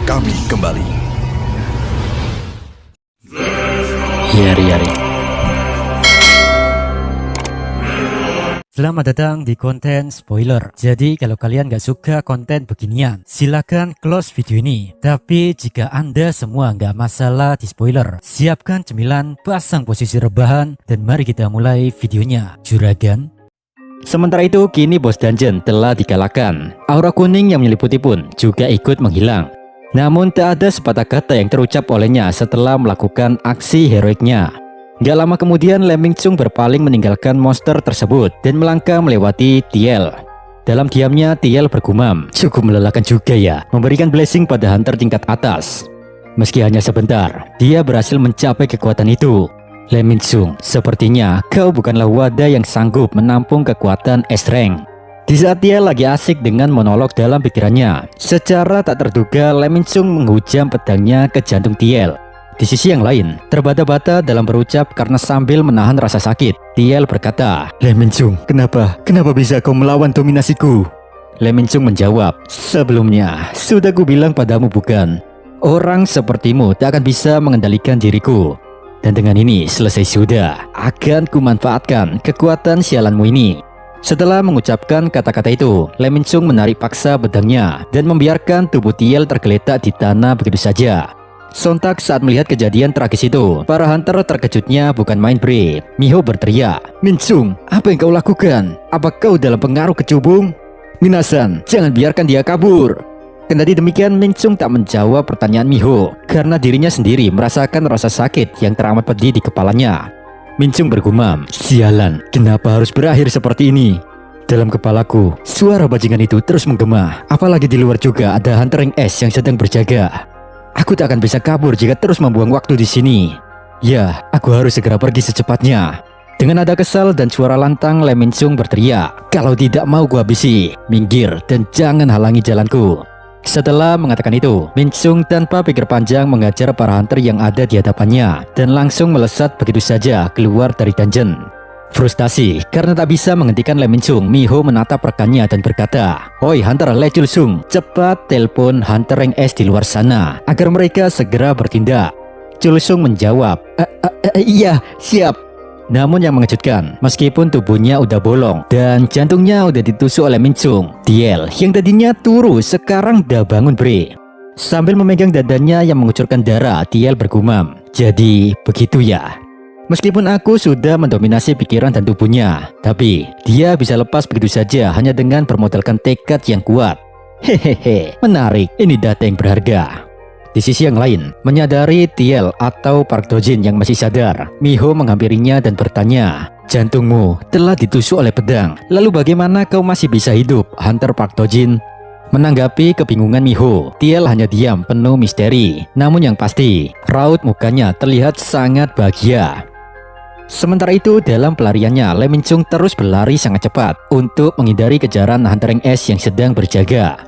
kami kembali. Yari. Selamat datang di konten spoiler. Jadi kalau kalian gak suka konten beginian, silakan close video ini. Tapi jika anda semua gak masalah di spoiler, siapkan cemilan, pasang posisi rebahan, dan mari kita mulai videonya. Juragan. Sementara itu kini bos dungeon telah dikalahkan. Aura kuning yang menyeliputi pun juga ikut menghilang. Namun tak ada sepatah kata yang terucap olehnya setelah melakukan aksi heroiknya. Gak lama kemudian Lee Min-chung berpaling meninggalkan monster tersebut dan melangkah melewati Thiel. Dalam diamnya Thiel bergumam, cukup melelahkan juga ya memberikan blessing pada hunter tingkat atas. Meski hanya sebentar, dia berhasil mencapai kekuatan itu. Lee Min-chung, sepertinya kau bukanlah wadah yang sanggup menampung kekuatan S-Rank. Di saat dia lagi asik dengan monolog dalam pikirannya, secara tak terduga Lee Min-chung menghujam pedangnya ke jantung Thiel. Di sisi yang lain, terbata-bata dalam berucap karena sambil menahan rasa sakit. Thiel berkata, "Lee Min-chung, kenapa bisa kau melawan dominasiku?" Lee Min-chung menjawab, "Sebelumnya, sudah ku bilang padamu bukan? Orang sepertimu tak akan bisa mengendalikan diriku. Dan dengan ini selesai sudah, akan ku manfaatkan kekuatan sialanmu ini." Setelah mengucapkan kata-kata itu, Lee Min-chung menarik paksa pedangnya dan membiarkan tubuh Thiel tergeletak di tanah begitu saja. Sontak saat melihat kejadian tragis itu, para hunter terkejutnya bukan main bre. Miho berteriak, "Min-chung, apa yang kau lakukan? Apa kau dalam pengaruh kecubung? Minasan, jangan biarkan dia kabur." Kendati demikian, Min-chung tak menjawab pertanyaan Miho karena dirinya sendiri merasakan rasa sakit yang teramat pedih di kepalanya. Min-chung bergumam, "Sialan, kenapa harus berakhir seperti ini?" Dalam kepalaku, suara bajingan itu terus menggema. Apalagi di luar juga ada hunter rank S yang sedang berjaga. Aku tak akan bisa kabur jika terus membuang waktu di sini. Ya, aku harus segera pergi secepatnya. Dengan nada kesal dan suara lantang, Lee Min-chung berteriak, "Kalau tidak mau gua habisi, minggir dan jangan halangi jalanku." Setelah mengatakan itu, Min-chung tanpa pikir panjang mengajar para hunter yang ada di hadapannya dan langsung melesat begitu saja keluar dari dungeon. Frustasi karena tak bisa menghentikan Lee Min-chung, Miho menatap rekannya dan berkata, "Oi hunter Lee Chul-sung, cepat telepon hunter rank S di luar sana agar mereka segera bertindak." Chul-sung menjawab, "Iya, siap." Namun yang mengejutkan, meskipun tubuhnya udah bolong dan jantungnya udah ditusuk oleh Min-chung, Thiel yang tadinya turu sekarang udah bangun bre. Sambil memegang dadanya yang mengucurkan darah, Thiel bergumam, "Jadi begitu ya. Meskipun aku sudah mendominasi pikiran dan tubuhnya, tapi dia bisa lepas begitu saja hanya dengan bermodalkan tekad yang kuat. Hehehe, menarik, ini data yang berharga." Di sisi yang lain, menyadari Thiel atau Park Do-jin yang masih sadar, Miho menghampirinya dan bertanya, "Jantungmu telah ditusuk oleh pedang, lalu bagaimana kau masih bisa hidup, Hunter Park Do-jin?" Menanggapi kebingungan Miho, Thiel hanya diam penuh misteri. Namun yang pasti, raut mukanya terlihat sangat bahagia. Sementara itu dalam pelariannya, Lee Min-chung terus berlari sangat cepat untuk menghindari kejaran hunter rank S yang sedang berjaga.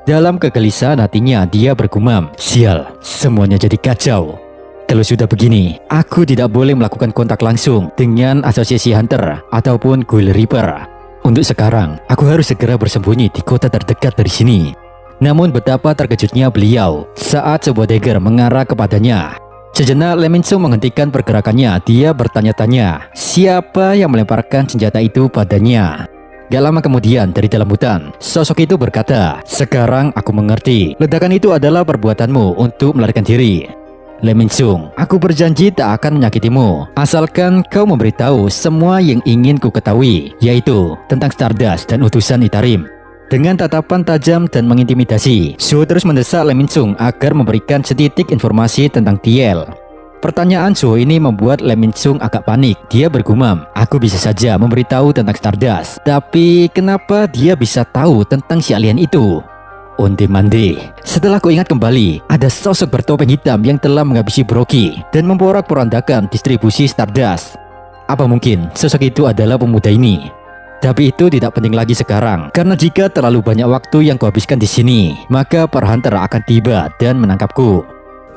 Dalam kegelisahan hatinya dia bergumam, "Sial, semuanya jadi kacau. Kalau sudah begini, aku tidak boleh melakukan kontak langsung dengan asosiasi hunter ataupun Ghoul Reaper. Untuk sekarang, aku harus segera bersembunyi di kota terdekat dari sini." Namun betapa terkejutnya beliau saat sebuah dagger mengarah kepadanya. Sejenak Lee Min-chung menghentikan pergerakannya. Dia bertanya-tanya, siapa yang melemparkan senjata itu padanya. Gak lama kemudian dari dalam hutan, sosok itu berkata, "Sekarang aku mengerti. Ledakan itu adalah perbuatanmu untuk melarikan diri. Lee Min-chung, aku berjanji tak akan menyakitimu, asalkan kau memberitahu semua yang ingin ku ketahui, yaitu tentang Stardust dan utusan Itarim." Dengan tatapan tajam dan mengintimidasi, Shu terus mendesak Lee Min-chung agar memberikan setitik informasi tentang Thiel. Pertanyaan Shu ini membuat Lee Min-chung agak panik. Dia bergumam, "Aku bisa saja memberitahu tentang Stardust, tapi kenapa dia bisa tahu tentang si alien itu?" Onde-mande, setelah ku ingat kembali, ada sosok bertopeng hitam yang telah menghabisi Brookie dan memporak-porandakan distribusi Stardust. Apa mungkin sosok itu adalah pemuda ini? Tapi itu tidak penting lagi sekarang, karena jika terlalu banyak waktu yang kuhabiskan di sini, maka para hunter akan tiba dan menangkapku.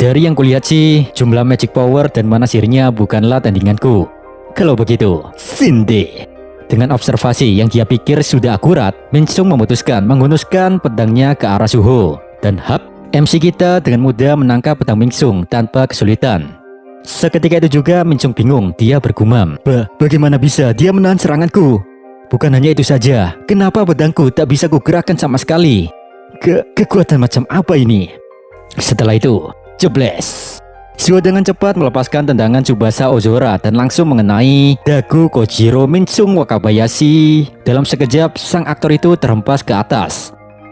Dari yang kulihat sih, jumlah magic power dan mana sihirnya bukanlah tandinganku. Kalau begitu, Sinde. Dengan observasi yang dia pikir sudah akurat, Min-chung memutuskan menghunuskan pedangnya ke arah Suho. Dan hap, MC kita dengan mudah menangkap pedang Mingsung tanpa kesulitan. Seketika itu juga Mingsung bingung, dia bergumam, bagaimana bisa dia menahan seranganku? Bukan hanya itu saja, kenapa pedangku tak bisa kugerakkan sama sekali? Kekuatan macam apa ini? Setelah itu, jebles. Suo dengan cepat melepaskan tendangan Tsubasa Ozora dan langsung mengenai dagu Kojiro Mingsung Wakabayashi. Dalam sekejap, sang aktor itu terhempas ke atas.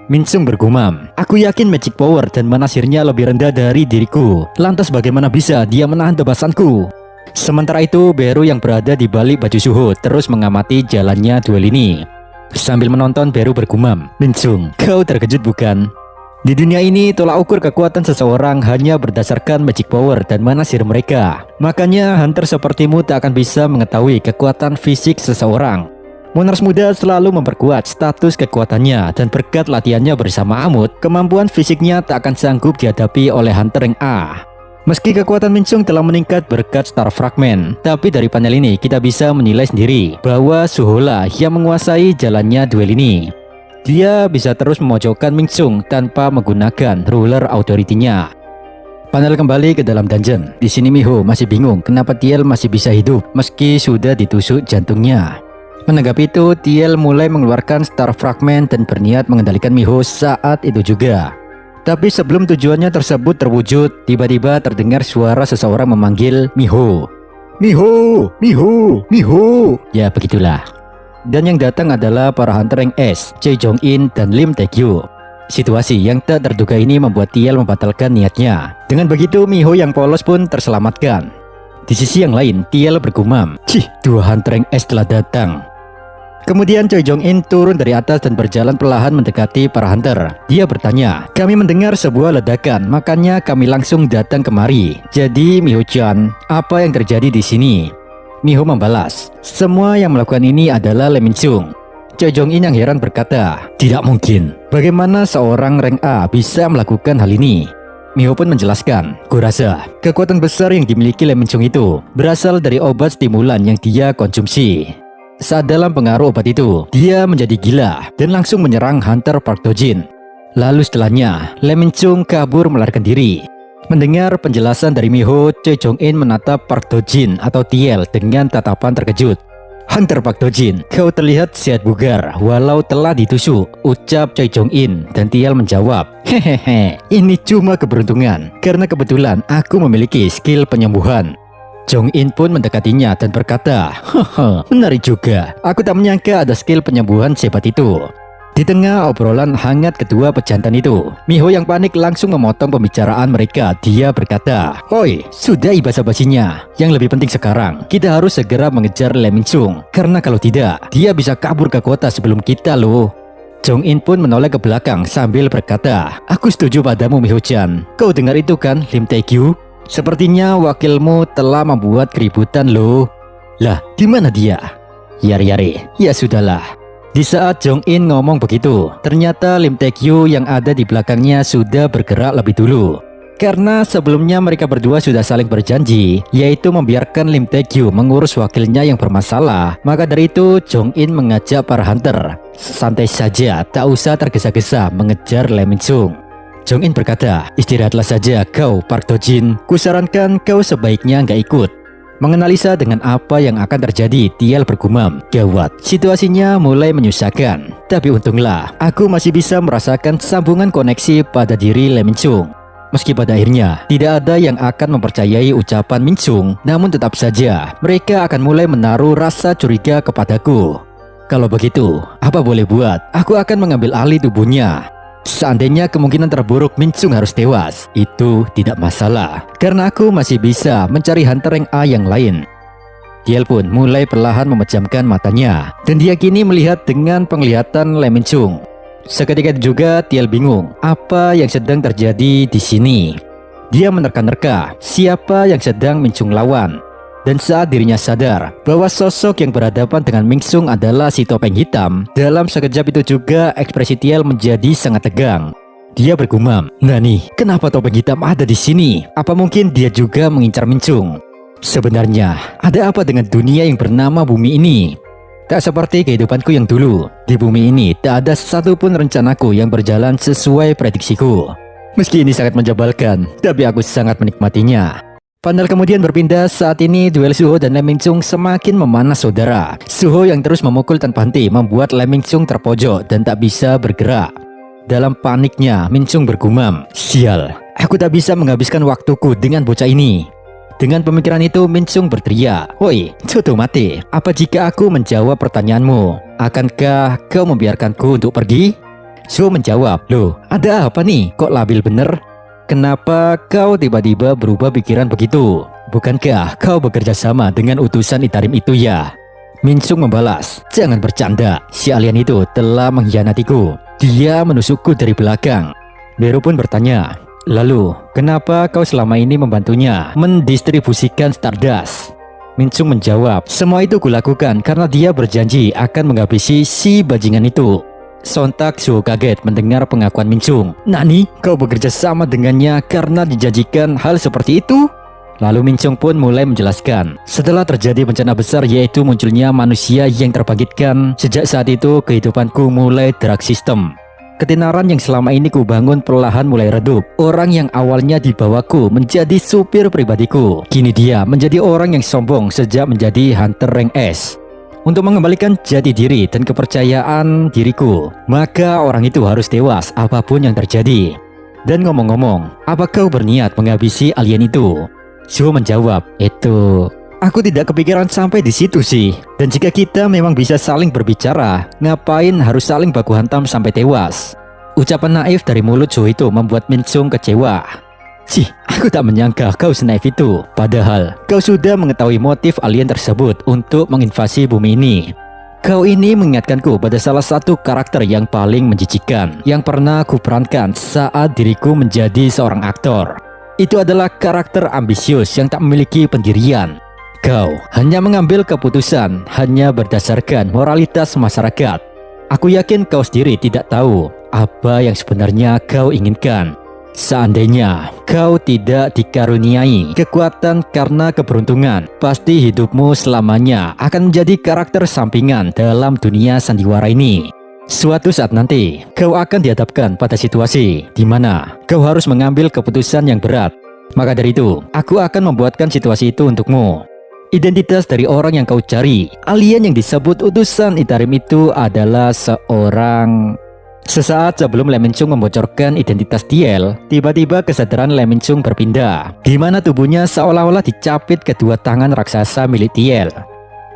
Mingsung bergumam, aku yakin magic power dan manasirnya lebih rendah dari diriku. Lantas bagaimana bisa dia menahan tebasanku? Sementara itu, Beru yang berada di balik baju Suho terus mengamati jalannya duel ini. Sambil menonton, Beru bergumam, Mingsung, kau terkejut bukan? Di dunia ini, tolak ukur kekuatan seseorang hanya berdasarkan magic power dan manasir mereka. Makanya, hunter sepertimu tak akan bisa mengetahui kekuatan fisik seseorang. Monars muda selalu memperkuat status kekuatannya, dan berkat latihannya bersama Amut, kemampuan fisiknya tak akan sanggup dihadapi oleh hunter rank A. Meski kekuatan Mingsung telah meningkat berkat Star Fragment, tapi dari panel ini kita bisa menilai sendiri bahwa Suhola yang menguasai jalannya duel ini. Dia bisa terus memojokkan Mingsung tanpa menggunakan ruler authority-nya. Panel kembali ke dalam dungeon. Di sini Miho masih bingung kenapa Tiel masih bisa hidup meski sudah ditusuk jantungnya. Menanggapi itu, Tiel mulai mengeluarkan Star Fragment dan berniat mengendalikan Miho saat itu juga. Tapi sebelum tujuannya tersebut terwujud, tiba-tiba terdengar suara seseorang memanggil Miho. Miho, Miho, Miho. Ya begitulah. Dan yang datang adalah para hunter rank S, Choi Jong-in dan Lim Tae-kyu. Situasi yang tak terduga ini membuat Tiel membatalkan niatnya. Dengan begitu, Miho yang polos pun terselamatkan. Di sisi yang lain, Tiel bergumam, "Cih, dua hunter rank S telah datang." Kemudian Choi Jong-in turun dari atas dan berjalan perlahan mendekati para hunter. Dia bertanya, "Kami mendengar sebuah ledakan, makanya kami langsung datang kemari. Jadi Miho-chan, apa yang terjadi di sini?" Miho membalas, "Semua yang melakukan ini adalah Lee Min-sung." Choi Jong-in yang heran berkata, "Tidak mungkin. Bagaimana seorang rank A bisa melakukan hal ini?" Miho pun menjelaskan, "Kurasa kekuatan besar yang dimiliki Lee Min-sung itu berasal dari obat stimulan yang dia konsumsi. Saat dalam pengaruh obat itu, dia menjadi gila dan langsung menyerang hunter Park Do-jin. Lalu setelahnya, Lee Min-sung kabur melarikan diri." Mendengar penjelasan dari Miho, Choi Jong-in menatap Park Do-jin atau Tiel dengan tatapan terkejut. "Hunter Park Do-jin, kau terlihat sehat bugar walau telah ditusuk," ucap Choi Jong-in, dan Tiel menjawab, "Hehehe, ini cuma keberuntungan karena kebetulan aku memiliki skill penyembuhan." Jong-in pun mendekatinya dan berkata, "Haha, menarik juga. Aku tak menyangka ada skill penyembuhan sehebat itu." Di tengah obrolan hangat kedua pejantan itu, Miho yang panik langsung memotong pembicaraan mereka. Dia berkata, "Oi, sudah basa-basinya. Yang lebih penting sekarang, kita harus segera mengejar Lee Min-sung. Karena kalau tidak, dia bisa kabur ke kota sebelum kita loh." Jong-in pun menoleh ke belakang sambil berkata, "Aku setuju padamu Miho-chan. Kau dengar itu kan, Lim Tae-kyu? Sepertinya wakilmu telah membuat keributan loh." "Lah, di mana dia?" "Yari-yari, ya sudahlah." Di saat Jong-in ngomong begitu, ternyata Lim Tae-kyu yang ada di belakangnya sudah bergerak lebih dulu. Karena sebelumnya mereka berdua sudah saling berjanji, yaitu membiarkan Lim Tae-kyu mengurus wakilnya yang bermasalah. Maka dari itu, Jong-in mengajak para hunter, "Santai saja, tak usah tergesa-gesa mengejar Lee Min-sung." Jong-in berkata, "Istirahatlah saja kau Park Do-jin. Kusarankan kau sebaiknya nggak ikut." Menganalisa dengan apa yang akan terjadi, Tiel bergumam, "Gawat, situasinya mulai menyusahkan. Tapi untunglah, aku masih bisa merasakan sambungan koneksi pada diri Lee Min-sung. Meski pada akhirnya tidak ada yang akan mempercayai ucapan Min-sung, namun tetap saja mereka akan mulai menaruh rasa curiga kepadaku. Kalau begitu, apa boleh buat? Aku akan mengambil alih tubuhnya. Seandainya kemungkinan terburuk Min-sung harus tewas, itu tidak masalah, karena aku masih bisa mencari hunter rank A yang lain." Tiel pun mulai perlahan memejamkan matanya, dan dia kini melihat dengan penglihatan Lee Min-sung. Seketika itu juga Tiel bingung apa yang sedang terjadi di sini. Dia menerka-nerka siapa yang sedang Min-sung lawan. Dan saat dirinya sadar bahwa sosok yang berhadapan dengan Min-sung adalah si topeng hitam, dalam sekejap itu juga ekspresi Tiel menjadi sangat tegang. Dia bergumam, "Nani, kenapa topeng hitam ada di sini? Apa mungkin dia juga mengincar Min-sung? Sebenarnya, ada apa dengan dunia yang bernama bumi ini? Tak seperti kehidupanku yang dulu. Di bumi ini tak ada satupun rencanaku yang berjalan sesuai prediksiku. Meski ini sangat menjabalkan, tapi aku sangat menikmatinya. Panel kemudian berpindah. Saat ini duel Suho dan Lee Min-chung semakin memanas saudara. Suho yang terus memukul tanpa henti membuat Lee Min-chung terpojok dan tak bisa bergerak. Dalam paniknya, Min-chung bergumam, "Sial, aku tak bisa menghabiskan waktuku dengan bocah ini." Dengan pemikiran itu, Min-chung berteriak, "Woi, Coto mati, apa jika aku menjawab pertanyaanmu? Akankah kau membiarkanku untuk pergi?" Suho menjawab, "Loh, ada apa nih? Kok labil bener? Kenapa kau tiba-tiba berubah pikiran begitu? Bukankah kau bekerja sama dengan utusan Itarim itu ya?" Min-chung membalas, "Jangan bercanda, si alien itu telah mengkhianatiku. Dia menusukku dari belakang." Beru pun bertanya, "Lalu, kenapa kau selama ini membantunya mendistribusikan Stardust?" Min-chung menjawab, "Semua itu kulakukan karena dia berjanji akan menghabisi si bajingan itu." Sontak Suho kaget mendengar pengakuan Min-chung. "Nani, kau bekerja sama dengannya karena dijanjikan hal seperti itu?" Lalu Min-chung pun mulai menjelaskan, "Setelah terjadi bencana besar yaitu munculnya manusia yang terbangkitkan, sejak saat itu kehidupanku mulai drag system. Ketenaran yang selama ini kubangun perlahan mulai redup. Orang yang awalnya dibawaku menjadi supir pribadiku, kini dia menjadi orang yang sombong sejak menjadi hunter rank S. Untuk mengembalikan jati diri dan kepercayaan diriku, maka orang itu harus tewas apapun yang terjadi. Dan ngomong-ngomong, apa kau berniat menghabisi alien itu?" Suho menjawab, "Itu, aku tidak kepikiran sampai di situ sih. Dan jika kita memang bisa saling berbicara, ngapain harus saling baku hantam sampai tewas?" Ucapan naif dari mulut Suho itu membuat Min-chung kecewa. "Cih, aku tak menyangka kau senaif itu. Padahal kau sudah mengetahui motif alien tersebut untuk menginvasi bumi ini. Kau ini mengingatkanku pada salah satu karakter yang paling menjijikan yang pernah kuperankan saat diriku menjadi seorang aktor. Itu adalah karakter ambisius yang tak memiliki pendirian. Kau hanya mengambil keputusan hanya berdasarkan moralitas masyarakat. Aku yakin kau sendiri tidak tahu apa yang sebenarnya kau inginkan. Seandainya kau tidak dikaruniai kekuatan karena keberuntungan, pasti hidupmu selamanya akan menjadi karakter sampingan dalam dunia sandiwara ini. Suatu saat nanti, kau akan dihadapkan pada situasi di mana kau harus mengambil keputusan yang berat. Maka dari itu, aku akan membuatkan situasi itu untukmu. Identitas dari orang yang kau cari, alien yang disebut utusan Itarim itu adalah seorang..." Sesaat sebelum Lee Min-chung membocorkan identitas Thiel, tiba-tiba kesadaran Lee Min-chung berpindah, di mana tubuhnya seolah-olah dicapit kedua tangan raksasa milik Thiel.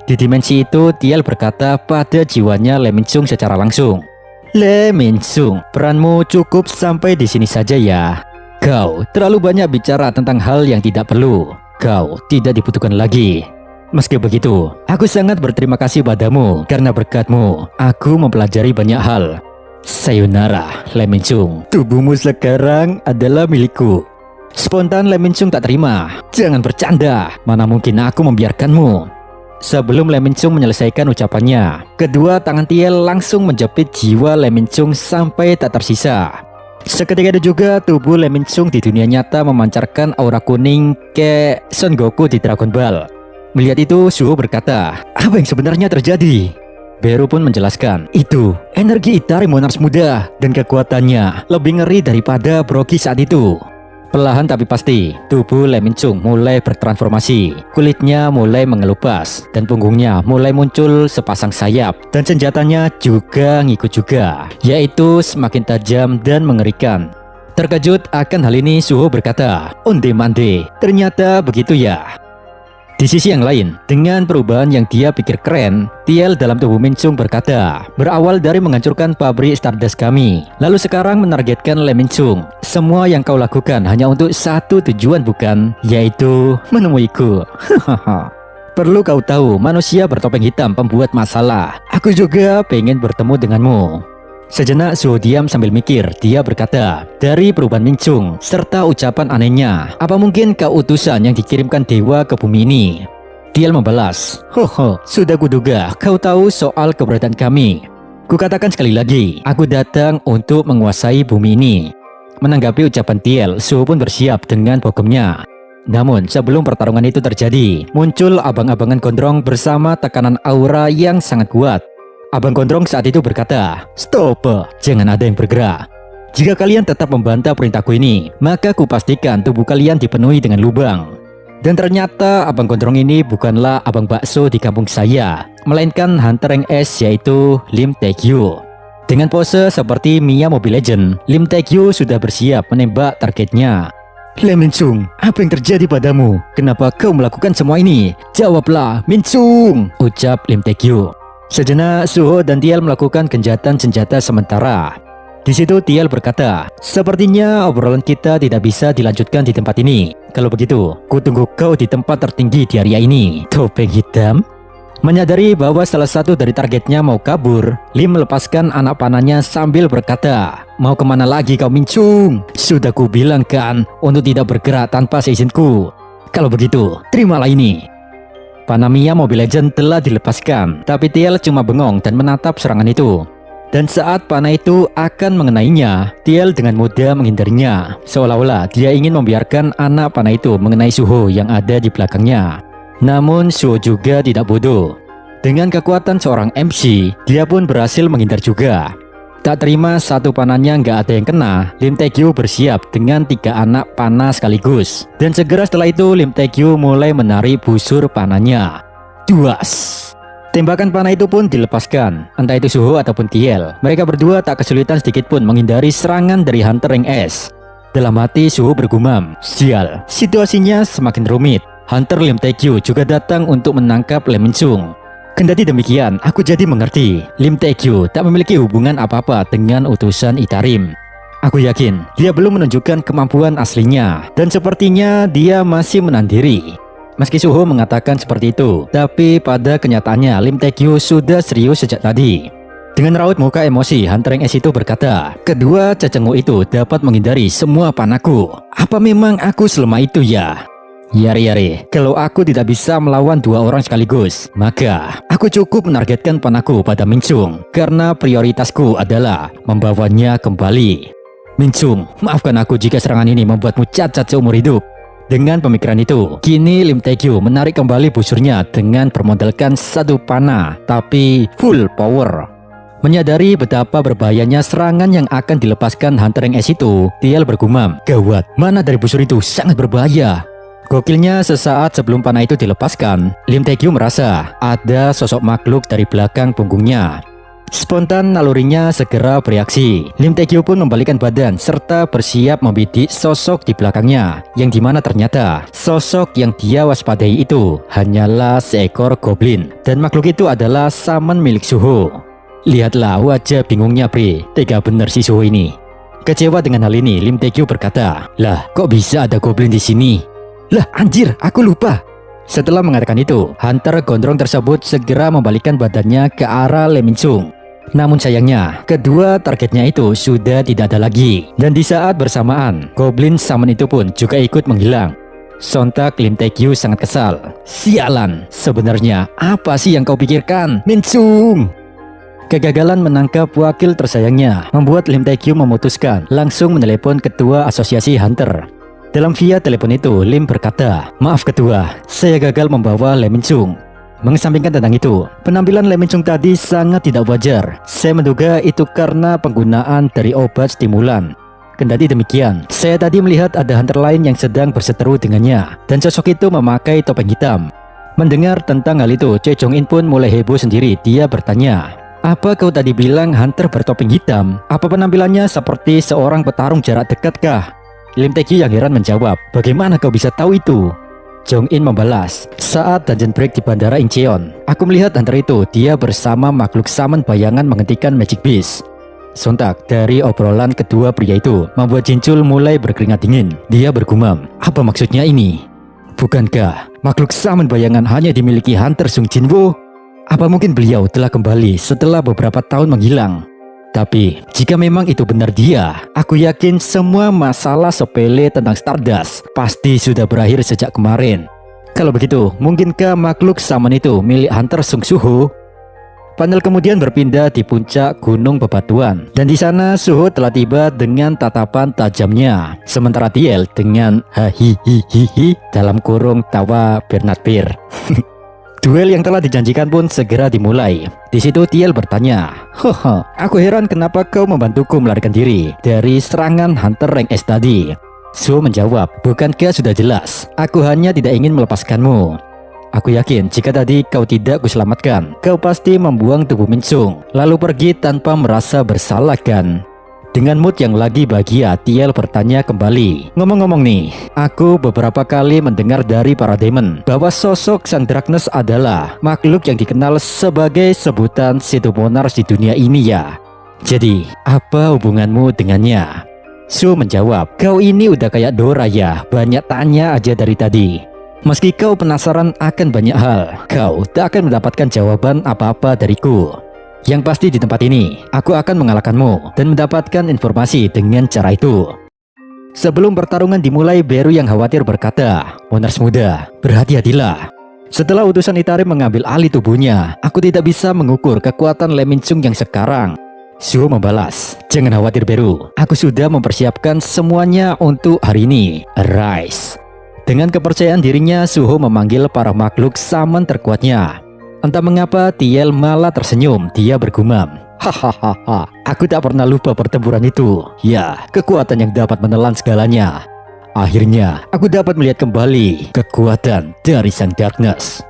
Di dimensi itu, Thiel berkata pada jiwanya Lee Min-chung secara langsung, "Lee Min-chung, peranmu cukup sampai di sini saja ya. Kau terlalu banyak bicara tentang hal yang tidak perlu. Kau tidak dibutuhkan lagi. Meski begitu, aku sangat berterima kasih padamu karena berkatmu, aku mempelajari banyak hal. Sayonara, Lee Min-chung. Tubuhmu sekarang adalah milikku." Spontan Lee Min-chung tak terima. "Jangan bercanda, mana mungkin aku membiarkanmu." Sebelum Lee Min-chung menyelesaikan ucapannya, kedua tangan Thiel langsung menjepit jiwa Lee Min-chung sampai tak tersisa. Seketika itu juga tubuh Lee Min-chung di dunia nyata memancarkan aura kuning kayak Son Goku di Dragon Ball. Melihat itu, Suho berkata, "Apa yang sebenarnya terjadi?" Beru pun menjelaskan, "Itu energi Itarim Monarch muda dan kekuatannya lebih ngeri daripada Brogy saat itu." Perlahan tapi pasti, tubuh Lee Min-chung mulai bertransformasi. Kulitnya mulai mengelupas dan punggungnya mulai muncul sepasang sayap, dan senjatanya juga ngikut juga, yaitu semakin tajam dan mengerikan. Terkejut akan hal ini, Suho berkata, "Onde mande, ternyata begitu ya." Di sisi yang lain, dengan perubahan yang dia pikir keren, Thiel dalam tubuh Min-chung berkata, "Berawal dari menghancurkan pabrik Stardust kami, lalu sekarang menargetkan Lee Min-chung. Semua yang kau lakukan hanya untuk satu tujuan bukan? Yaitu menemuiku." "Perlu kau tahu, manusia bertopeng hitam pembuat masalah. Aku juga pengen bertemu denganmu." Sejenak Suho diam sambil mikir. Dia berkata, "Dari perubahan Min-chung serta ucapan anehnya, apa mungkin kau utusan yang dikirimkan dewa ke bumi ini?" Thiel membalas, "Hoho, sudah kuduga kau tahu soal keberadaan kami. Kukatakan sekali lagi, aku datang untuk menguasai bumi ini." Menanggapi ucapan Thiel, Suho pun bersiap dengan bogomnya. Namun sebelum pertarungan itu terjadi, muncul abang-abangan gondrong bersama tekanan aura yang sangat kuat. Abang gondrong saat itu berkata, "Stop, jangan ada yang bergerak." Jika kalian tetap membantah perintahku ini, maka kupastikan tubuh kalian dipenuhi dengan lubang. Dan ternyata abang gondrong ini bukanlah abang bakso di kampung saya, melainkan hunter rank S yaitu Lim Tae-gyu. Dengan pose seperti Mia Mobile Legend, Lim Tae-gyu sudah bersiap menembak targetnya. Lim Min-sung, apa yang terjadi padamu? Kenapa kau melakukan semua ini? Jawablah, Min-sung, ucap Lim Tae-gyu. Sejenak Suho dan Tiel melakukan gencatan senjata sementara. Di situ Tiel berkata, sepertinya obrolan kita tidak bisa dilanjutkan di tempat ini. Kalau begitu, kutunggu kau di tempat tertinggi di area ini. Topeng hitam. Menyadari bahwa salah satu dari targetnya mau kabur, Lim melepaskan anak panahnya sambil berkata, mau kemana lagi kau Min-sung? Sudah ku bilang kan untuk tidak bergerak tanpa seizinku. Kalau begitu, terimalah ini. Panah Mia Mobile Legend telah dilepaskan, tapi Tiel cuma bengong dan menatap serangan itu. Dan saat panah itu akan mengenainya, Tiel dengan mudah menghindarinya, seolah-olah dia ingin membiarkan anak panah itu mengenai Suho yang ada di belakangnya. Namun Suho juga tidak bodoh. Dengan kekuatan seorang MC, dia pun berhasil menghindar juga. Tak terima satu panahnya nggak ada yang kena, Lim Tae-gyu bersiap dengan 3 anak panah sekaligus. Dan segera setelah itu Lim Tae-gyu mulai menarik busur panahnya. Duas. Tembakan panah itu pun dilepaskan, entah itu Suho ataupun Tiel. Mereka berdua tak kesulitan sedikit pun menghindari serangan dari hunter rank S. Dalam hati Suho bergumam, sial, situasinya semakin rumit. Hunter Lim Tae-gyu juga datang untuk menangkap Lim Min-sung. Kendati demikian, aku jadi mengerti, Lim Tae-gyu tak memiliki hubungan apa-apa dengan utusan Itarim. Aku yakin dia belum menunjukkan kemampuan aslinya, dan sepertinya dia masih menahan diri. Meski Suho mengatakan seperti itu, tapi pada kenyataannya Lim Tae-gyu sudah serius sejak tadi. Dengan raut muka emosi, hunter rank S itu berkata, kedua cacengmu itu dapat menghindari semua panahku. Apa memang aku selemah itu ya? Yari, kalau aku tidak bisa melawan 2 orang sekaligus, maka aku cukup menargetkan panahku pada Min-sung, karena prioritasku adalah membawanya kembali. Min-sung, maafkan aku jika serangan ini membuatmu cacat seumur hidup. Dengan pemikiran itu, kini Lim Tae-gyu menarik kembali busurnya dengan bermodalkan 1 panah, tapi full power. Menyadari betapa berbahayanya serangan yang akan dilepaskan hunter rank S itu, Tiel bergumam, gawat, mana dari busur itu sangat berbahaya. Gokilnya sesaat sebelum panah itu dilepaskan, Lim Tae-gyu merasa ada sosok makhluk dari belakang punggungnya. Spontan nalurinya segera bereaksi. Lim Tae-gyu pun membalikkan badan serta bersiap membidik sosok di belakangnya, yang dimana ternyata sosok yang dia waspadai itu hanyalah seekor goblin, dan makhluk itu adalah saman milik Suho. Lihatlah wajah bingungnya Pri, tega bener si Suho ini. Kecewa dengan hal ini, Lim Tae-gyu berkata, lah kok bisa ada goblin di sini? Lah anjir, aku lupa. Setelah mengatakan itu, hunter gondrong tersebut segera membalikkan badannya ke arah Lim Min-sung. Namun sayangnya, kedua targetnya itu sudah tidak ada lagi. Dan di saat bersamaan, goblin summon itu pun juga ikut menghilang. Sontak Lim Tae-gyu sangat kesal. Sialan, sebenarnya apa sih yang kau pikirkan, Min-sung? Kegagalan menangkap wakil tersayangnya membuat Lim Tae-gyu memutuskan langsung menelepon ketua asosiasi hunter. Dalam via telepon itu, Lim berkata, maaf ketua, saya gagal membawa Lim Min-sung. Mengesampingkan tentang itu, penampilan Lim Min-sung tadi sangat tidak wajar. Saya menduga itu karena penggunaan dari obat stimulan. Kendati demikian, saya tadi melihat ada hunter lain yang sedang berseteru dengannya, dan sosok itu memakai topeng hitam. Mendengar tentang hal itu, Choi Jong-in pun mulai heboh sendiri. Dia bertanya, apa kau tadi bilang hunter bertopeng hitam? Apa penampilannya seperti seorang petarung jarak dekat kah? Lim Tae-gyu yang heran menjawab, bagaimana kau bisa tahu itu? Jong-in membalas, saat dungeon break di bandara Incheon, aku melihat hunter itu, dia bersama makhluk saman bayangan menghentikan Magic Beast. Sontak dari obrolan kedua pria itu membuat Jincul mulai berkeringat dingin. Dia bergumam, apa maksudnya ini? Bukankah makhluk saman bayangan hanya dimiliki hunter Sung Jinwoo? Apa mungkin beliau telah kembali setelah beberapa tahun menghilang? Tapi jika memang itu benar dia, aku yakin semua masalah sepele tentang Stardust pasti sudah berakhir sejak kemarin. Kalau begitu, mungkinkah makhluk saman itu milik hunter Sung Suho? Panel kemudian berpindah di puncak gunung bebatuan, dan di sana Suho telah tiba dengan tatapan tajamnya, sementara Tiel dengan hahihihihi dalam kurung tawa Bernard Bear. Duel yang telah dijanjikan pun segera dimulai. Di situ Tiel bertanya, "Haha, aku heran kenapa kau membantuku melarikan diri dari serangan Hunter rank S tadi." Suho menjawab, "Bukankah sudah jelas? Aku hanya tidak ingin melepaskanmu. Aku yakin jika tadi kau tidak kuselamatkan, kau pasti membuang tubuh Minsung, lalu pergi tanpa merasa bersalah kan?" Dengan mood yang lagi bahagia, Tiel bertanya kembali, "Ngomong-ngomong nih, aku beberapa kali mendengar dari para demon bahwa sosok Sang Darkness adalah makhluk yang dikenal sebagai sebutan Shadow Monarch di dunia ini ya. Jadi, apa hubunganmu dengannya?" Su menjawab, "Kau ini udah kayak Dora ya, banyak tanya aja dari tadi. Meski kau penasaran akan banyak hal, kau tak akan mendapatkan jawaban apa-apa dariku. Yang pasti di tempat ini, aku akan mengalahkanmu dan mendapatkan informasi dengan cara itu." Sebelum pertarungan dimulai, Beru yang khawatir berkata, "Monarch muda, berhati-hatilah. Setelah utusan Itarim mengambil alih tubuhnya, aku tidak bisa mengukur kekuatan Leminsung yang sekarang." Suho membalas, "Jangan khawatir Beru, aku sudah mempersiapkan semuanya untuk hari ini. Arise." Dengan kepercayaan dirinya, Suho memanggil para makhluk saman terkuatnya. Entah mengapa Tiel malah tersenyum. Dia bergumam, "Hahaha, aku tak pernah lupa pertempuran itu. Ya, kekuatan yang dapat menelan segalanya. Akhirnya, aku dapat melihat kembali kekuatan dari Sang Darkness."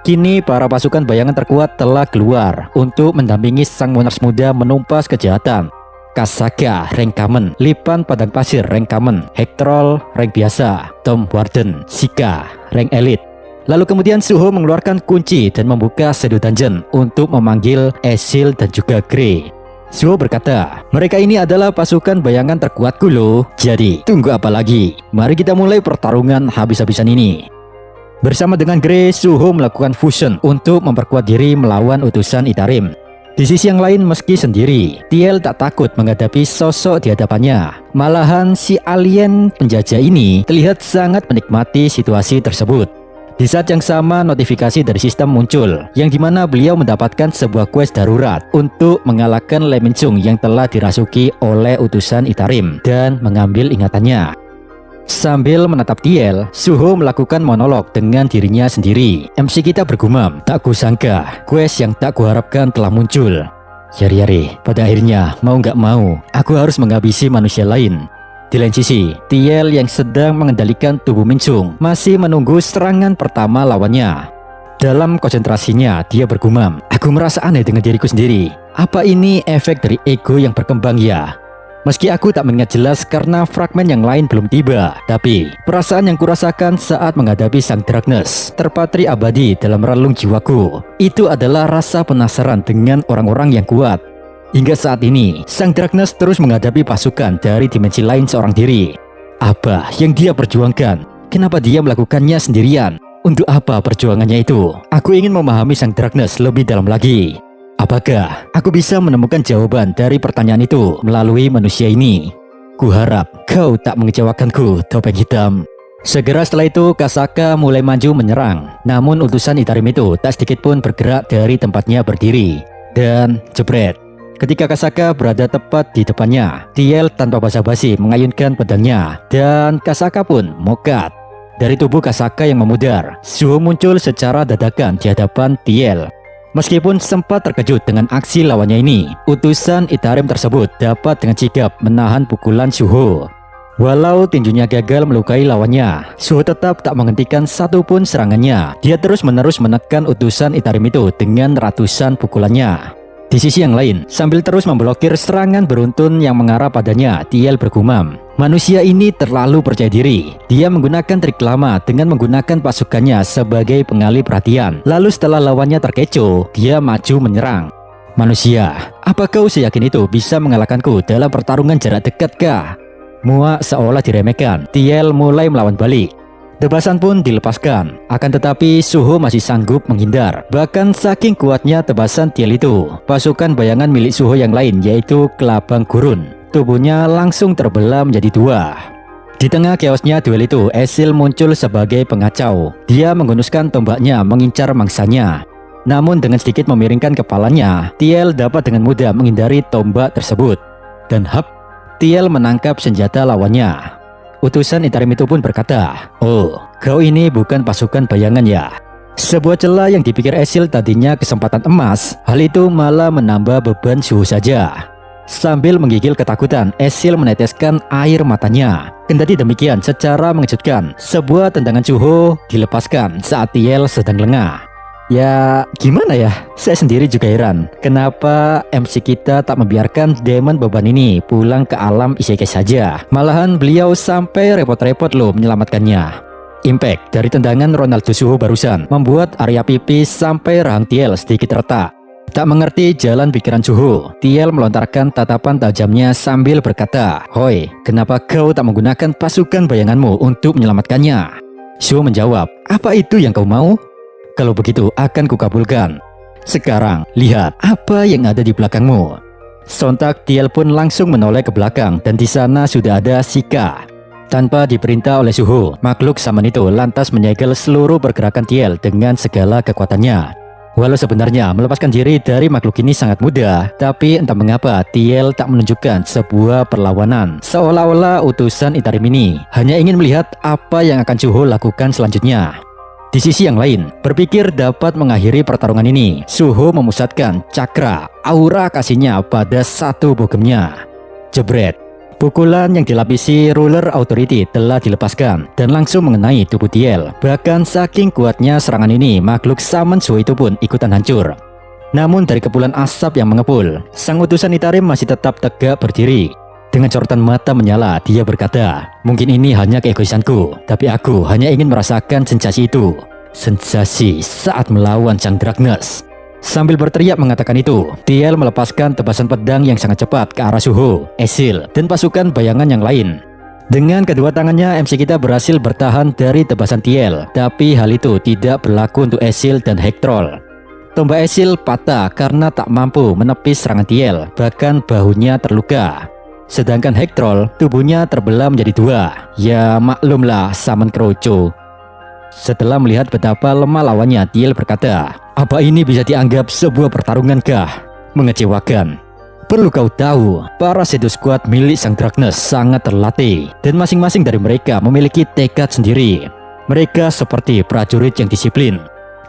Kini para pasukan bayangan terkuat telah keluar untuk mendampingi Sang Monarch muda menumpas kejahatan. Kasaka, rank common, Lipan Padang Pasir, rank common, Hectrol, rank biasa, Tom Warden, Sika, rank elite. Lalu kemudian Suho mengeluarkan kunci dan membuka Shadow Dungeon untuk memanggil Ezreal dan juga Grey. Suho berkata, "Mereka ini adalah pasukan bayangan terkuatku loh. Jadi tunggu apa lagi? Mari kita mulai pertarungan habis-habisan ini." Bersama dengan Grey, Suho melakukan fusion untuk memperkuat diri melawan utusan Itarim. Di sisi yang lain, meski sendiri, Tiel tak takut menghadapi sosok di hadapannya. Malahan si alien penjajah ini terlihat sangat menikmati situasi tersebut. Di saat yang sama, notifikasi dari sistem muncul, yang dimana beliau mendapatkan sebuah quest darurat untuk mengalahkan Leminsung yang telah dirasuki oleh utusan Itarim dan mengambil ingatannya. Sambil menatap Tiel, Suho melakukan monolog dengan dirinya sendiri. MC kita bergumam, "Tak kusangka, quest yang tak kuharapkan telah muncul. Yari-yari, pada akhirnya mau gak mau, aku harus menghabisi manusia lain." Di lain sisi, Tiel yang sedang mengendalikan tubuh Minsung masih menunggu serangan pertama lawannya. Dalam konsentrasinya, dia bergumam, "Aku merasa aneh dengan diriku sendiri. Apa ini efek dari ego yang berkembang ya? Meski aku tak mengingat jelas karena fragmen yang lain belum tiba, tapi perasaan yang kurasakan saat menghadapi Sang Darkness terpatri abadi dalam relung jiwaku. Itu adalah rasa penasaran dengan orang-orang yang kuat. Hingga saat ini, Sang Darkness terus menghadapi pasukan dari dimensi lain seorang diri. Apa yang dia perjuangkan? Kenapa dia melakukannya sendirian? Untuk apa perjuangannya itu? Aku ingin memahami Sang Darkness lebih dalam lagi. Apakah aku bisa menemukan jawaban dari pertanyaan itu melalui manusia ini? Kuharap kau tak mengecewakanku, Topeng Hitam." Segera setelah itu, Kasaka mulai maju menyerang. Namun utusan Itarim itu tak sedikit pun bergerak dari tempatnya berdiri. Dan jebret. Ketika Kasaka berada tepat di depannya, Tiel tanpa basa-basi mengayunkan pedangnya, dan Kasaka pun mokat. Dari tubuh Kasaka yang memudar, Suho muncul secara dadakan di hadapan Tiel. Meskipun sempat terkejut dengan aksi lawannya ini, utusan Itarim tersebut dapat dengan sigap menahan pukulan Suho. Walau tinjunya gagal melukai lawannya, Suho tetap tak menghentikan satupun serangannya. Dia terus-menerus menekan utusan Itarim itu dengan ratusan pukulannya. Di sisi yang lain, sambil terus memblokir serangan beruntun yang mengarah padanya, Tiel bergumam, "Manusia ini terlalu percaya diri. Dia menggunakan trik lama dengan menggunakan pasukannya sebagai pengalih perhatian. Lalu setelah lawannya terkecoh, dia maju menyerang. Manusia, apa kau seyakin itu bisa mengalahkanku dalam pertarungan jarak dekat kah?" Muak seolah diremehkan, Tiel mulai melawan balik. Tebasan pun dilepaskan, akan tetapi Suho masih sanggup menghindar. Bahkan saking kuatnya tebasan Tiel itu, pasukan bayangan milik Suho yang lain yaitu Kelabang Gurun, tubuhnya langsung terbelah menjadi dua. Di tengah chaosnya duel itu, Ezreal muncul sebagai pengacau. Dia menghunuskan tombaknya mengincar mangsanya. Namun dengan sedikit memiringkan kepalanya, Tiel dapat dengan mudah menghindari tombak tersebut. Dan hap, Tiel menangkap senjata lawannya. Utusan Itarim itu pun berkata, "Oh, kau ini bukan pasukan bayangan ya?" Sebuah celah yang dipikir Ezil tadinya kesempatan emas, hal itu malah menambah beban Suho saja. Sambil menggigil ketakutan, Ezil meneteskan air matanya. Kendati demikian, secara mengejutkan, sebuah tendangan Suho dilepaskan saat Thiel sedang lengah. Ya, gimana ya? Saya sendiri juga heran, kenapa MC kita tak membiarkan Demon beban ini pulang ke alam isekai saja. Malahan beliau sampai repot-repot loh menyelamatkannya. Impact dari tendangan Ronaldo Suho barusan membuat area pipi sampai rahang Thiel sedikit retak. Tak mengerti jalan pikiran Suho, Thiel melontarkan tatapan tajamnya sambil berkata, "Hoi, kenapa kau tak menggunakan pasukan bayanganmu untuk menyelamatkannya?" Suho menjawab, "Apa itu yang kau mau? Kalau begitu akan kukabulkan. Sekarang lihat apa yang ada di belakangmu." Sontak Thiel pun langsung menoleh ke belakang dan di sana sudah ada Sheikah. Tanpa diperintah oleh Suho, makhluk saman itu lantas menyegel seluruh pergerakan Thiel dengan segala kekuatannya. Walau sebenarnya melepaskan diri dari makhluk ini sangat mudah, tapi entah mengapa Thiel tak menunjukkan sebuah perlawanan. Seolah-olah utusan Itarim ini hanya ingin melihat apa yang akan Suho lakukan selanjutnya. Di sisi yang lain, berpikir dapat mengakhiri pertarungan ini, Suho memusatkan cakra aura kasihnya pada satu bogemnya. Jebret, pukulan yang dilapisi Ruler Authority telah dilepaskan dan langsung mengenai tubuh Thiel. Bahkan saking kuatnya serangan ini, makhluk saman Suho itu pun ikutan hancur. Namun dari kepulan asap yang mengepul, sang utusan Itarim masih tetap tegak berdiri. Dengan sorotan mata menyala, dia berkata, "Mungkin ini hanya keegoisanku, tapi aku hanya ingin merasakan sensasi itu. Sensasi saat melawan Sang Dragnes." Sambil berteriak mengatakan itu, Thiel melepaskan tebasan pedang yang sangat cepat ke arah Suho, Ezil, dan pasukan bayangan yang lain. Dengan kedua tangannya, MC kita berhasil bertahan dari tebasan Thiel, tapi hal itu tidak berlaku untuk Ezil dan Hektrol. Tombak Ezil patah karena tak mampu menepis serangan Thiel, bahkan bahunya terluka. Sedangkan Hektrol, tubuhnya terbelah menjadi dua. Ya maklumlah, saman keroco. Setelah melihat betapa lemah lawannya, Thiel berkata, "Apa ini bisa dianggap sebuah pertarungan kah? Mengecewakan. Perlu kau tahu, para Shadow Squad milik Sang Dragnes sangat terlatih, dan masing-masing dari mereka memiliki tekad sendiri. Mereka seperti prajurit yang disiplin.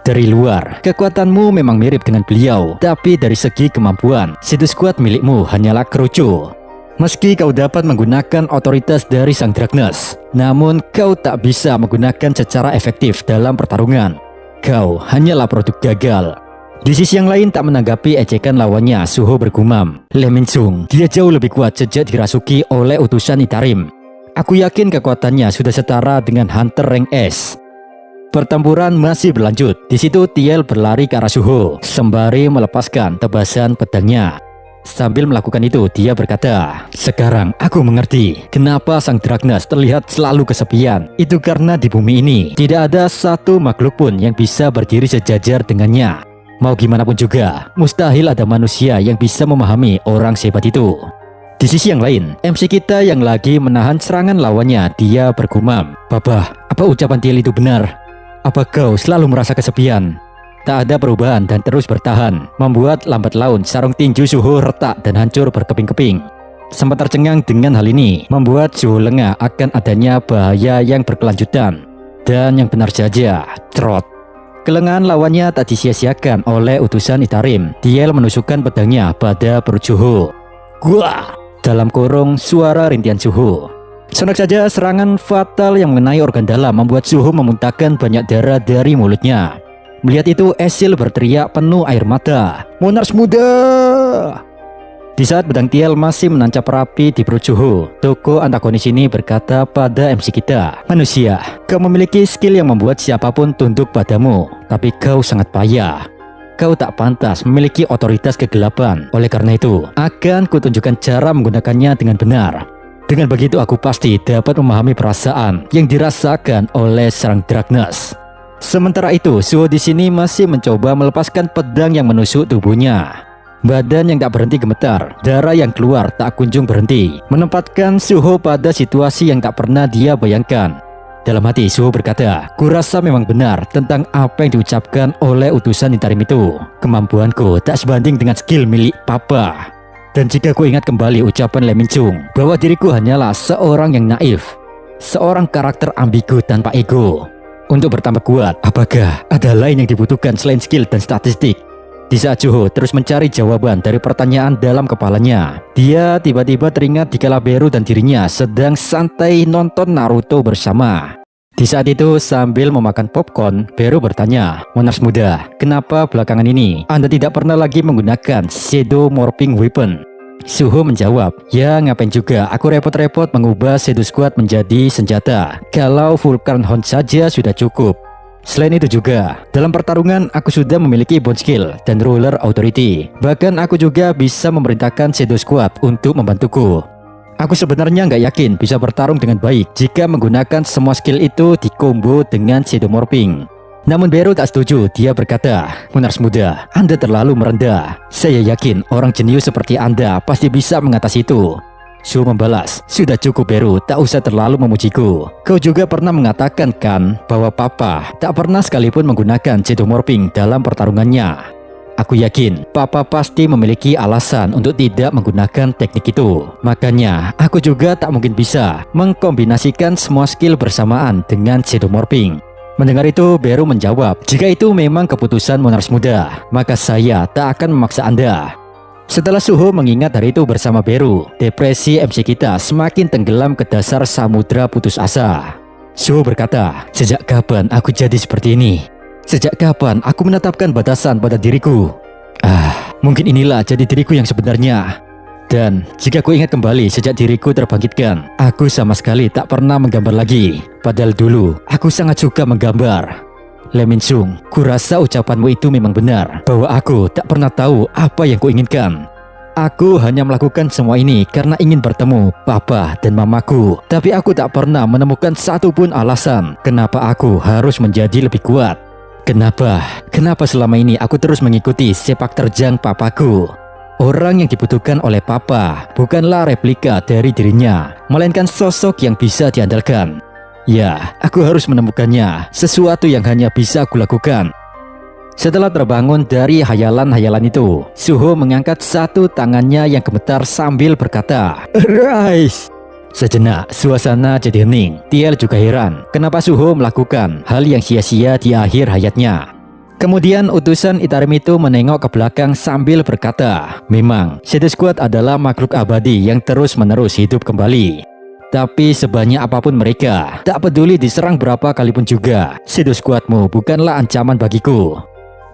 Dari luar, kekuatanmu memang mirip dengan beliau, tapi dari segi kemampuan, Shadow Squad milikmu hanyalah keroco. Meski kau dapat menggunakan otoritas dari Sang Dragnes, namun kau tak bisa menggunakan secara efektif dalam pertarungan. Kau hanyalah produk gagal." Di sisi yang lain, tak menanggapi ejekan lawannya, Suho bergumam, "Le Minjung, dia jauh lebih kuat sejak dirasuki oleh utusan Itarim. Aku yakin kekuatannya sudah setara dengan Hunter Rank S." Pertempuran masih berlanjut. Di situ Thiel berlari ke arah Suho sembari melepaskan tebasan pedangnya. Sambil melakukan itu, dia berkata, "Sekarang aku mengerti kenapa Sang Dragnes terlihat selalu kesepian. Itu karena di bumi ini tidak ada satu makhluk pun yang bisa berdiri sejajar dengannya. Mau gimana pun juga, mustahil ada manusia yang bisa memahami orang sehebat itu." Di sisi yang lain, MC kita yang lagi menahan serangan lawannya, dia bergumam, "Babah, apa ucapan Thiel itu benar? Apa kau selalu merasa kesepian?" Tak ada perubahan dan terus bertahan, membuat lambat laun sarung tinju Suho retak dan hancur berkeping-keping. Sempat tercengang dengan hal ini, membuat Suho lengah akan adanya bahaya yang berkelanjutan. Dan yang benar saja, trot. Kelengahan lawannya tak disia-siakan oleh utusan Itarim. Thiel menusukkan pedangnya pada perut Suho. "Gua!" dalam kurung suara rintian Suho. Sontak saja serangan fatal yang mengenai organ dalam membuat Suho memuntahkan banyak darah dari mulutnya. Melihat itu, Ezil berteriak penuh air mata, "Monarch muda!" Di saat pedang Thiel masih menancap rapi di perut Suho, tokoh antagonis ini berkata pada MC kita, "Manusia, kau memiliki skill yang membuat siapapun tunduk padamu, tapi kau sangat payah. Kau tak pantas memiliki otoritas kegelapan. Oleh karena itu, akan kutunjukkan cara menggunakannya dengan benar. Dengan begitu aku pasti dapat memahami perasaan yang dirasakan oleh Sang Dragnes." Sementara itu, Suho di sini masih mencoba melepaskan pedang yang menusuk tubuhnya. Badan yang tak berhenti gemetar, darah yang keluar tak kunjung berhenti, menempatkan Suho pada situasi yang tak pernah dia bayangkan. Dalam hati, Suho berkata, "Kurasa memang benar tentang apa yang diucapkan oleh utusan Itarim itu. Kemampuanku tak sebanding dengan skill milik Papa. Dan jika ku ingat kembali ucapan Le Minjung bahwa diriku hanyalah seorang yang naif, seorang karakter ambigu tanpa ego, Untuk bertambah kuat, apakah ada lain yang dibutuhkan selain skill dan statistik? Di saat Suho terus mencari jawaban dari pertanyaan dalam kepalanya, dia tiba-tiba teringat dikala Beru dan dirinya sedang santai nonton Naruto bersama. Di saat itu sambil memakan popcorn, Beru bertanya, "Monarch muda, kenapa belakangan ini Anda tidak pernah lagi menggunakan Shadow Morphing Weapon?" Suho menjawab, "Ya ngapain juga aku repot-repot mengubah Shadow Squad menjadi senjata, kalau Vulcan Horn saja sudah cukup. Selain itu juga, dalam pertarungan aku sudah memiliki Bone Skill dan Ruler Authority. Bahkan aku juga bisa memerintahkan Shadow Squad untuk membantuku. Aku sebenarnya nggak yakin bisa bertarung dengan baik jika menggunakan semua skill itu di combo dengan Shadow Morphing." Namun Beru tak setuju. Dia berkata, "Monarch muda, Anda terlalu merendah. Saya yakin orang jenius seperti Anda pasti bisa mengatasi itu." Suho membalas, "Sudah cukup Beru, tak usah terlalu memujiku. Kau juga pernah mengatakan kan bahwa Papa tak pernah sekalipun menggunakan Shadow Morphing dalam pertarungannya. Aku yakin Papa pasti memiliki alasan untuk tidak menggunakan teknik itu. Makanya aku juga tak mungkin bisa mengkombinasikan semua skill bersamaan dengan Shadow Morphing." Mendengar itu, Beru menjawab, "Jika itu memang keputusan Monarch muda, maka saya tak akan memaksa Anda." Setelah Suho mengingat hari itu bersama Beru, depresi MC kita semakin tenggelam ke dasar samudra putus asa. Suho berkata, "Sejak kapan aku jadi seperti ini? Sejak kapan aku menetapkan batasan pada diriku? Mungkin inilah jadi diriku yang sebenarnya. Dan jika ku ingat kembali sejak diriku terbangkitkan, aku sama sekali tak pernah menggambar lagi. Padahal dulu aku sangat suka menggambar. Lee Sung, kurasa ucapanmu itu memang benar, bahwa aku tak pernah tahu apa yang kuinginkan. Aku hanya melakukan semua ini karena ingin bertemu Papa dan Mamaku. Tapi aku tak pernah menemukan satupun alasan kenapa aku harus menjadi lebih kuat. Kenapa selama ini aku terus mengikuti sepak terjang Papaku? Orang yang dibutuhkan oleh Papa bukanlah replika dari dirinya, melainkan sosok yang bisa diandalkan. Ya, aku harus menemukannya, sesuatu yang hanya bisa aku lakukan." Setelah terbangun dari hayalan-hayalan itu, Suho mengangkat satu tangannya yang gemetar sambil berkata, "Arise!" Sejenak, suasana jadi hening. Tiel juga heran, kenapa Suho melakukan hal yang sia-sia di akhir hayatnya. Kemudian utusan Itarim itu menengok ke belakang sambil berkata, "Memang, Shadow Squad adalah makhluk abadi yang terus-menerus hidup kembali. Tapi sebanyak apapun mereka, tak peduli diserang berapa kali pun juga, Shadow Squadmu bukanlah ancaman bagiku."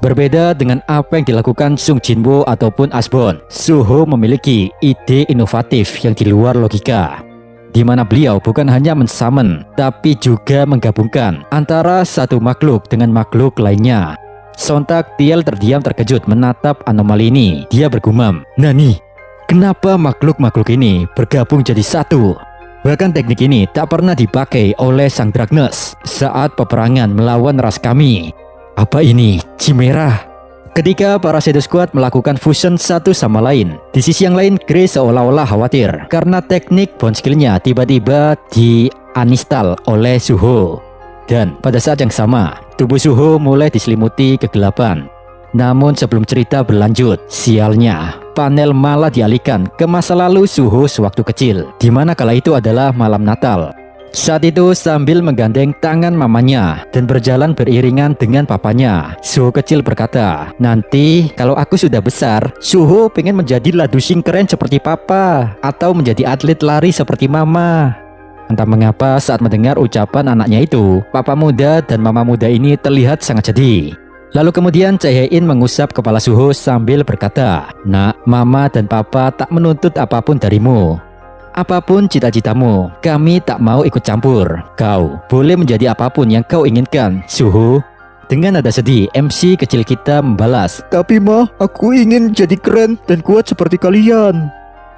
Berbeda dengan apa yang dilakukan Sung Jinwoo ataupun Asbon, Suho memiliki ide inovatif yang di luar logika, di mana beliau bukan hanya mensummon, tapi juga menggabungkan antara satu makhluk dengan makhluk lainnya. Sontak Tiel terdiam terkejut menatap anomali ini. Dia bergumam, "Nani, kenapa makhluk-makhluk ini bergabung jadi satu?" Bahkan teknik ini tak pernah dipakai oleh Sang Dragnes saat peperangan melawan ras kami. Apa ini Chimera? Ketika para Shadow Squad melakukan fusion satu sama lain, di sisi yang lain Grace seolah-olah khawatir karena teknik bone skillnya tiba-tiba di-uninstall oleh Suho. Dan pada saat yang sama, tubuh Suho mulai diselimuti kegelapan. Namun sebelum cerita berlanjut, sialnya, panel malah dialihkan ke masa lalu Suho sewaktu kecil, di mana kala itu adalah malam Natal. Saat itu sambil menggandeng tangan mamanya dan berjalan beriringan dengan papanya, Suho kecil berkata, "Nanti kalau aku sudah besar, Suho pengen menjadi ladusing keren seperti papa atau menjadi atlet lari seperti mama." Entah mengapa saat mendengar ucapan anaknya itu, papa muda dan mama muda ini terlihat sangat sedih. Lalu kemudian Chae-in mengusap kepala Suho sambil berkata, "Nak, mama dan papa tak menuntut apapun darimu. Apapun cita-citamu, kami tak mau ikut campur. Kau boleh menjadi apapun yang kau inginkan, Suho." Dengan nada sedih, MC kecil kita membalas, "Tapi mah, aku ingin jadi keren dan kuat seperti kalian."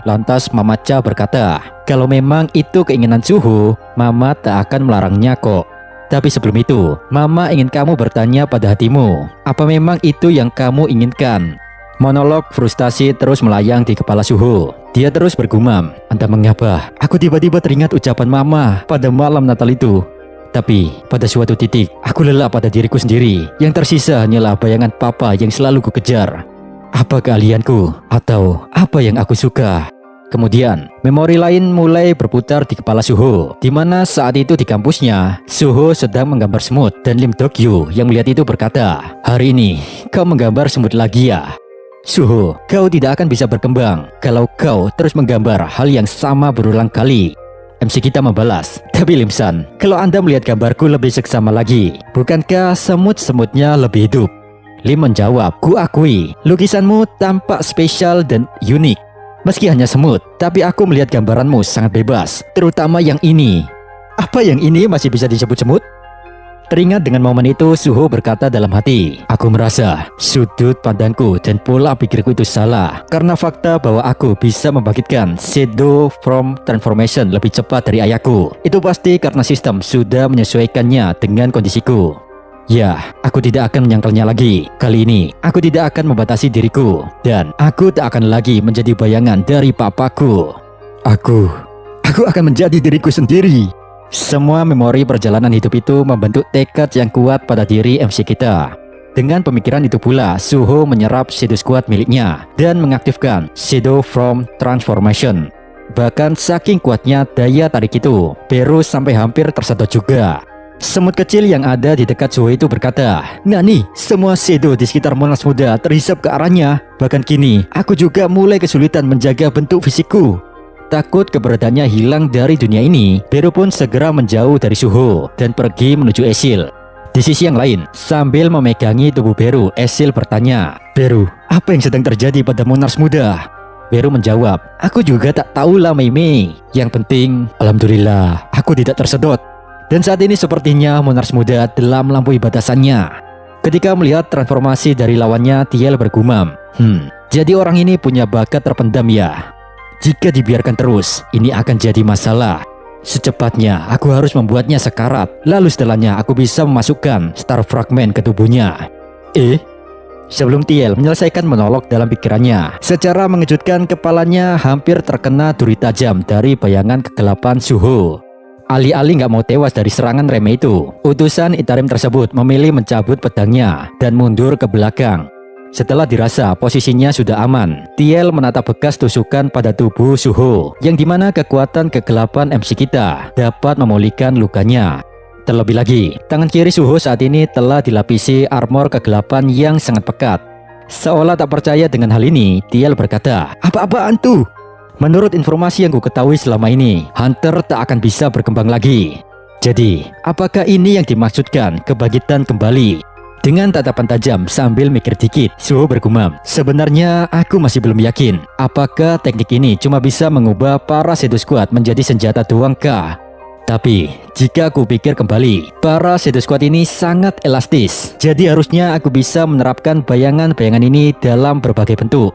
Lantas Mama Cha berkata, "Kalau memang itu keinginan Suho, Mama tak akan melarangnya kok. Tapi sebelum itu, Mama ingin kamu bertanya pada hatimu, apa memang itu yang kamu inginkan?" Monolog frustasi terus melayang di kepala Suho. Dia terus bergumam, "Entah mengapa, aku tiba-tiba teringat ucapan Mama pada malam Natal itu. Tapi pada suatu titik, aku lelah pada diriku sendiri. Yang tersisa hanyalah bayangan Papa yang selalu kukejar. Apa keahlianku? Atau apa yang aku suka?" Kemudian, memori lain mulai berputar di kepala Suho, di mana saat itu di kampusnya, Suho sedang menggambar semut dan Lim Dokyu yang melihat itu berkata, "Hari ini, kau menggambar semut lagi ya? Suho, kau tidak akan bisa berkembang kalau kau terus menggambar hal yang sama berulang kali." MC kita membalas, "Tapi Lim-san, kalau Anda melihat gambarku lebih seksama lagi, bukankah semut-semutnya lebih hidup?" Lim menjawab, "Ku akui, lukisanmu tampak spesial dan unik. Meski hanya semut, tapi aku melihat gambaranmu sangat bebas, terutama yang ini." "Apa yang ini masih bisa disebut semut?" Teringat dengan momen itu, Suho berkata dalam hati, "Aku merasa sudut pandangku dan pola pikirku itu salah, karena fakta bahwa aku bisa membangkitkan shadow from transformation lebih cepat dari ayahku. Itu pasti karena sistem sudah menyesuaikannya dengan kondisiku. Ya, aku tidak akan menyangkalnya lagi. Kali ini, aku tidak akan membatasi diriku, dan aku tak akan lagi menjadi bayangan dari papaku. Aku akan menjadi diriku sendiri." Semua memori perjalanan hidup itu membentuk tekad yang kuat pada diri MC kita. Dengan pemikiran itu pula, Suho menyerap Shadow Squad miliknya dan mengaktifkan Shadow from Transformation. Bahkan saking kuatnya daya tarik itu, Beru sampai hampir tersedot juga. Semut kecil yang ada di dekat Suho itu berkata, "Nani, semua shadow di sekitar Monas Muda terhisap ke arahnya. Bahkan kini, aku juga mulai kesulitan menjaga bentuk fisikku." Takut keberadaannya hilang dari dunia ini, Beru pun segera menjauh dari Suho dan pergi menuju Esil. Di sisi yang lain, sambil memegangi tubuh Beru, Esil bertanya, "Beru, apa yang sedang terjadi pada Monars Muda?" Beru menjawab, "Aku juga tak tahulah Mei. Yang penting, alhamdulillah, aku tidak tersedot. Dan saat ini sepertinya Monars Muda telah melampaui batasannya." Ketika melihat transformasi dari lawannya, Tiel bergumam, "Jadi orang ini punya bakat terpendam ya? Jika dibiarkan terus, ini akan jadi masalah. Secepatnya aku harus membuatnya sekarat, lalu setelahnya aku bisa memasukkan Star Fragment ke tubuhnya." Sebelum Tiel menyelesaikan monolog dalam pikirannya, secara mengejutkan kepalanya hampir terkena duri tajam dari bayangan kegelapan Suho. Alih-alih nggak mau tewas dari serangan remeh itu, utusan Itarim tersebut memilih mencabut pedangnya dan mundur ke belakang. Setelah dirasa posisinya sudah aman, Tiel menatap bekas tusukan pada tubuh Suho, yang dimana kekuatan kegelapan MC kita dapat memulihkan lukanya. Terlebih lagi, tangan kiri Suho saat ini telah dilapisi armor kegelapan yang sangat pekat. Seolah tak percaya dengan hal ini, Tiel berkata, "Apa-apaan tuh? Menurut informasi yang ku ketahui selama ini, Hunter tak akan bisa berkembang lagi. Jadi, apakah ini yang dimaksudkan kebangkitan kembali?" Dengan tatapan tajam sambil mikir dikit, Suho bergumam, "Sebenarnya aku masih belum yakin apakah teknik ini cuma bisa mengubah para Shadow Squad menjadi senjata doang kah? Tapi jika aku pikir kembali, para Shadow Squad ini sangat elastis. Jadi harusnya aku bisa menerapkan bayangan-bayangan ini dalam berbagai bentuk."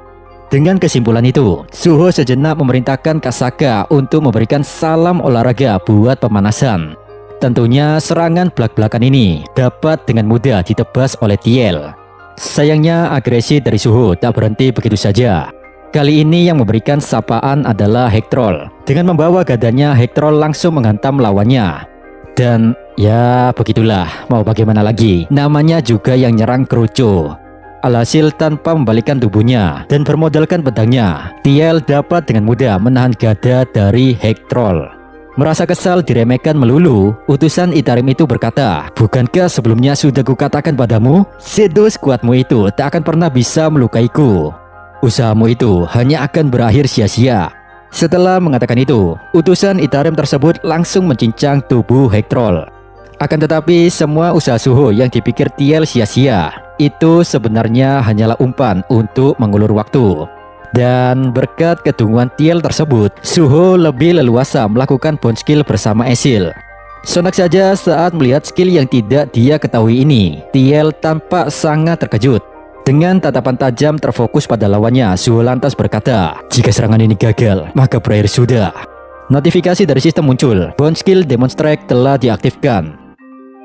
Dengan kesimpulan itu, Suho sejenak memerintahkan Kasaka untuk memberikan salam olahraga buat pemanasan. Tentunya serangan belak-belakan ini dapat dengan mudah ditebas oleh Tiel. Sayangnya agresi dari Suho tak berhenti begitu saja. Kali ini yang memberikan sapaan adalah Hektrol. Dengan membawa gadanya, Hektrol langsung menghantam lawannya. Dan ya begitulah, mau bagaimana lagi, namanya juga yang nyerang Kerucu. Alhasil tanpa membalikkan tubuhnya dan bermodalkan pedangnya, Tiel dapat dengan mudah menahan gada dari Hektrol. Merasa kesal diremehkan melulu, utusan Itarim itu berkata, "Bukankah sebelumnya sudah kukatakan padamu, Shadow Squadmu itu tak akan pernah bisa melukaiku. Usahamu itu hanya akan berakhir sia-sia." Setelah mengatakan itu, utusan Itarim tersebut langsung mencincang tubuh Hektrol. Akan tetapi semua usaha Suho yang dipikir Tiel sia-sia, itu sebenarnya hanyalah umpan untuk mengulur waktu. Dan berkat kedunguan Tiel tersebut, Suho lebih leluasa melakukan bond skill bersama Esil. Sontak saja saat melihat skill yang tidak dia ketahui ini, Tiel tampak sangat terkejut. Dengan tatapan tajam terfokus pada lawannya, Suho lantas berkata, "Jika serangan ini gagal, maka berakhir sudah." Notifikasi dari sistem muncul, bond skill Demon Strike telah diaktifkan.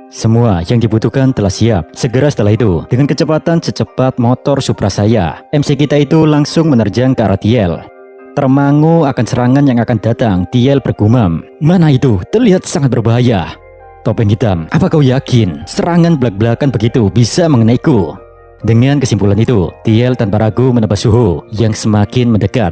Semua yang dibutuhkan telah siap. Segera setelah itu, dengan kecepatan secepat motor Supra saya, MC kita itu langsung menerjang ke arah Tiel. Termangu akan serangan yang akan datang, Tiel bergumam, "Mana itu? Terlihat sangat berbahaya." "Topeng hitam, apa kau yakin serangan belak-belakan begitu bisa mengenaiku?" Dengan kesimpulan itu, Tiel tanpa ragu menebas Suho yang semakin mendekat.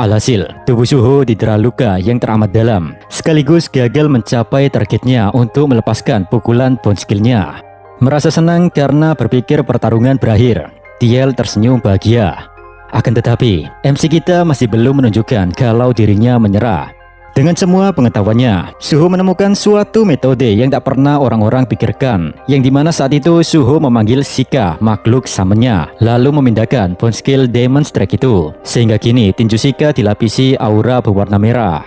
Alhasil, tubuh Suho didera luka yang teramat dalam, sekaligus gagal mencapai targetnya untuk melepaskan pukulan bone skill-nya. Merasa senang karena berpikir pertarungan berakhir, TL tersenyum bahagia. Akan tetapi, MC kita masih belum menunjukkan kalau dirinya menyerah. Dengan semua pengetahuannya, Suho menemukan suatu metode yang tak pernah orang-orang pikirkan, yang dimana saat itu Suho memanggil Shika, makhluk samennya, lalu memindahkan bone skill Demon Strike itu, sehingga kini tinju Shika dilapisi aura berwarna merah.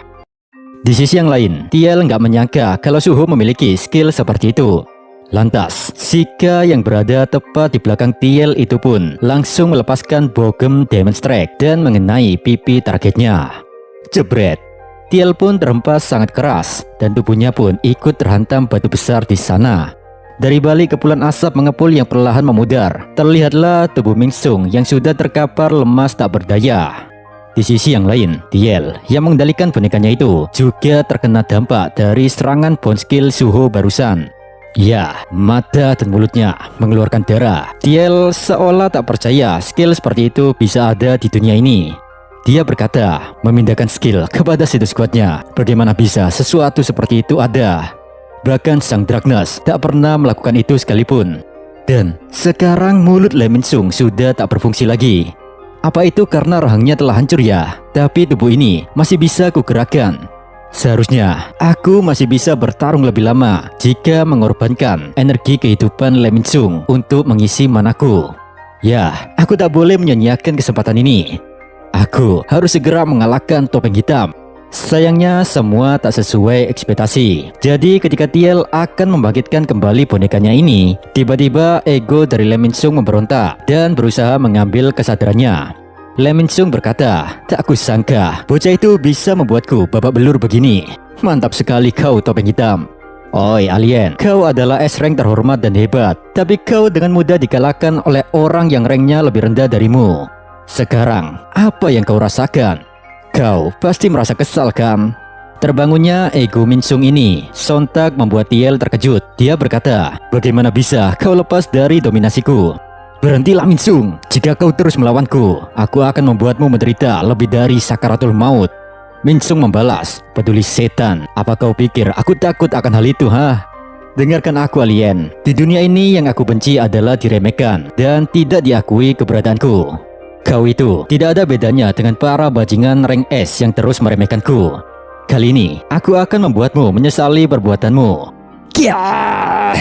Di sisi yang lain, TL nggak menyangka kalau Suho memiliki skill seperti itu. Lantas, Shika yang berada tepat di belakang TL itu pun langsung melepaskan bogem Demon Strike dan mengenai pipi targetnya. Jebret! TL pun terhempas sangat keras dan tubuhnya pun ikut terhantam batu besar di sana. Dari balik kepulan asap mengepul yang perlahan memudar, terlihatlah tubuh Mingsung yang sudah terkapar lemas tak berdaya. Di sisi yang lain, TL yang mengendalikan bonekanya itu juga terkena dampak dari serangan bone skill Suho barusan. Ya, mata dan mulutnya mengeluarkan darah. TL seolah tak percaya skill seperti itu bisa ada di dunia ini. Dia berkata, memindahkan skill kepada situs squadnya. Bagaimana bisa sesuatu seperti itu ada? Bahkan sang Dragnas tak pernah melakukan itu sekalipun. Dan sekarang mulut Lee Min-sung sudah tak berfungsi lagi. Apa itu karena rahangnya telah hancur ya? Tapi tubuh ini masih bisa kugerakkan. Seharusnya aku masih bisa bertarung lebih lama jika mengorbankan energi kehidupan Lee Min-sung untuk mengisi manaku. Ya, aku tak boleh menyia-nyiakan kesempatan ini. Aku harus segera mengalahkan topeng hitam. Sayangnya semua tak sesuai ekspektasi. Jadi ketika TL akan membangkitkan kembali bonekanya ini, tiba-tiba ego dari Lee Min-sung memberontak dan berusaha mengambil kesadarannya. Lee Min-sung berkata, tak kusangka bocah itu bisa membuatku babak belur begini. Mantap sekali kau topeng hitam. Oi alien, kau adalah S-rank terhormat dan hebat, tapi kau dengan mudah dikalahkan oleh orang yang ranknya lebih rendah darimu. Sekarang, apa yang kau rasakan? Kau pasti merasa kesal kan? Terbangunnya ego Min-sung ini sontak membuat TL terkejut. Dia berkata, bagaimana bisa kau lepas dari dominasiku? Berhentilah Min-sung, jika kau terus melawanku, aku akan membuatmu menderita lebih dari sakaratul maut. Min-sung membalas, peduli setan, apa kau pikir aku takut akan hal itu ha? Dengarkan aku alien, di dunia ini yang aku benci adalah diremehkan dan tidak diakui keberadaanku. Kau itu tidak ada bedanya dengan para bajingan rank S yang terus meremehkanku. Kali ini, aku akan membuatmu menyesali perbuatanmu. Kiah!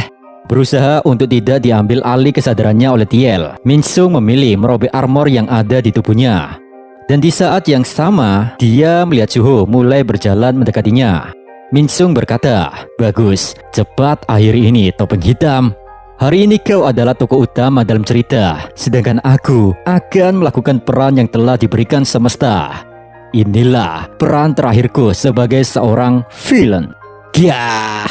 Berusaha untuk tidak diambil alih kesadarannya oleh TL, Min-sung memilih merobek armor yang ada di tubuhnya. Dan di saat yang sama, dia melihat Suho mulai berjalan mendekatinya. Min-sung berkata, bagus, cepat akhiri ini topeng hitam. Hari ini kau adalah tokoh utama dalam cerita, sedangkan aku akan melakukan peran yang telah diberikan semesta. Inilah peran terakhirku sebagai seorang villain. Gyah!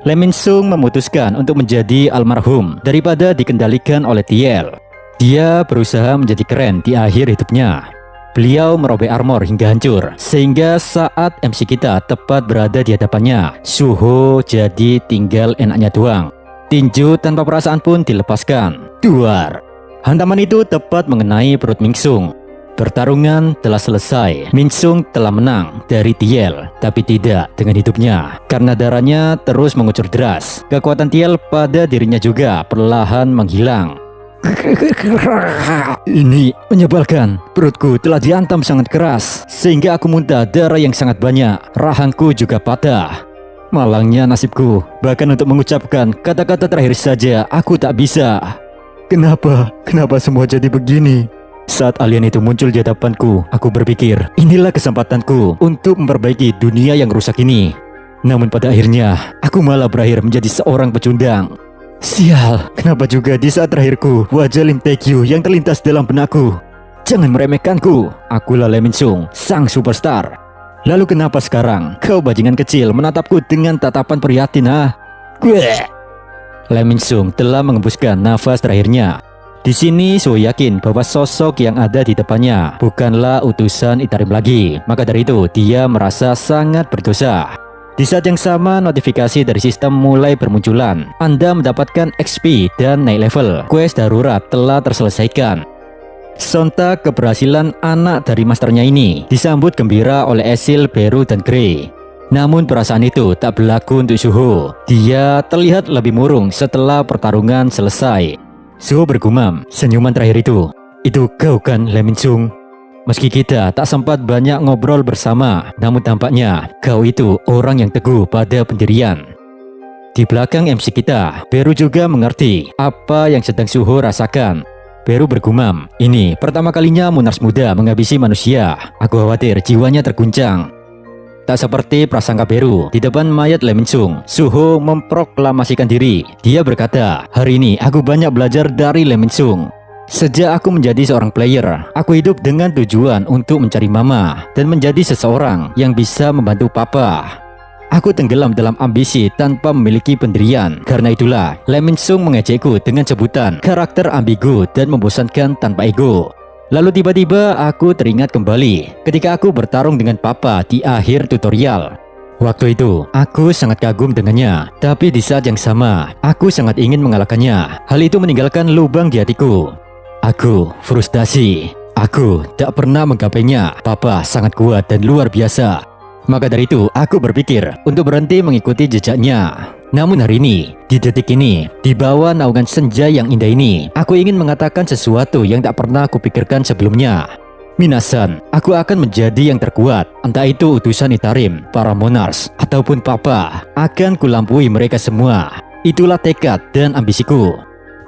Lee Min-sung memutuskan untuk menjadi almarhum daripada dikendalikan oleh TL. Dia berusaha menjadi keren di akhir hidupnya. Beliau merobek armor hingga hancur, sehingga saat MC kita tepat berada di hadapannya, Suho jadi tinggal enaknya doang. Tinju tanpa perasaan pun dilepaskan. Duar. Hantaman itu tepat mengenai perut Min-sung. Pertarungan telah selesai. Min-sung telah menang dari TL, tapi tidak dengan hidupnya, karena darahnya terus mengucur deras. Kekuatan TL pada dirinya juga perlahan menghilang. Ini menyebalkan. Perutku telah dihantam sangat keras, sehingga aku muntah darah yang sangat banyak. Rahangku juga patah. Malangnya nasibku, bahkan untuk mengucapkan kata-kata terakhir saja aku tak bisa. Kenapa semua jadi begini? Saat alien itu muncul di hadapanku, aku berpikir, inilah kesempatanku untuk memperbaiki dunia yang rusak ini. Namun pada akhirnya, aku malah berakhir menjadi seorang pecundang. Sial, kenapa juga di saat terakhirku, wajah Lim Tae-kyu yang terlintas dalam benakku. Jangan meremehkanku, akulah Lee Min-sung, sang superstar. Lalu kenapa sekarang kau bajingan kecil menatapku dengan tatapan prihatin ha? Lee Min-sung telah mengembuskan nafas terakhirnya. Di sini Suho yakin bahwa sosok yang ada di depannya bukanlah utusan Itarim lagi. Maka dari itu dia merasa sangat berdosa. Di saat yang sama notifikasi dari sistem mulai bermunculan. Anda mendapatkan XP dan naik level. Quest darurat telah terselesaikan. Sontak keberhasilan anak dari masternya ini disambut gembira oleh Ezil, Beru, dan Gray. Namun perasaan itu tak berlaku untuk Suho. Dia terlihat lebih murung setelah pertarungan selesai. Suho bergumam, senyuman terakhir itu kau kan, Lee Min-sung? Meski kita tak sempat banyak ngobrol bersama, namun tampaknya kau itu orang yang teguh pada pendirian. Di belakang MC kita, Beru juga mengerti apa yang sedang Suho rasakan. Beru bergumam, ini pertama kalinya Monarch muda menghabisi manusia. Aku khawatir jiwanya terguncang. Tak seperti prasangka Beru, di depan mayat Lee Min-sung, Suho memproklamasikan diri. Dia berkata, hari ini aku banyak belajar dari Lee Min-sung. Sejak aku menjadi seorang player, aku hidup dengan tujuan untuk mencari mama dan menjadi seseorang yang bisa membantu papa. Aku tenggelam dalam ambisi tanpa memiliki pendirian. Karena itulah Lee Min-sung mengejekku dengan sebutan karakter ambigu dan membosankan tanpa ego. Lalu tiba-tiba aku teringat kembali ketika aku bertarung dengan papa di akhir tutorial. Waktu itu aku sangat kagum dengannya, tapi di saat yang sama aku sangat ingin mengalahkannya. Hal itu meninggalkan lubang di hatiku. Aku frustasi. Aku tak pernah menggapainya. Papa sangat kuat dan luar biasa. Maka dari itu aku berpikir untuk berhenti mengikuti jejaknya. Namun hari ini, di detik ini, di bawah naungan senja yang indah ini, aku ingin mengatakan sesuatu yang tak pernah aku pikirkan sebelumnya. Minasan, aku akan menjadi yang terkuat. Entah itu utusan Itarim, para Monarchs, ataupun papa, akan kulampaui mereka semua. Itulah tekad dan ambisiku.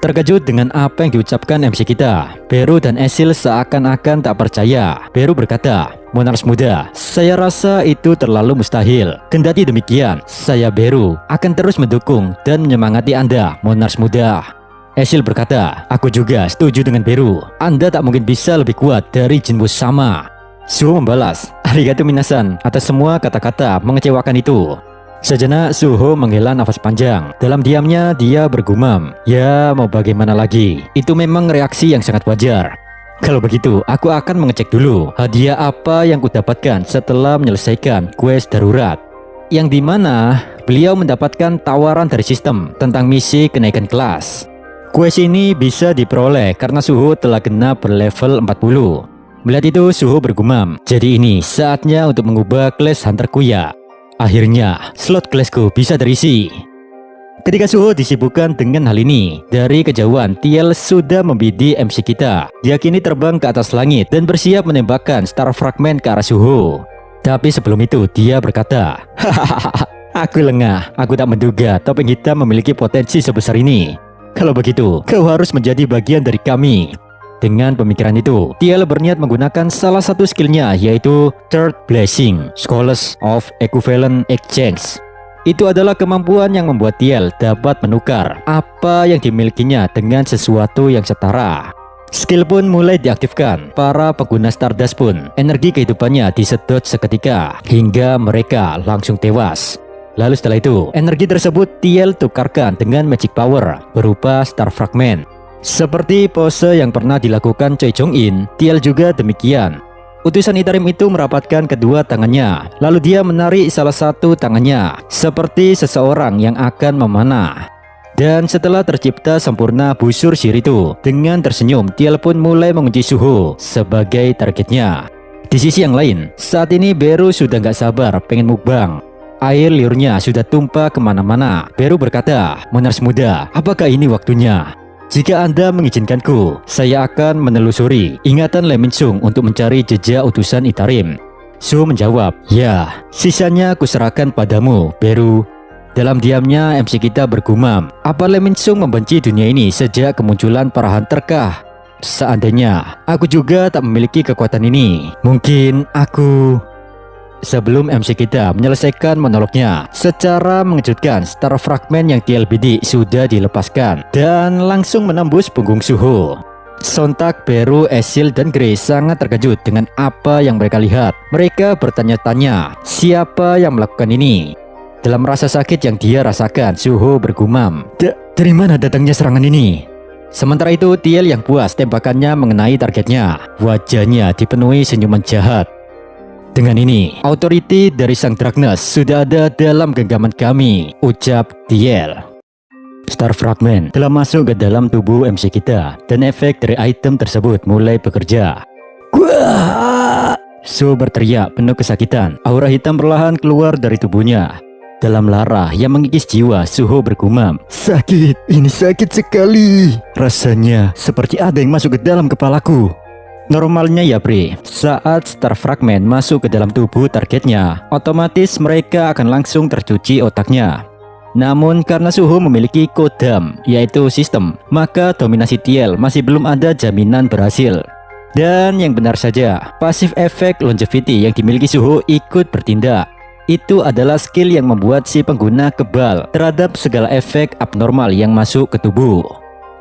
Terkejut dengan apa yang diucapkan MC kita, Beru dan Ezil seakan-akan tak percaya. Beru berkata, Monarch muda, saya rasa itu terlalu mustahil. Kendati demikian, saya Beru akan terus mendukung dan menyemangati Anda, Monarch muda. Ezil berkata, aku juga setuju dengan Beru. Anda tak mungkin bisa lebih kuat dari Jinmu sama. Suho membalas, arigatou minasan, atas semua kata-kata mengecewakan itu. Sejenak Suho menghela nafas panjang. Dalam diamnya dia bergumam, ya mau bagaimana lagi, itu memang reaksi yang sangat wajar. Kalau begitu aku akan mengecek dulu hadiah apa yang kudapatkan setelah menyelesaikan quest darurat, yang dimana beliau mendapatkan tawaran dari sistem tentang misi kenaikan kelas. Quest ini bisa diperoleh karena Suho telah genap berlevel 40. Melihat itu Suho bergumam, jadi ini saatnya untuk mengubah kelas hunterku ya. Akhirnya, slot kelasku bisa terisi. Ketika Suho disibukkan dengan hal ini, dari kejauhan Tiel sudah membidik MC kita. Dia kini terbang ke atas langit dan bersiap menembakkan star fragment ke arah Suho. Tapi sebelum itu dia berkata, hahaha, aku lengah. Aku tak menduga topeng hitam memiliki potensi sebesar ini. Kalau begitu, kau harus menjadi bagian dari kami. Dengan pemikiran itu, Tiel berniat menggunakan salah satu skillnya, yaitu Third Blessing, Scholars of Equivalent Exchange. Itu adalah kemampuan yang membuat Tiel dapat menukar apa yang dimilikinya dengan sesuatu yang setara. Skill pun mulai diaktifkan. Para pengguna Stardust pun energi kehidupannya disedot seketika hingga mereka langsung tewas. Lalu setelah itu, energi tersebut Tiel tukarkan dengan magic power berupa Star Fragment. Seperti pose yang pernah dilakukan Choi Jong-in, Tiel juga demikian. Utusan Itarim itu merapatkan kedua tangannya, lalu dia menarik salah satu tangannya, seperti seseorang yang akan memanah. Dan setelah tercipta sempurna busur Shirito, dengan tersenyum Tiel pun mulai mengunci Suho sebagai targetnya. Di sisi yang lain, saat ini Beru sudah gak sabar pengen mukbang. Air liurnya sudah tumpah kemana-mana. Beru berkata, Monarch muda, apakah ini waktunya? Jika Anda mengizinkanku, saya akan menelusuri ingatan Lee Min-sung untuk mencari jejak utusan Itarim. Suho menjawab, ya, sisanya aku serahkan padamu, Beru. Dalam diamnya MC kita bergumam, apa Lee Min-sung membenci dunia ini sejak kemunculan para hunter kah? Seandainya aku juga tak memiliki kekuatan ini, mungkin aku... Sebelum MC kita menyelesaikan monolognya, secara mengejutkan Star Fragment yang Tiel bidik sudah dilepaskan dan langsung menembus punggung Suho. Sontak Beru, Ezil, dan Gray sangat terkejut dengan apa yang mereka lihat. Mereka bertanya-tanya, siapa yang melakukan ini? Dalam rasa sakit yang dia rasakan, Suho bergumam, dari mana datangnya serangan ini? Sementara itu Tiel yang puas tembakannya mengenai targetnya. Wajahnya dipenuhi senyuman jahat. Dengan ini, authority dari Sang Dragnes sudah ada dalam genggaman kami, ucap Tiel. Star Fragment telah masuk ke dalam tubuh MC kita dan efek dari item tersebut mulai bekerja. Wah! Suho berteriak penuh kesakitan. Aura hitam perlahan keluar dari tubuhnya. Dalam lara yang mengikis jiwa, Suho bergumam, "Sakit, ini sakit sekali. Rasanya seperti ada yang masuk ke dalam kepalaku." Normalnya ya Bre, saat Star Fragment masuk ke dalam tubuh targetnya, otomatis mereka akan langsung tercuci otaknya. Namun karena Suho memiliki kodam, yaitu sistem, maka dominasi TL masih belum ada jaminan berhasil. Dan yang benar saja, pasif efek longevity yang dimiliki Suho ikut bertindak. Itu adalah skill yang membuat si pengguna kebal terhadap segala efek abnormal yang masuk ke tubuh.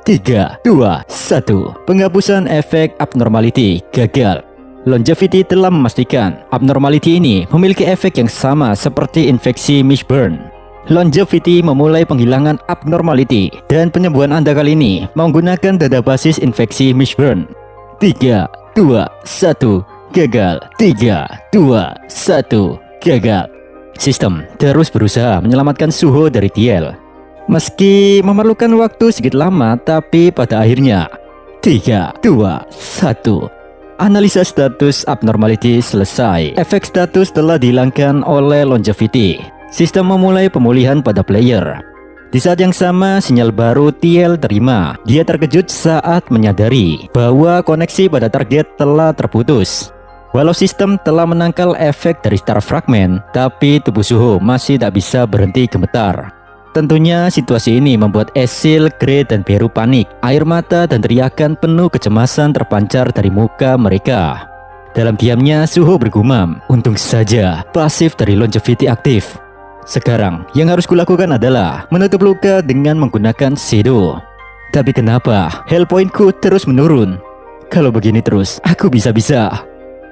3, 2, 1. Penghapusan efek abnormality gagal. Longevity telah memastikan abnormality ini memiliki efek yang sama seperti infeksi Mishburn. Longevity memulai penghilangan abnormality dan penyembuhan Anda kali ini menggunakan data basis infeksi Mishburn. 3, 2, 1. Gagal. 3, 2, 1. Gagal. Sistem terus berusaha menyelamatkan Suho dari TL. Meski memerlukan waktu sedikit lama, tapi pada akhirnya 3, 2, 1. Analisa status abnormality selesai. Efek status telah dihilangkan oleh longevity. Sistem memulai pemulihan pada player. Di saat yang sama, sinyal baru TL terima. Dia terkejut saat menyadari bahwa koneksi pada target telah terputus. Walau sistem telah menangkal efek dari Star Fragment, tapi tubuh Suho masih tak bisa berhenti gemetar. Tentunya situasi ini membuat Esil, Grey, dan Beru panik. Air mata dan teriakan penuh kecemasan terpancar dari muka mereka. Dalam diamnya, Suho bergumam, "Untung saja pasif dari longevity aktif. Sekarang yang harus kulakukan adalah menutup luka dengan menggunakan Shadow." Tapi kenapa health pointku terus menurun? Kalau begini terus, aku bisa-bisa.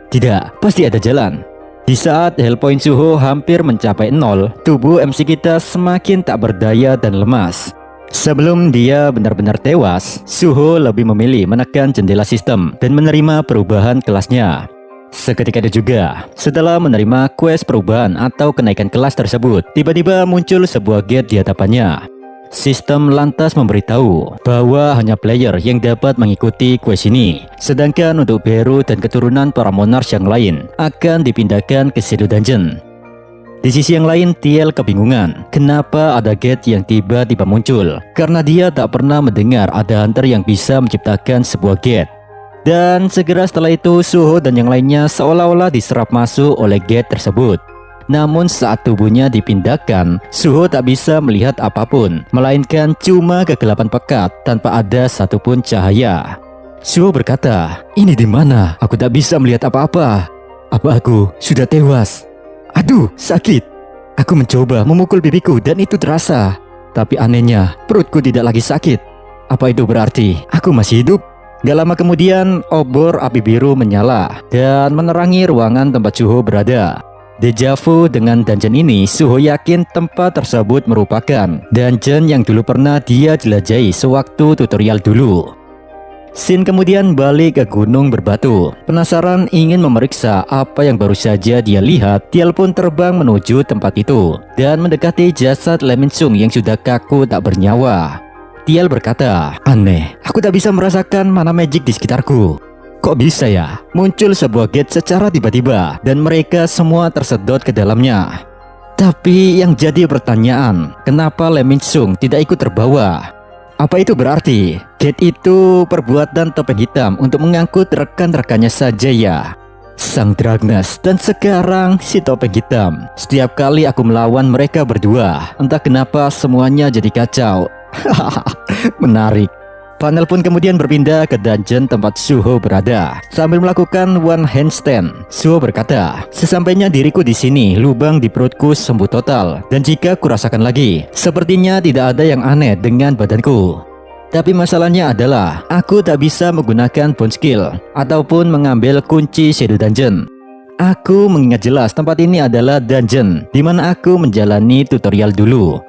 Tidak, pasti ada jalan. Di saat health point Suho hampir mencapai 0, tubuh MC kita semakin tak berdaya dan lemas. Sebelum dia benar-benar tewas, Suho lebih memilih menekan jendela sistem dan menerima perubahan kelasnya. Seketika itu juga, setelah menerima quest perubahan atau kenaikan kelas tersebut, tiba-tiba muncul sebuah gate di hadapannya. Sistem lantas memberitahu bahwa hanya player yang dapat mengikuti quest ini. Sedangkan untuk Beru dan keturunan para monarch yang lain akan dipindahkan ke Shadow Dungeon. Di sisi yang lain, TL kebingungan kenapa ada gate yang tiba-tiba muncul, karena dia tak pernah mendengar ada hunter yang bisa menciptakan sebuah gate. Dan segera setelah itu, Suho dan yang lainnya seolah-olah diserap masuk oleh gate tersebut. Namun saat tubuhnya dipindahkan, Suho tak bisa melihat apapun, melainkan cuma kegelapan pekat tanpa ada satupun cahaya. Suho berkata, "Ini di mana? Aku tak bisa melihat apa-apa. Apa aku sudah tewas? Aduh, sakit." Aku mencoba memukul pipiku dan itu terasa. Tapi anehnya, perutku tidak lagi sakit. Apa itu berarti aku masih hidup? Gak lama kemudian, obor api biru menyala dan menerangi ruangan tempat Suho berada. Deja vu dengan dungeon ini, Suho yakin tempat tersebut merupakan dungeon yang dulu pernah dia jelajahi sewaktu tutorial dulu. Sin kemudian balik ke gunung berbatu. Penasaran ingin memeriksa apa yang baru saja dia lihat, Tiel pun terbang menuju tempat itu dan mendekati jasad Lemensung yang sudah kaku tak bernyawa. Tiel berkata, "Aneh, aku tak bisa merasakan mana magic di sekitarku. Kok bisa ya? Muncul sebuah gate secara tiba-tiba dan mereka semua tersedot ke dalamnya." Tapi yang jadi pertanyaan, kenapa Lemensung tidak ikut terbawa? Apa itu berarti? Gate itu perbuatan topeng hitam untuk mengangkut rekan-rekannya saja ya? Sang Dragnas, dan sekarang si topeng hitam. Setiap kali aku melawan mereka berdua, entah kenapa semuanya jadi kacau. Menarik. Panel pun kemudian berpindah ke dungeon tempat Suho berada. Sambil melakukan one handstand, Suho berkata, "Sesampainya diriku di sini, lubang di perutku sembuh total. Dan jika kurasakan lagi, sepertinya tidak ada yang aneh dengan badanku. Tapi masalahnya adalah, aku tak bisa menggunakan bone skill ataupun mengambil kunci Shadow Dungeon. Aku mengingat jelas tempat ini adalah dungeon di mana aku menjalani tutorial dulu.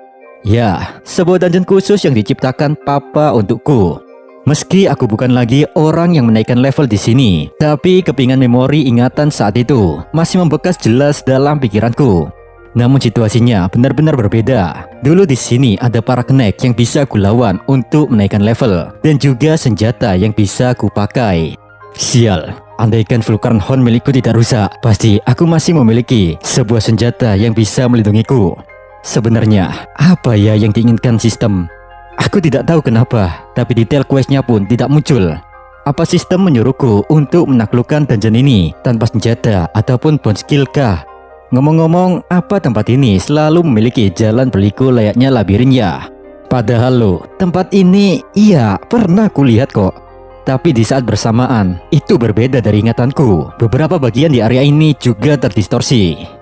Ya, sebuah dungeon khusus yang diciptakan Papa untukku. Meski aku bukan lagi orang yang menaikkan level di sini, tapi kepingan memori ingatan saat itu masih membekas jelas dalam pikiranku. Namun situasinya benar-benar berbeda. Dulu di sini ada para kenek yang bisa kulawan untuk menaikkan level dan juga senjata yang bisa kupakai. Sial, andaikan Vulcan Horn milikku tidak rusak, pasti aku masih memiliki sebuah senjata yang bisa melindungiku. Sebenarnya, apa ya yang diinginkan sistem? Aku tidak tahu kenapa, tapi detail questnya pun tidak muncul. Apa sistem menyuruhku untuk menaklukkan dungeon ini tanpa senjata ataupun bone skill kah? Ngomong-ngomong, apa tempat ini selalu memiliki jalan berliku layaknya labirin ya? Padahal lo, tempat ini iya pernah kulihat kok. Tapi di saat bersamaan, itu berbeda dari ingatanku. Beberapa bagian di area ini juga terdistorsi.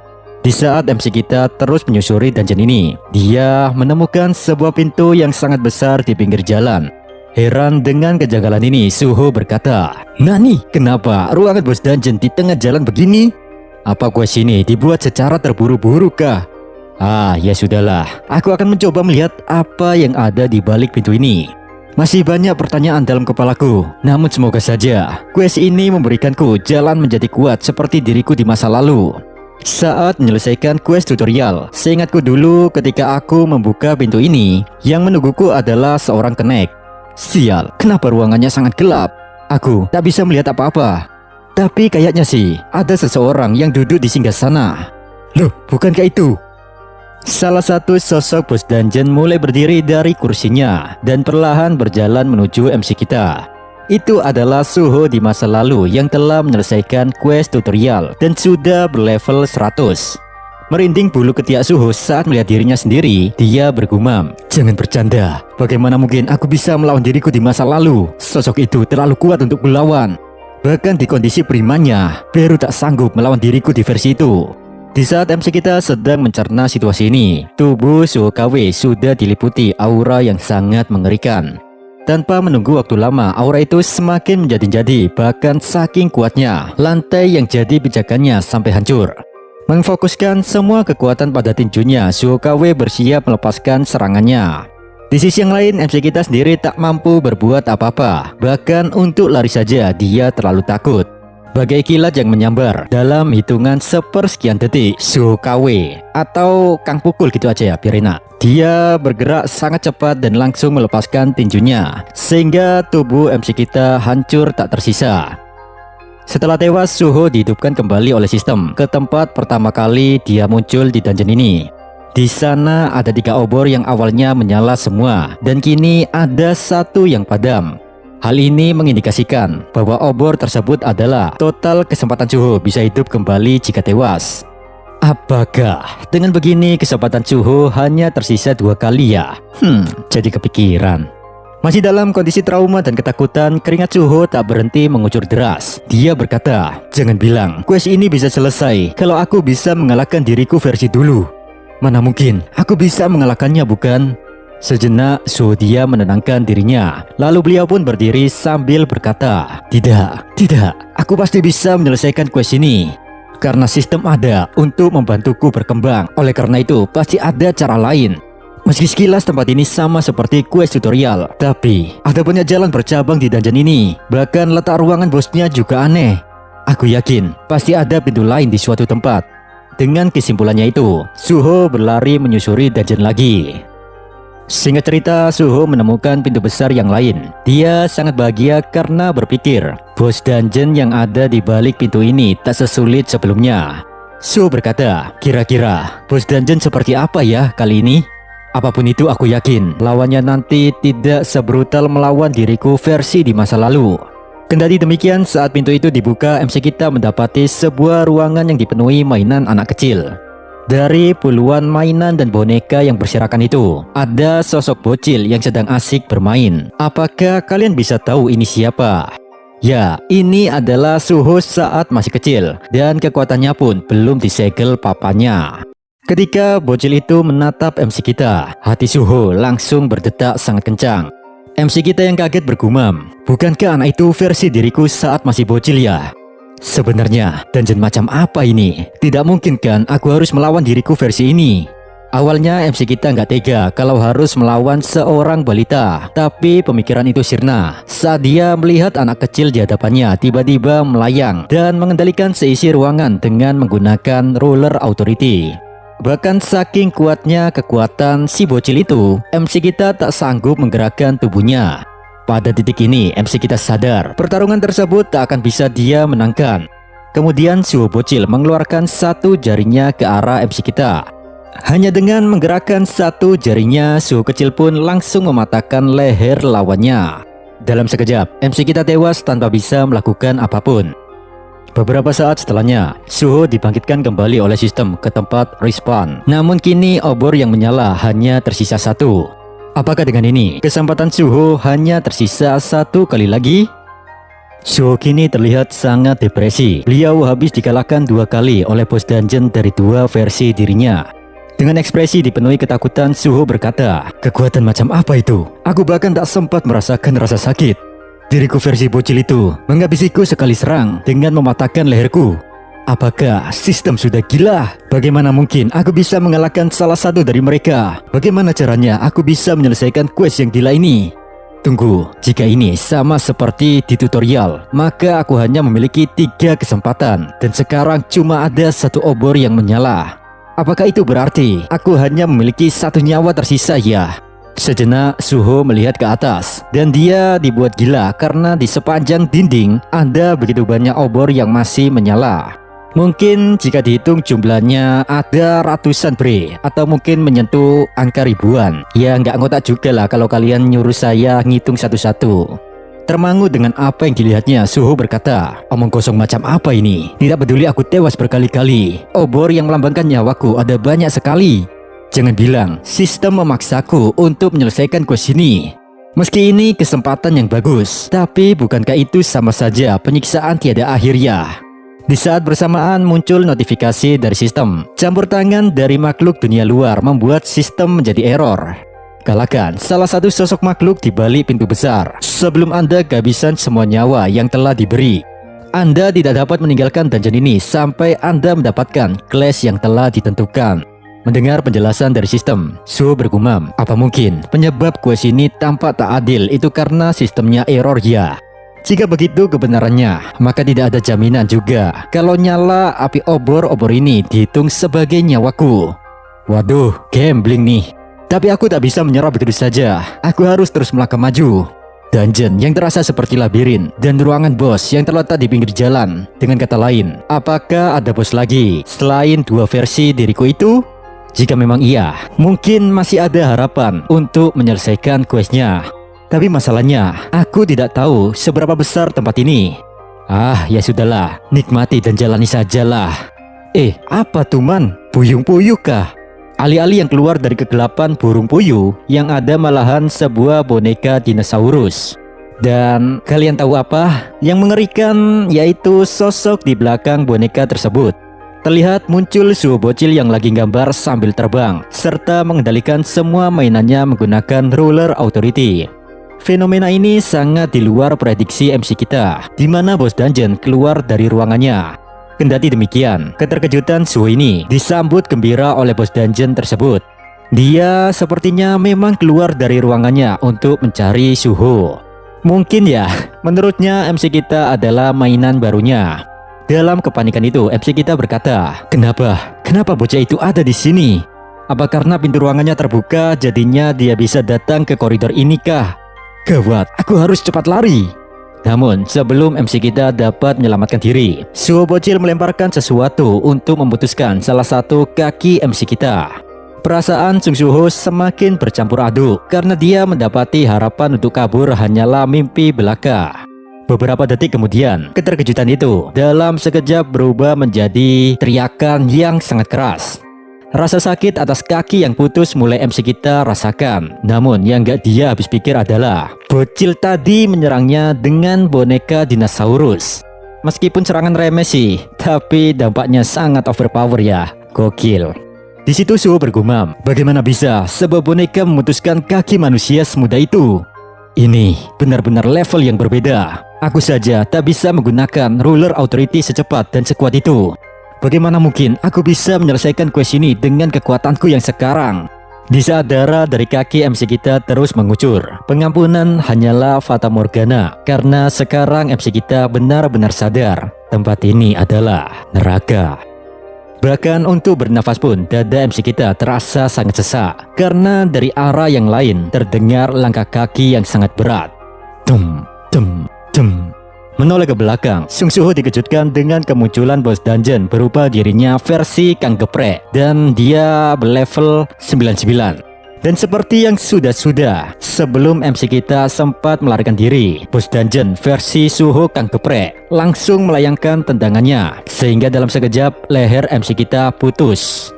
Di saat MC kita terus menyusuri dungeon ini, dia menemukan sebuah pintu yang sangat besar di pinggir jalan. Heran dengan kejanggalan ini, Suho berkata, "Nani, kenapa ruangan bos dungeon di tengah jalan begini? Apa quest ini dibuat secara terburu-buru kah?" Ah, ya sudahlah. Aku akan mencoba melihat apa yang ada di balik pintu ini. Masih banyak pertanyaan dalam kepalaku. Namun semoga saja quest ini memberikanku jalan menjadi kuat seperti diriku di masa lalu. Saat menyelesaikan quest tutorial, seingatku dulu ketika aku membuka pintu ini, yang menungguku adalah seorang kenek. Sial, kenapa ruangannya sangat gelap? Aku tak bisa melihat apa-apa. Tapi kayaknya sih ada seseorang yang duduk di singgasana. Loh, bukankah itu? Salah satu sosok bos dungeon mulai berdiri dari kursinya dan perlahan berjalan menuju MC kita. Itu adalah Suho di masa lalu yang telah menyelesaikan quest tutorial dan sudah berlevel 100. Merinding bulu ketiak Suho saat melihat dirinya sendiri. Dia bergumam, "Jangan bercanda. Bagaimana mungkin aku bisa melawan diriku di masa lalu? Sosok itu terlalu kuat untuk kulawan. Bahkan di kondisi primanya, Beru tak sanggup melawan diriku di versi itu." Di saat MC kita sedang mencerna situasi ini, tubuh Suho KW sudah diliputi aura yang sangat mengerikan. Tanpa menunggu waktu lama, aura itu semakin menjadi-jadi. Bahkan saking kuatnya, lantai yang jadi pijakannya sampai hancur. Memfokuskan semua kekuatan pada tinjunya, Suho KW bersiap melepaskan serangannya. Di sisi yang lain, MC kita sendiri tak mampu berbuat apa-apa. Bahkan untuk lari saja dia terlalu takut. Bagai kilat yang menyambar dalam hitungan sepersekian detik, Suho KW atau Kang Pukul gitu aja ya biar enak. Dia bergerak sangat cepat dan langsung melepaskan tinjunya, sehingga tubuh MC kita hancur tak tersisa. Setelah tewas, Suho dihidupkan kembali oleh sistem ke tempat pertama kali dia muncul di dungeon ini. Di sana ada 3 obor yang awalnya menyala semua dan kini ada 1 yang padam. Hal ini mengindikasikan bahwa obor tersebut adalah total kesempatan Suho bisa hidup kembali jika tewas. Apakah dengan begini kesempatan Suho hanya tersisa 2 kali ya? Jadi kepikiran. Masih dalam kondisi trauma dan ketakutan, keringat Suho tak berhenti mengucur deras. Dia berkata, "Jangan bilang quest ini bisa selesai kalau aku bisa mengalahkan diriku versi dulu. Mana mungkin aku bisa mengalahkannya, bukan?" Sejenak Suho dia menenangkan dirinya. Lalu beliau pun berdiri sambil berkata, Tidak, aku pasti bisa menyelesaikan quest ini. Karena sistem ada untuk membantuku berkembang. Oleh karena itu pasti ada cara lain. Meski sekilas tempat ini sama seperti quest tutorial, tapi ada banyak jalan bercabang di dungeon ini. Bahkan letak ruangan bosnya juga aneh. Aku yakin pasti ada pintu lain di suatu tempat. Dengan kesimpulannya itu, Suho berlari menyusuri dungeon lagi. Singkat cerita, Suho menemukan pintu besar yang lain. Dia sangat bahagia karena berpikir bos dungeon yang ada di balik pintu ini tak sesulit sebelumnya. Suho berkata, "Kira-kira bos dungeon seperti apa ya kali ini? Apapun itu aku yakin lawannya nanti tidak sebrutal melawan diriku versi di masa lalu." Kendati demikian, saat pintu itu dibuka, MC kita mendapati sebuah ruangan yang dipenuhi mainan anak kecil. Dari puluhan mainan dan boneka yang berserakan itu, ada sosok bocil yang sedang asik bermain. Apakah kalian bisa tahu ini siapa? Ya, ini adalah Suho saat masih kecil, dan kekuatannya pun belum disegel papanya. Ketika bocil itu menatap MC kita, hati Suho langsung berdetak sangat kencang. MC kita yang kaget bergumam, "Bukankah anak itu versi diriku saat masih bocil ya? Sebenarnya dungeon macam apa ini? Tidak mungkin kan aku harus melawan diriku versi ini?" Awalnya MC kita nggak tega kalau harus melawan seorang balita. Tapi pemikiran itu sirna saat dia melihat anak kecil di hadapannya tiba-tiba melayang dan mengendalikan seisi ruangan dengan menggunakan roller authority. Bahkan saking kuatnya kekuatan si bocil itu, MC kita tak sanggup menggerakkan tubuhnya. Pada titik ini, MC kita sadar pertarungan tersebut tak akan bisa dia menangkan. Kemudian Suho bocil mengeluarkan satu jarinya ke arah MC kita. Hanya dengan menggerakkan satu jarinya, Suho kecil pun langsung mematahkan leher lawannya. Dalam sekejap, MC kita tewas tanpa bisa melakukan apapun. Beberapa saat setelahnya, Suho dibangkitkan kembali oleh sistem ke tempat respawn. Namun kini obor yang menyala hanya tersisa satu. Apakah dengan ini, kesempatan Suho hanya tersisa satu kali lagi? Suho kini terlihat sangat depresi. Beliau habis dikalahkan 2 kali oleh bos dungeon dari 2 versi dirinya. Dengan ekspresi dipenuhi ketakutan, Suho berkata, "Kekuatan macam apa itu? Aku bahkan tak sempat merasakan rasa sakit. Diriku versi bocil itu menghabisiku sekali serang dengan mematahkan leherku. Apakah sistem sudah gila? Bagaimana mungkin aku bisa mengalahkan salah satu dari mereka? Bagaimana caranya aku bisa menyelesaikan quest yang gila ini? Tunggu, jika ini sama seperti di tutorial, maka aku hanya memiliki 3 kesempatan dan sekarang cuma ada 1 obor yang menyala. Apakah itu berarti aku hanya memiliki 1 nyawa tersisa ya?" Sejenak Suho melihat ke atas dan dia dibuat gila karena di sepanjang dinding ada begitu banyak obor yang masih menyala. Mungkin jika dihitung jumlahnya ada ratusan bre atau mungkin menyentuh angka ribuan. Ya nggak ngotak juga lah kalau kalian nyuruh saya ngitung satu-satu. Termangu dengan apa yang dilihatnya, Suho berkata, "Omong kosong macam apa ini? Tidak peduli aku tewas berkali-kali, obor yang melambangkan nyawaku ada banyak sekali. Jangan bilang sistem memaksaku untuk menyelesaikan quest ini. Meski ini kesempatan yang bagus, tapi bukankah itu sama saja penyiksaan tiada akhir ya?" Di saat bersamaan muncul notifikasi dari sistem. Campur tangan dari makhluk dunia luar membuat sistem menjadi error. Kalahkan salah satu sosok makhluk di balik pintu besar sebelum Anda kehabisan semua nyawa yang telah diberi. Anda tidak dapat meninggalkan dungeon ini sampai Anda mendapatkan class yang telah ditentukan. Mendengar penjelasan dari sistem, Suho bergumam, apa mungkin penyebab quest ini tampak tak adil itu karena sistemnya error ya? Jika begitu kebenarannya, maka tidak ada jaminan juga kalau nyala api obor-obor ini dihitung sebagai nyawaku. Waduh, gambling nih. Tapi aku tak bisa menyerah begitu saja. Aku harus terus melangkah maju. Dungeon yang terasa seperti labirin dan ruangan bos yang terletak di pinggir jalan. Dengan kata lain, apakah ada bos lagi selain 2 versi diriku itu? Jika memang iya, mungkin masih ada harapan untuk menyelesaikan questnya. Tapi masalahnya, aku tidak tahu seberapa besar tempat ini. Ah, ya sudahlah, nikmati dan jalani sajalah. Apa tuh man? Puyung-puyuh kah? Alih-alih yang keluar dari kegelapan burung puyuh, yang ada malahan sebuah boneka dinosaurus. Dan kalian tahu apa? Yang mengerikan yaitu sosok di belakang boneka tersebut. Terlihat muncul Suho bocil yang lagi gambar sambil terbang, serta mengendalikan semua mainannya menggunakan Ruler Authority. Fenomena ini sangat di luar prediksi MC kita, di mana bos dungeon keluar dari ruangannya. Kendati demikian, keterkejutan Suho ini disambut gembira oleh bos dungeon tersebut. Dia sepertinya memang keluar dari ruangannya untuk mencari Suho. Mungkin ya, menurutnya MC kita adalah mainan barunya. Dalam kepanikan itu, MC kita berkata, Kenapa bocah itu ada di sini? Apa karena pintu ruangannya terbuka, jadinya dia bisa datang ke koridor ini kah? Gawat, aku harus cepat lari. Namun, sebelum MC kita dapat menyelamatkan diri, Suho bocil melemparkan sesuatu untuk memutuskan salah satu kaki MC kita. Perasaan Sung Suho semakin bercampur aduk karena dia mendapati harapan untuk kabur hanyalah mimpi belaka. Beberapa detik kemudian, keterkejutan itu dalam sekejap berubah menjadi teriakan yang sangat keras. Rasa sakit atas kaki yang putus mulai MC kita rasakan. Namun yang gak dia habis pikir adalah bocil tadi menyerangnya dengan boneka dinosaurus. Meskipun serangan remeh sih, tapi dampaknya sangat overpower ya. Gokil. Di situ Suho bergumam, bagaimana bisa sebuah boneka memutuskan kaki manusia semudah itu? Ini benar-benar level yang berbeda. Aku saja tak bisa menggunakan Ruler Authority secepat dan sekuat itu. Bagaimana mungkin aku bisa menyelesaikan quest ini dengan kekuatanku yang sekarang? Di saat darah dari kaki MC kita terus mengucur, pengampunan hanyalah fata morgana. Karena sekarang MC kita benar-benar sadar, tempat ini adalah neraka. Bahkan untuk bernafas pun dada MC kita terasa sangat sesak karena dari arah yang lain terdengar langkah kaki yang sangat berat. Tum, tum, tum. Menoleh ke belakang, Sung Soo Ho dikejutkan dengan kemunculan bos dungeon berupa dirinya versi Kang Geprek dan dia berlevel 99. Dan seperti yang sudah-sudah, sebelum MC kita sempat melarikan diri, bos dungeon versi Suho Kang Geprek langsung melayangkan tendangannya sehingga dalam sekejap leher MC kita putus.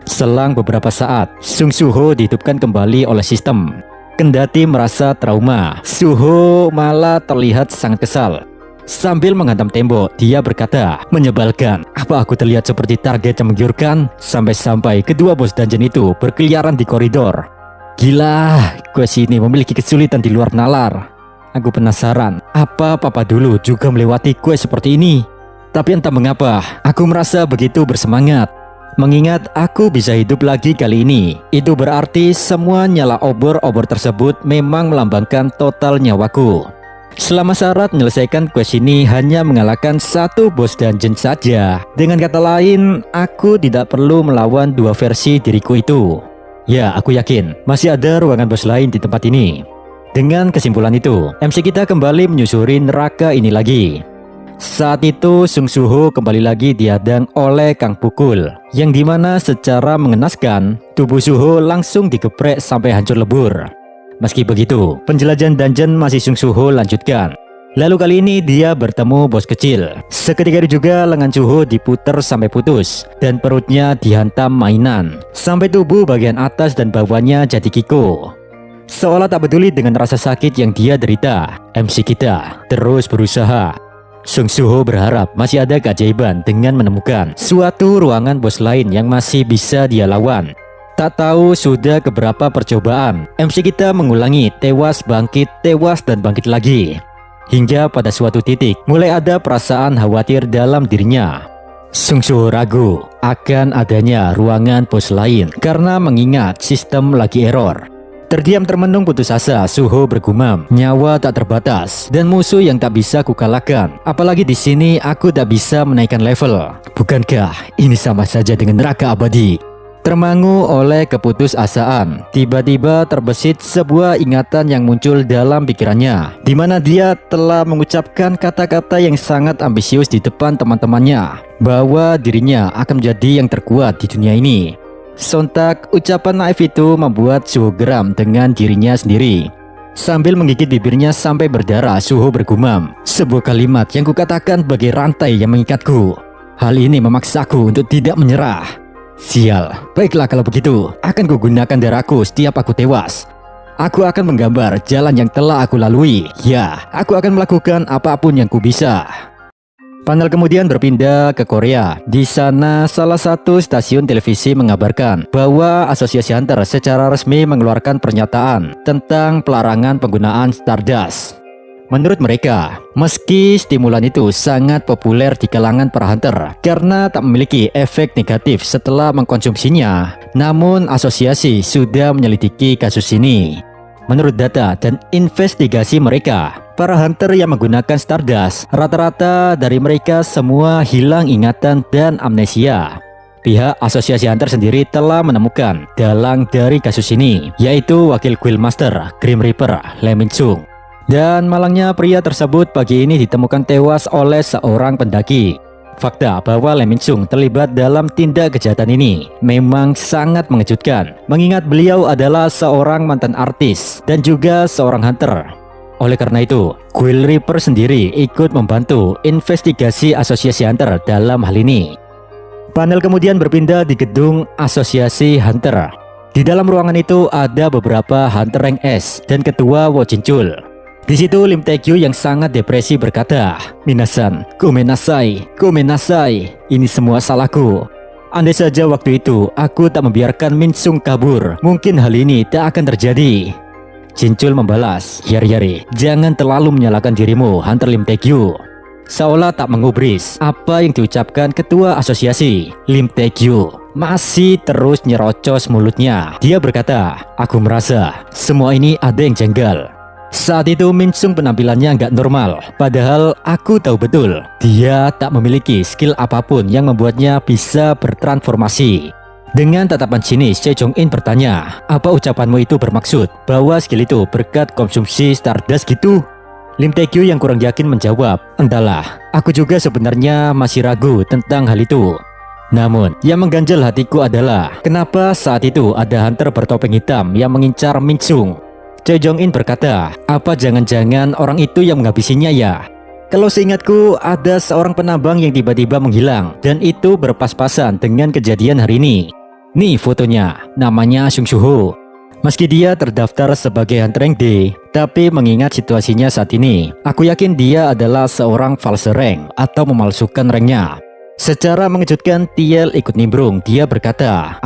Selang beberapa saat, Sung Soo Ho dihidupkan kembali oleh sistem. Kendati merasa trauma, Suho malah terlihat sangat kesal. Sambil menghantam tembok, dia berkata, menyebalkan, apa aku terlihat seperti target yang menggiurkan? Sampai-sampai kedua bos dungeon itu berkeliaran di koridor. Gila, quest ini memiliki kesulitan di luar nalar. Aku penasaran, apa papa dulu juga melewati quest seperti ini? Tapi entah mengapa, aku merasa begitu bersemangat. Mengingat aku bisa hidup lagi kali ini, itu berarti semua nyala obor-obor tersebut memang melambangkan total nyawaku. Selama syarat menyelesaikan quest ini hanya mengalahkan satu bos dungeon saja. Dengan kata lain, aku tidak perlu melawan dua versi diriku itu. Ya, aku yakin masih ada ruangan bos lain di tempat ini. Dengan kesimpulan itu, MC kita kembali menyusuri neraka ini lagi. Saat itu Sung Soo Ho kembali lagi dihadang oleh Kang Pukul, yang dimana secara mengenaskan tubuh Soo Ho langsung digeprek sampai hancur lebur. Meski begitu, penjelajahan dungeon masih Sung Soo Ho lanjutkan. Lalu kali ini dia bertemu bos kecil. Seketika itu juga lengan Soo Ho diputer sampai putus dan perutnya dihantam mainan sampai tubuh bagian atas dan bawahnya jadi kiko. Seolah tak peduli dengan rasa sakit yang dia derita, MC kita terus berusaha. Sung Soo Ho berharap masih ada keajaiban dengan menemukan suatu ruangan bos lain yang masih bisa dia lawan. Tak tahu sudah keberapa percobaan, MC kita mengulangi tewas dan bangkit lagi. Hingga pada suatu titik mulai ada perasaan khawatir dalam dirinya. Sung Soo Ho ragu akan adanya ruangan bos lain karena mengingat sistem lagi error. Terdiam termenung putus asa, Soo Ho bergumam, nyawa tak terbatas dan musuh yang tak bisa kukalahkan. Apalagi di sini aku tak bisa menaikkan level. Bukankah ini sama saja dengan neraka abadi? Termangu oleh keputusasaan, tiba-tiba terbesit sebuah ingatan yang muncul dalam pikirannya, di mana dia telah mengucapkan kata-kata yang sangat ambisius di depan teman-temannya, bahwa dirinya akan menjadi yang terkuat di dunia ini. Sontak ucapan naif itu membuat Soo Ho geram dengan dirinya sendiri. Sambil menggigit bibirnya sampai berdarah, Soo Ho bergumam, sebuah kalimat yang kukatakan bagai rantai yang mengikatku. Hal ini memaksaku untuk tidak menyerah. Sial, baiklah kalau begitu, akan kugunakan darahku setiap aku tewas. Aku akan menggambar jalan yang telah aku lalui. Ya, aku akan melakukan apapun yang ku bisa. Panel kemudian berpindah ke Korea. Di sana salah satu stasiun televisi mengabarkan bahwa Asosiasi Hunter secara resmi mengeluarkan pernyataan tentang pelarangan penggunaan Stardust. Menurut mereka, meski stimulan itu sangat populer di kalangan para hunter karena tak memiliki efek negatif setelah mengkonsumsinya, namun asosiasi sudah menyelidiki kasus ini. Menurut data dan investigasi mereka, para hunter yang menggunakan Stardust, rata-rata dari mereka semua hilang ingatan dan amnesia. Pihak Asosiasi Hunter sendiri telah menemukan dalang dari kasus ini, yaitu Wakil Guildmaster Grim Reaper Lee Min Sung. Dan malangnya pria tersebut pagi ini ditemukan tewas oleh seorang pendaki. Fakta bahwa Lee Min Sung terlibat dalam tindak kejahatan ini memang sangat mengejutkan, mengingat beliau adalah seorang mantan artis dan juga seorang hunter. Oleh karena itu, Guild Reaper sendiri ikut membantu investigasi Asosiasi Hunter dalam hal ini. Panel kemudian berpindah di gedung Asosiasi Hunter. Di dalam ruangan itu ada beberapa hunter rank S dan ketua Wo Jinchul. Di situ Lim Tae-gyu yang sangat depresi berkata, "Minasan, gomenasai, ini semua salahku. Andai saja waktu itu aku tak membiarkan Min Sung kabur, mungkin hal ini tak akan terjadi." Jinchul membalas, "Yari, jangan terlalu menyalahkan dirimu, Hunter Lim Tae-gyu." Seolah tak mengubris apa yang diucapkan ketua asosiasi, Lim Tae-gyu masih terus nyerocos mulutnya. Dia berkata, "Aku merasa semua ini ada yang janggal." Saat itu Min Sung penampilannya nggak normal, padahal aku tahu betul dia tak memiliki skill apapun yang membuatnya bisa bertransformasi. Dengan tatapan sinis, Choi Jong In bertanya, apa ucapanmu itu bermaksud bahwa skill itu berkat konsumsi Stardust gitu? Lim Tae-gyu yang kurang yakin menjawab, entahlah, aku juga sebenarnya masih ragu tentang hal itu. Namun, yang mengganjal hatiku adalah kenapa saat itu ada hunter bertopeng hitam yang mengincar Min Sung. Choi Jong In berkata, apa jangan-jangan orang itu yang menghabisinya ya? Kalau seingatku, ada seorang penambang yang tiba-tiba menghilang dan itu berpas-pasan dengan kejadian hari ini. Nih fotonya, namanya Sung Soo-ho. Meski dia terdaftar sebagai hunter rank D, tapi mengingat situasinya saat ini, aku yakin dia adalah seorang false rank atau memalsukan ranknya. Secara mengejutkan, TL ikut nimbrung. Dia berkata,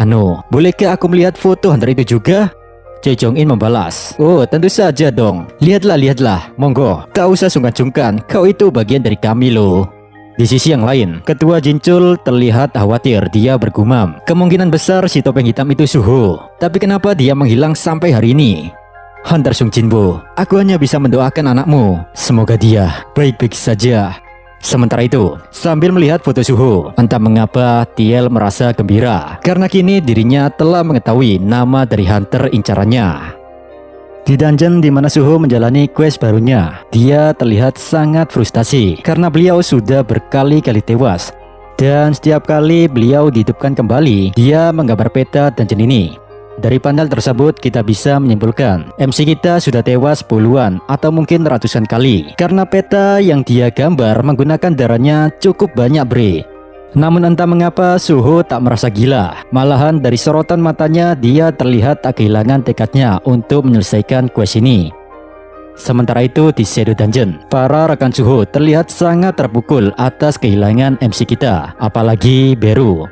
bolehkah aku melihat foto hunter itu juga? Choi Jong In membalas, oh tentu saja dong. Lihatlah, monggo. Tak usah sungkan-sungkan, kau itu bagian dari kami loh. Di sisi yang lain, Ketua Jinchul terlihat khawatir. Dia bergumam, kemungkinan besar si topeng hitam itu Suho. Tapi kenapa dia menghilang sampai hari ini? Hunter Sung Jinbo, aku hanya bisa mendoakan anakmu. Semoga dia baik-baik saja. Sementara itu, sambil melihat foto Suho, entah mengapa TL merasa gembira karena kini dirinya telah mengetahui nama dari hunter incarannya. Di dungeon di mana Suho menjalani quest barunya, dia terlihat sangat frustasi karena beliau sudah berkali-kali tewas. Dan setiap kali beliau dihidupkan kembali, dia menggambar peta dungeon ini. Dari panel tersebut kita bisa menyimpulkan MC kita sudah tewas puluhan atau mungkin ratusan kali karena peta yang dia gambar menggunakan darahnya cukup banyak bre. Namun entah mengapa Suho tak merasa gila, malahan dari sorotan matanya dia terlihat tak kehilangan tekadnya untuk menyelesaikan quest ini. Sementara itu di Shadow Dungeon, para rekan Suho terlihat sangat terpukul atas kehilangan MC kita, apalagi Beru.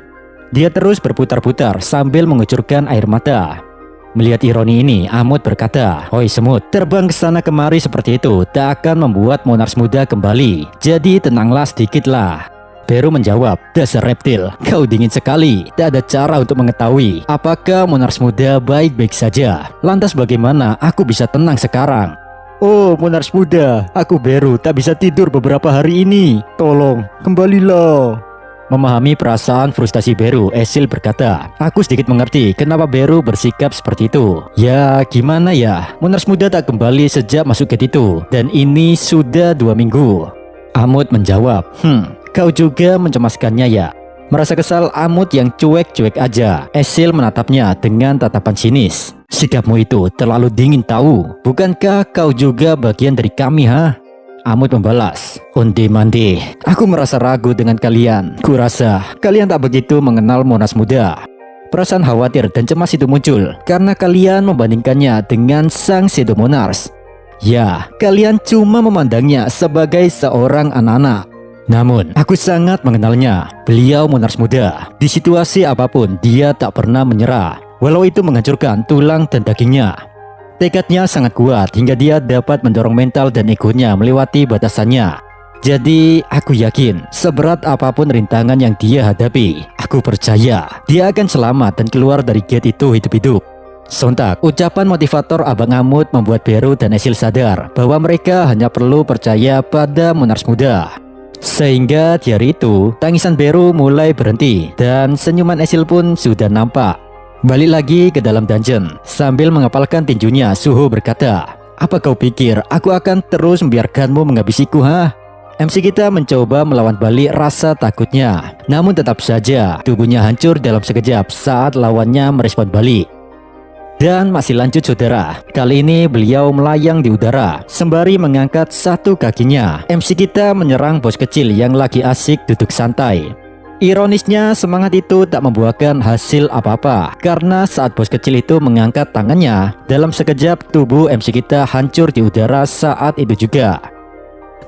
Dia terus berputar-putar sambil mengucurkan air mata. Melihat ironi ini, Amut berkata, "Hoi semut, terbang ke sana kemari seperti itu tak akan membuat Monarch muda kembali. Jadi tenanglah sedikitlah." Beru menjawab, "Dasar reptil, kau dingin sekali. Tak ada cara untuk mengetahui apakah Monarch muda baik-baik saja. Lantas bagaimana aku bisa tenang sekarang?" "Oh, Monarch muda, aku Beru tak bisa tidur beberapa hari ini. Tolong, kembalilah." Memahami perasaan frustasi Beru, Esil berkata, "Aku sedikit mengerti kenapa Beru bersikap seperti itu. Ya, gimana ya? Monarch muda tak kembali sejak masuk gate itu, dan ini sudah 2 minggu. Amut menjawab, kau juga mencemaskannya ya." Merasa kesal, Amut yang cuek-cuek aja. Esil menatapnya dengan tatapan sinis. "Sikapmu itu terlalu dingin tahu. Bukankah kau juga bagian dari kami, ha?" Amut membalas, "Onde-mande, aku merasa ragu dengan kalian. Kurasa kalian tak begitu mengenal Monarch muda." Perasaan khawatir dan cemas itu muncul karena kalian membandingkannya dengan sang Shadow Monarch. Ya, kalian cuma memandangnya sebagai seorang anak-anak. Namun, aku sangat mengenalnya. Beliau Monarch muda. Di situasi apapun, dia tak pernah menyerah, walau itu menghancurkan tulang dan dagingnya. Tekadnya sangat kuat hingga dia dapat mendorong mental dan egonya melewati batasannya. Jadi aku yakin seberat apapun rintangan yang dia hadapi, aku percaya dia akan selamat dan keluar dari gate itu hidup-hidup. Sontak, ucapan motivator Abang Amut membuat Beru dan Esil sadar bahwa mereka hanya perlu percaya pada Monarch muda. Sehingga di hari itu, tangisan Beru mulai berhenti dan senyuman Esil pun sudah nampak. Balik lagi ke dalam dungeon. Sambil mengepalkan tinjunya, Suho berkata, "Apa kau pikir aku akan terus membiarkanmu menghabisiku, ha?" MC kita mencoba melawan balik rasa takutnya. Namun tetap saja tubuhnya hancur dalam sekejap saat lawannya merespon balik. Dan masih lanjut saudara. Kali ini beliau melayang di udara sembari mengangkat satu kakinya. MC kita menyerang bos kecil yang lagi asik duduk santai. Ironisnya, semangat itu tak membuahkan hasil apa-apa karena saat bos kecil itu mengangkat tangannya, dalam sekejap tubuh MC kita hancur di udara saat itu juga.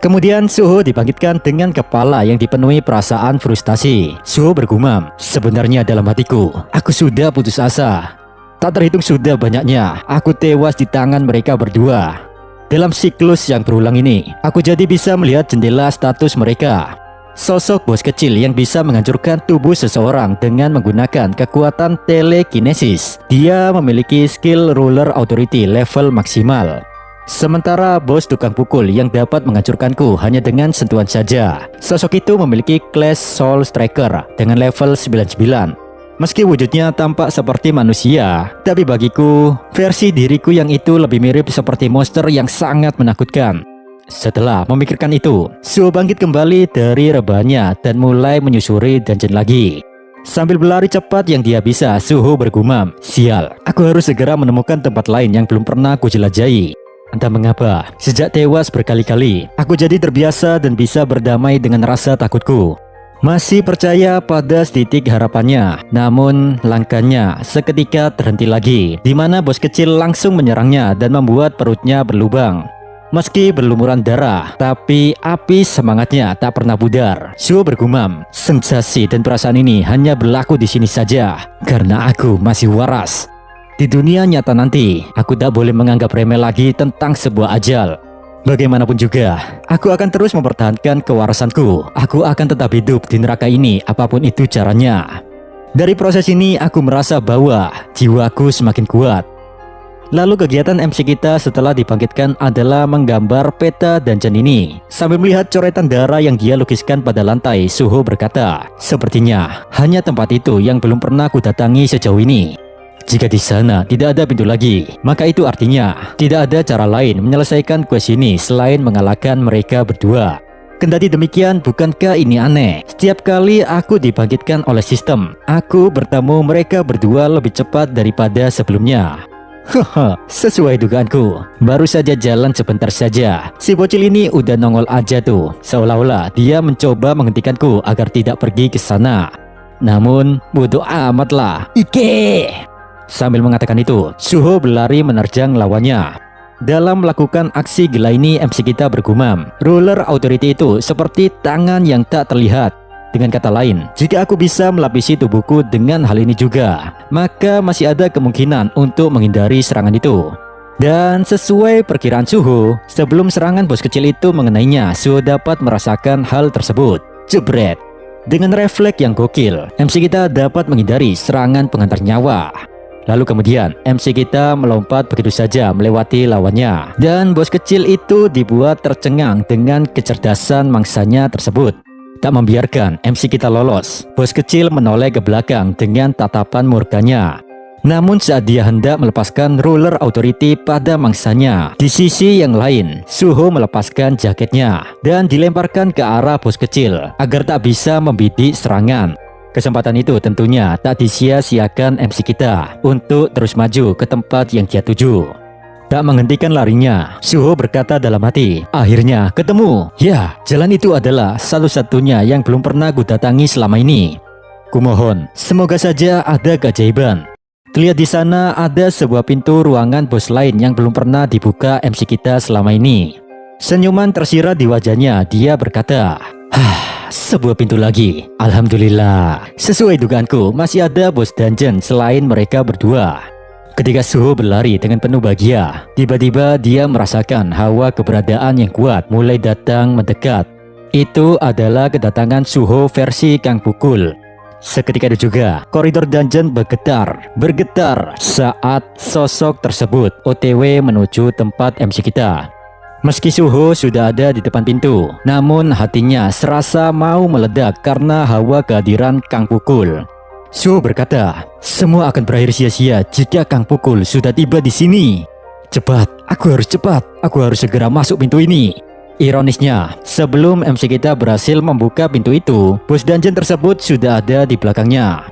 Kemudian Suho dibangkitkan dengan kepala yang dipenuhi perasaan frustasi. Suho bergumam, "Sebenarnya dalam hatiku, aku sudah putus asa. Tak terhitung sudah banyaknya aku tewas di tangan mereka berdua. Dalam siklus yang berulang ini, aku jadi bisa melihat jendela status mereka. Sosok bos kecil yang bisa menghancurkan tubuh seseorang dengan menggunakan kekuatan telekinesis. Dia memiliki skill ruler authority level maksimal. Sementara bos tukang pukul yang dapat menghancurkanku hanya dengan sentuhan saja. Sosok itu memiliki kelas Soul Striker dengan level 99. Meski wujudnya tampak seperti manusia, tapi bagiku, versi diriku yang itu lebih mirip seperti monster yang sangat menakutkan. Setelah memikirkan itu, Suho bangkit kembali dari rebahannya dan mulai menyusuri dungeon lagi. Sambil berlari cepat yang dia bisa, Suho bergumam, "Sial, aku harus segera menemukan tempat lain yang belum pernah aku jelajahi." Entah mengapa, sejak tewas berkali-kali, aku jadi terbiasa dan bisa berdamai dengan rasa takutku. Masih percaya pada setitik harapannya, namun langkahnya seketika terhenti lagi, di mana bos kecil langsung menyerangnya dan membuat perutnya berlubang. Meski berlumuran darah, tapi api semangatnya tak pernah pudar. Suho bergumam, "Sensasi dan perasaan ini hanya berlaku di sini saja, karena aku masih waras. Di dunia nyata nanti, aku tak boleh menganggap remeh lagi tentang sebuah ajal. Bagaimanapun juga, aku akan terus mempertahankan kewarasanku. Aku akan tetap hidup di neraka ini apapun itu caranya." Dari proses ini aku merasa bahwa jiwaku semakin kuat. Lalu kegiatan MC kita setelah dibangkitkan adalah menggambar peta dungeon ini. Sambil melihat coretan darah yang dia lukiskan pada lantai, Suho berkata, "Sepertinya hanya tempat itu yang belum pernah aku datangi sejauh ini. Jika di sana tidak ada pintu lagi, maka itu artinya tidak ada cara lain menyelesaikan quest ini selain mengalahkan mereka berdua. Kendati demikian, bukankah ini aneh? Setiap kali aku dibangkitkan oleh sistem, aku bertemu mereka berdua lebih cepat daripada sebelumnya." Haha, sesuai dugaanku. Baru saja jalan sebentar saja, si bocil ini udah nongol aja tuh, seolah-olah dia mencoba menghentikanku agar tidak pergi ke sana. Namun, bodoh amat lah. Ike! Sambil mengatakan itu, Suho berlari menerjang lawannya. Dalam melakukan aksi gila ini, MC kita bergumam, Ruler Authority itu seperti tangan yang tak terlihat. Dengan kata lain, jika aku bisa melapisi tubuhku dengan hal ini juga, maka masih ada kemungkinan untuk menghindari serangan itu. Dan sesuai perkiraan Suho, sebelum serangan bos kecil itu mengenainya, Suho dapat merasakan hal tersebut. Jebret! Dengan refleks yang gokil, MC kita dapat menghindari serangan pengantar nyawa. Lalu kemudian MC kita melompat begitu saja melewati lawannya, dan bos kecil itu dibuat tercengang dengan kecerdasan mangsanya tersebut. Tak membiarkan MC kita lolos, bos kecil menoleh ke belakang dengan tatapan murkanya. Namun saat dia hendak melepaskan Ruler Authority pada mangsanya, di sisi yang lain, Suho melepaskan jaketnya dan dilemparkan ke arah bos kecil agar tak bisa membidik serangan. Kesempatan itu tentunya tak disia-siakan MC kita untuk terus maju ke tempat yang dia tuju. Tak menghentikan larinya, Suho berkata dalam hati, "Akhirnya ketemu. Ya, jalan itu adalah satu-satunya yang belum pernah ku datangi selama ini. Kumohon, semoga saja ada keajaiban." Terlihat di sana ada sebuah pintu ruangan bos lain yang belum pernah dibuka MC kita selama ini. Senyuman tersirat di wajahnya, dia berkata, "Sebuah pintu lagi. Alhamdulillah. Sesuai dugaanku, masih ada bos dungeon selain mereka berdua." Ketika Suho berlari dengan penuh bahagia, tiba-tiba dia merasakan hawa keberadaan yang kuat mulai datang mendekat. Itu adalah kedatangan Suho versi Kang Pukul. Seketika itu juga, koridor dungeon bergetar saat sosok tersebut OTW menuju tempat MC kita. Meski Suho sudah ada di depan pintu, namun hatinya serasa mau meledak karena hawa kehadiran Kang Pukul. Suho berkata, "Semua akan berakhir sia-sia jika Kang Pukul sudah tiba di sini. Cepat, aku harus segera masuk pintu ini." Ironisnya, sebelum MC kita berhasil membuka pintu itu, bos dungeon tersebut sudah ada di belakangnya.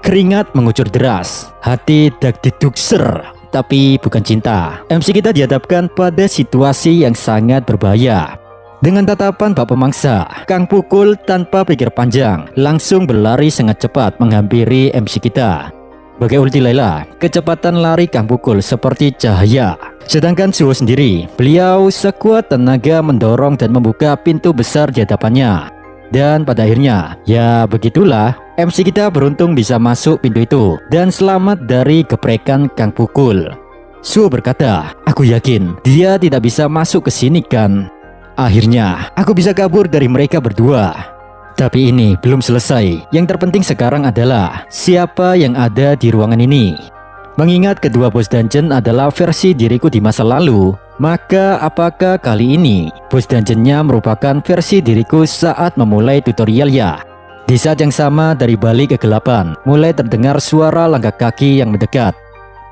Keringat mengucur deras, hati dak-diduk ser, tapi bukan cinta. MC kita dihadapkan pada situasi yang sangat berbahaya. Dengan tatapan bak pemangsa, Kang Pukul tanpa pikir panjang langsung berlari sangat cepat menghampiri MC kita. Bagai ulti Layla, kecepatan lari Kang Pukul seperti cahaya. Sedangkan Suho sendiri, beliau sekuat tenaga mendorong dan membuka pintu besar di hadapannya. Dan pada akhirnya, ya begitulah, MC kita beruntung bisa masuk pintu itu dan selamat dari geprekan Kang Pukul. Suho berkata, "Aku yakin dia tidak bisa masuk ke sini kan? Akhirnya, aku bisa kabur dari mereka berdua." Tapi ini belum selesai. Yang terpenting sekarang adalah siapa yang ada di ruangan ini. Mengingat kedua boss dungeon adalah versi diriku di masa lalu, maka apakah kali ini boss dungeonnya merupakan versi diriku saat memulai tutorialnya? Di saat yang sama dari balik kegelapan, mulai terdengar suara langkah kaki yang mendekat.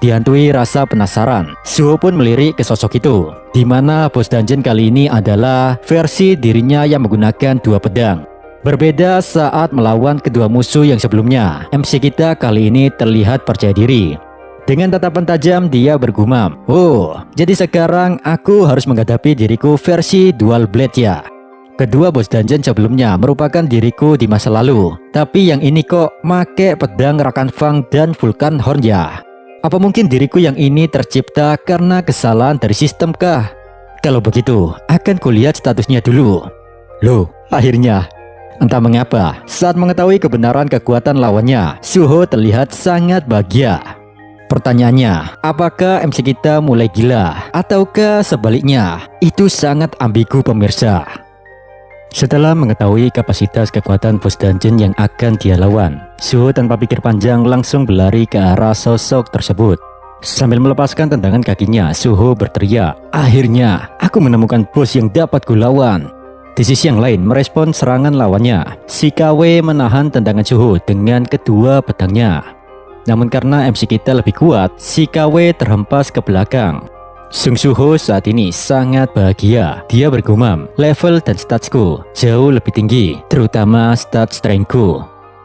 Dihantui rasa penasaran, Suho pun melirik ke sosok itu, di mana boss dungeon kali ini adalah versi dirinya yang menggunakan dua pedang. Berbeda saat melawan kedua musuh yang sebelumnya, MC kita kali ini terlihat percaya diri. Dengan tatapan tajam dia bergumam, "Oh, jadi sekarang aku harus menghadapi diriku versi dual blade ya." Kedua boss dungeon sebelumnya merupakan diriku di masa lalu, tapi yang ini kok make pedang Rakan Fang dan Vulcan Horn ya? Apa mungkin diriku yang ini tercipta karena kesalahan dari sistem kah? Kalau begitu, akan kulihat statusnya dulu. Loh, akhirnya. Entah mengapa, saat mengetahui kebenaran kekuatan lawannya, Suho terlihat sangat bahagia. Pertanyaannya, apakah MC kita mulai gila? Ataukah sebaliknya? Itu sangat ambigu pemirsa. Setelah mengetahui kapasitas kekuatan boss dungeon yang akan dia lawan, Suho tanpa pikir panjang langsung berlari ke arah sosok tersebut. Sambil melepaskan tendangan kakinya, Suho berteriak, "Akhirnya, aku menemukan bos yang dapat kulawan." Di sisi yang lain, merespon serangan lawannya, si KW menahan tendangan Suho dengan kedua pedangnya. Namun karena MC kita lebih kuat, si KW terhempas ke belakang. Sung Suho saat ini sangat bahagia. Dia bergumam, level dan statsku jauh lebih tinggi, terutama stats strengthku.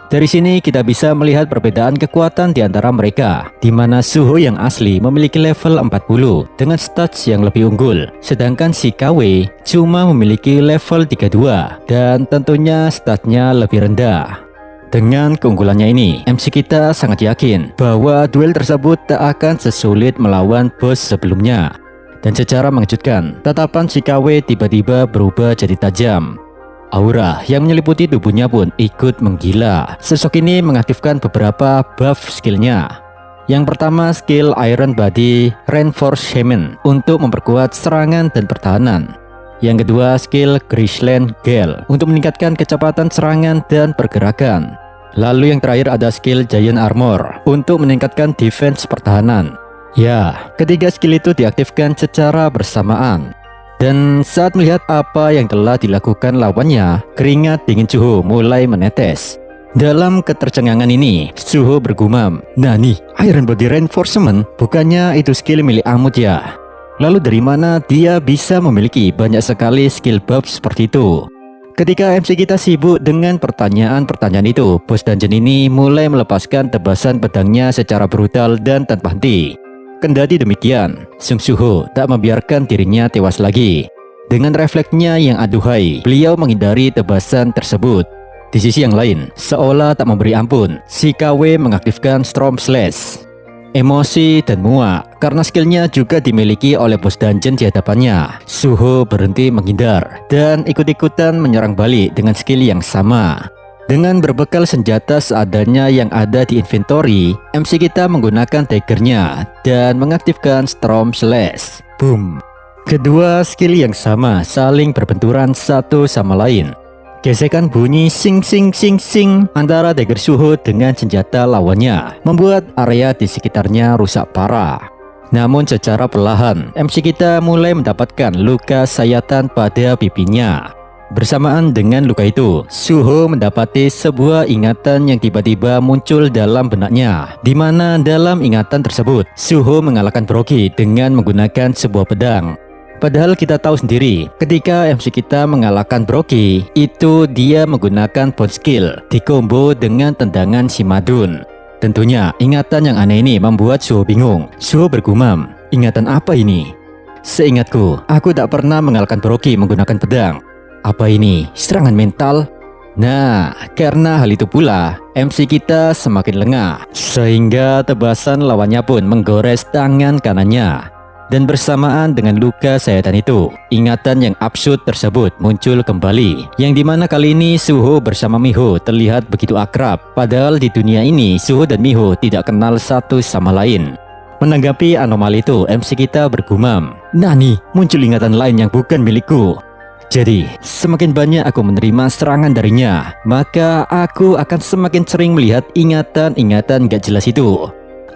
Dari sini kita bisa melihat perbedaan kekuatan di antara mereka, di mana Suho yang asli memiliki level 40 dengan stats yang lebih unggul, sedangkan si KW cuma memiliki level 32 dan tentunya statsnya lebih rendah. Dengan keunggulannya ini, MC kita sangat yakin bahwa duel tersebut tak akan sesulit melawan bos sebelumnya. Dan secara mengejutkan, tatapan si KW tiba-tiba berubah jadi tajam. Aura yang menyeliputi tubuhnya pun ikut menggila. Sosok ini mengaktifkan beberapa buff skillnya. Yang pertama skill Iron Body Reinforce Shaman untuk memperkuat serangan dan pertahanan. Yang kedua skill Graceland Gale untuk meningkatkan kecepatan serangan dan pergerakan. Lalu yang terakhir ada skill Giant Armor untuk meningkatkan defense pertahanan. Ya, ketiga skill itu diaktifkan secara bersamaan. Dan saat melihat apa yang telah dilakukan lawannya, keringat dingin Suho mulai menetes. Dalam ketercengangan ini, Suho bergumam, "Nani, Iron Body Reinforcement, bukannya itu skill milik Amut ya? Lalu dari mana dia bisa memiliki banyak sekali skill buff seperti itu?" Ketika MC kita sibuk dengan pertanyaan-pertanyaan itu, boss dungeon ini mulai melepaskan tebasan pedangnya secara brutal dan tanpa henti. Kendati demikian, Sung Suho tak membiarkan dirinya tewas lagi. Dengan refleksnya yang aduhai, beliau menghindari tebasan tersebut. Di sisi yang lain, seolah tak memberi ampun, si KW mengaktifkan Storm Slash. Emosi dan muak karena skillnya juga dimiliki oleh boss dungeon di hadapannya, Suho berhenti menghindar dan ikut-ikutan menyerang balik dengan skill yang sama. Dengan berbekal senjata seadanya yang ada di inventory, MC kita menggunakan daggernya dan mengaktifkan Storm Slash. Boom! Kedua skill yang sama saling berbenturan satu sama lain. Gesekan bunyi sing sing sing sing antara dagger Suho dengan senjata lawannya membuat area di sekitarnya rusak parah. Namun secara perlahan, MC kita mulai mendapatkan luka sayatan pada pipinya. Bersamaan dengan luka itu, Suho mendapati sebuah ingatan yang tiba-tiba muncul dalam benaknya, di mana dalam ingatan tersebut, Suho mengalahkan Brogy dengan menggunakan sebuah pedang. Padahal kita tahu sendiri, ketika MC kita mengalahkan Brogy, itu dia menggunakan bone skill dikombo dengan tendangan si Madun. Tentunya, ingatan yang aneh ini membuat Suho bingung. Suho bergumam, ingatan apa ini? Seingatku, aku tak pernah mengalahkan Brogy menggunakan pedang. Apa ini? Serangan mental? Nah, karena hal itu pula, MC kita semakin lengah, sehingga tebasan lawannya pun menggores tangan kanannya. Dan bersamaan dengan luka sayatan itu, ingatan yang absurd tersebut muncul kembali, yang dimana kali ini Suho bersama Miho terlihat begitu akrab. Padahal di dunia ini Suho dan Miho tidak kenal satu sama lain. Menanggapi anomali itu, MC kita bergumam, "Nani, muncul ingatan lain yang bukan milikku. Jadi, semakin banyak aku menerima serangan darinya, maka aku akan semakin sering melihat ingatan-ingatan gak jelas itu.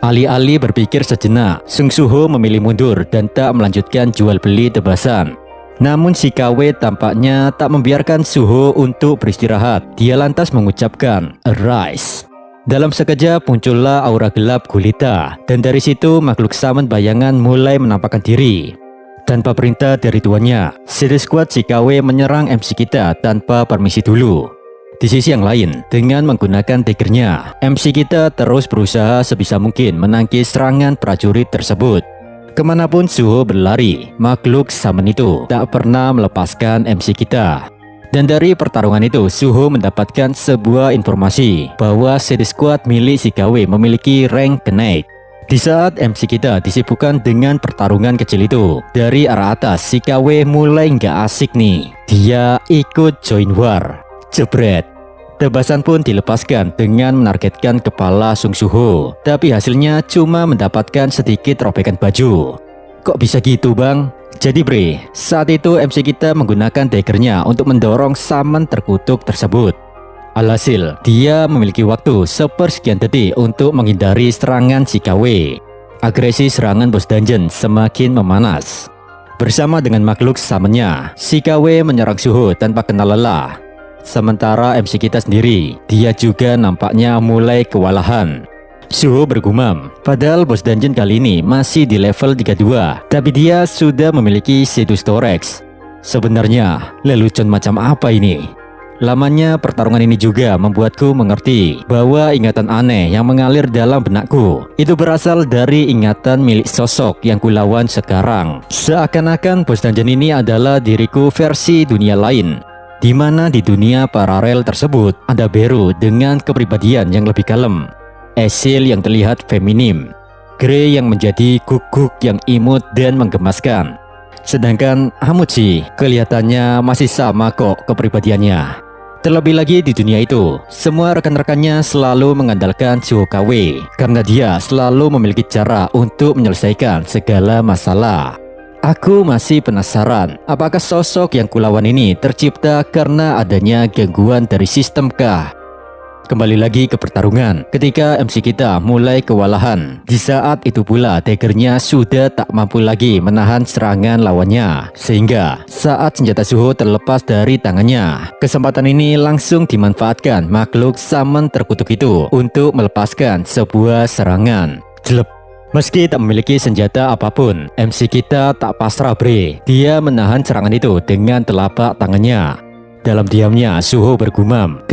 Alih-alih berpikir sejenak, Sung Soo-ho memilih mundur dan tak melanjutkan jual beli tebasan. Namun si KW tampaknya tak membiarkan Soo-ho untuk beristirahat. Dia lantas mengucapkan, "Arise." Dalam sekejap muncullah aura gelap gulita, dan dari situ makhluk saman bayangan mulai menampakkan diri. Tanpa perintah dari tuannya, Shadow Squad si KW menyerang MC kita tanpa permisi dulu. Di sisi yang lain, dengan menggunakan daggernya, MC kita terus berusaha sebisa mungkin menangkis serangan prajurit tersebut. Kemanapun Soo-ho berlari, makhluk saman itu tak pernah melepaskan MC kita. Dan dari pertarungan itu, Soo-ho mendapatkan sebuah informasi bahwa Shadow Squad milik si KW memiliki rank kenaik. Di saat MC kita disibukkan dengan pertarungan kecil itu, dari arah atas si KW mulai nggak asik nih. Dia ikut join war. Jebret. Tebasan pun dilepaskan dengan menargetkan kepala Sung Soo-ho, tapi hasilnya cuma mendapatkan sedikit robekan baju. Kok bisa gitu bang? Jadi bre, saat itu MC kita menggunakan daggernya untuk mendorong saman terkutuk tersebut. Alhasil, dia memiliki waktu sepersekian detik untuk menghindari serangan si KW. Agresi serangan bos dungeon semakin memanas. Bersama dengan makhluk samennya, si KW menyerang Soo-ho tanpa kenal lelah. Sementara MC kita sendiri, dia juga nampaknya mulai kewalahan. Soo-ho bergumam, padahal bos dungeon kali ini masih di level 32, tapi dia sudah memiliki Shadow Thorax. Sebenarnya, lelucon macam apa ini? Lamanya pertarungan ini juga membuatku mengerti bahwa ingatan aneh yang mengalir dalam benakku itu berasal dari ingatan milik sosok yang kulawan sekarang. Seakan-akan bos dungeon ini adalah diriku versi dunia lain, di mana di dunia paralel tersebut ada Beru dengan kepribadian yang lebih kalem, Esil yang terlihat feminim, Grey yang menjadi guguk yang imut dan menggemaskan, sedangkan Hamuchi kelihatannya masih sama kok kepribadiannya. Terlebih lagi di dunia itu, semua rekan-rekannya selalu mengandalkan Soo-ho KW karena dia selalu memiliki cara untuk menyelesaikan segala masalah. Aku masih penasaran, apakah sosok yang kulawan ini tercipta karena adanya gangguan dari sistem kah? Kembali lagi ke pertarungan, ketika MC kita mulai kewalahan. Di saat itu pula daggernya sudah tak mampu lagi menahan serangan lawannya, sehingga saat senjata Soo-ho terlepas dari tangannya, kesempatan ini langsung dimanfaatkan makhluk saman terkutuk itu untuk melepaskan sebuah serangan. Jelep. Meski tak memiliki senjata apapun, MC kita tak pasrah bre. Dia menahan serangan itu dengan telapak tangannya. Dalam diamnya, Soo-ho bergumam,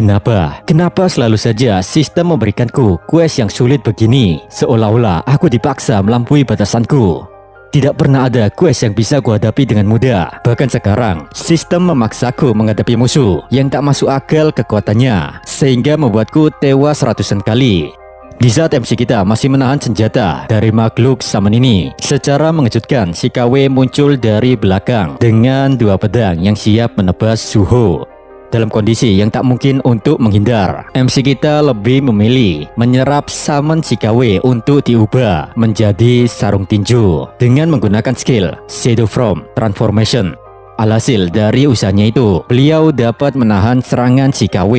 Kenapa selalu saja sistem memberikanku quest yang sulit begini? Seolah-olah aku dipaksa melampaui batasanku. Tidak pernah ada quest yang bisa kuhadapi dengan mudah. Bahkan sekarang, sistem memaksaku menghadapi musuh yang tak masuk akal kekuatannya, sehingga membuatku tewas ratusan kali. Di saat MC kita masih menahan senjata dari makhluk saman ini, secara mengejutkan si KW muncul dari belakang dengan dua pedang yang siap menebas Soo-ho. Dalam kondisi yang tak mungkin untuk menghindar, MC kita lebih memilih menyerap saman si KW untuk diubah menjadi sarung tinju dengan menggunakan skill Shadow Form Transformation. Alhasil dari usahanya itu, beliau dapat menahan serangan si KW.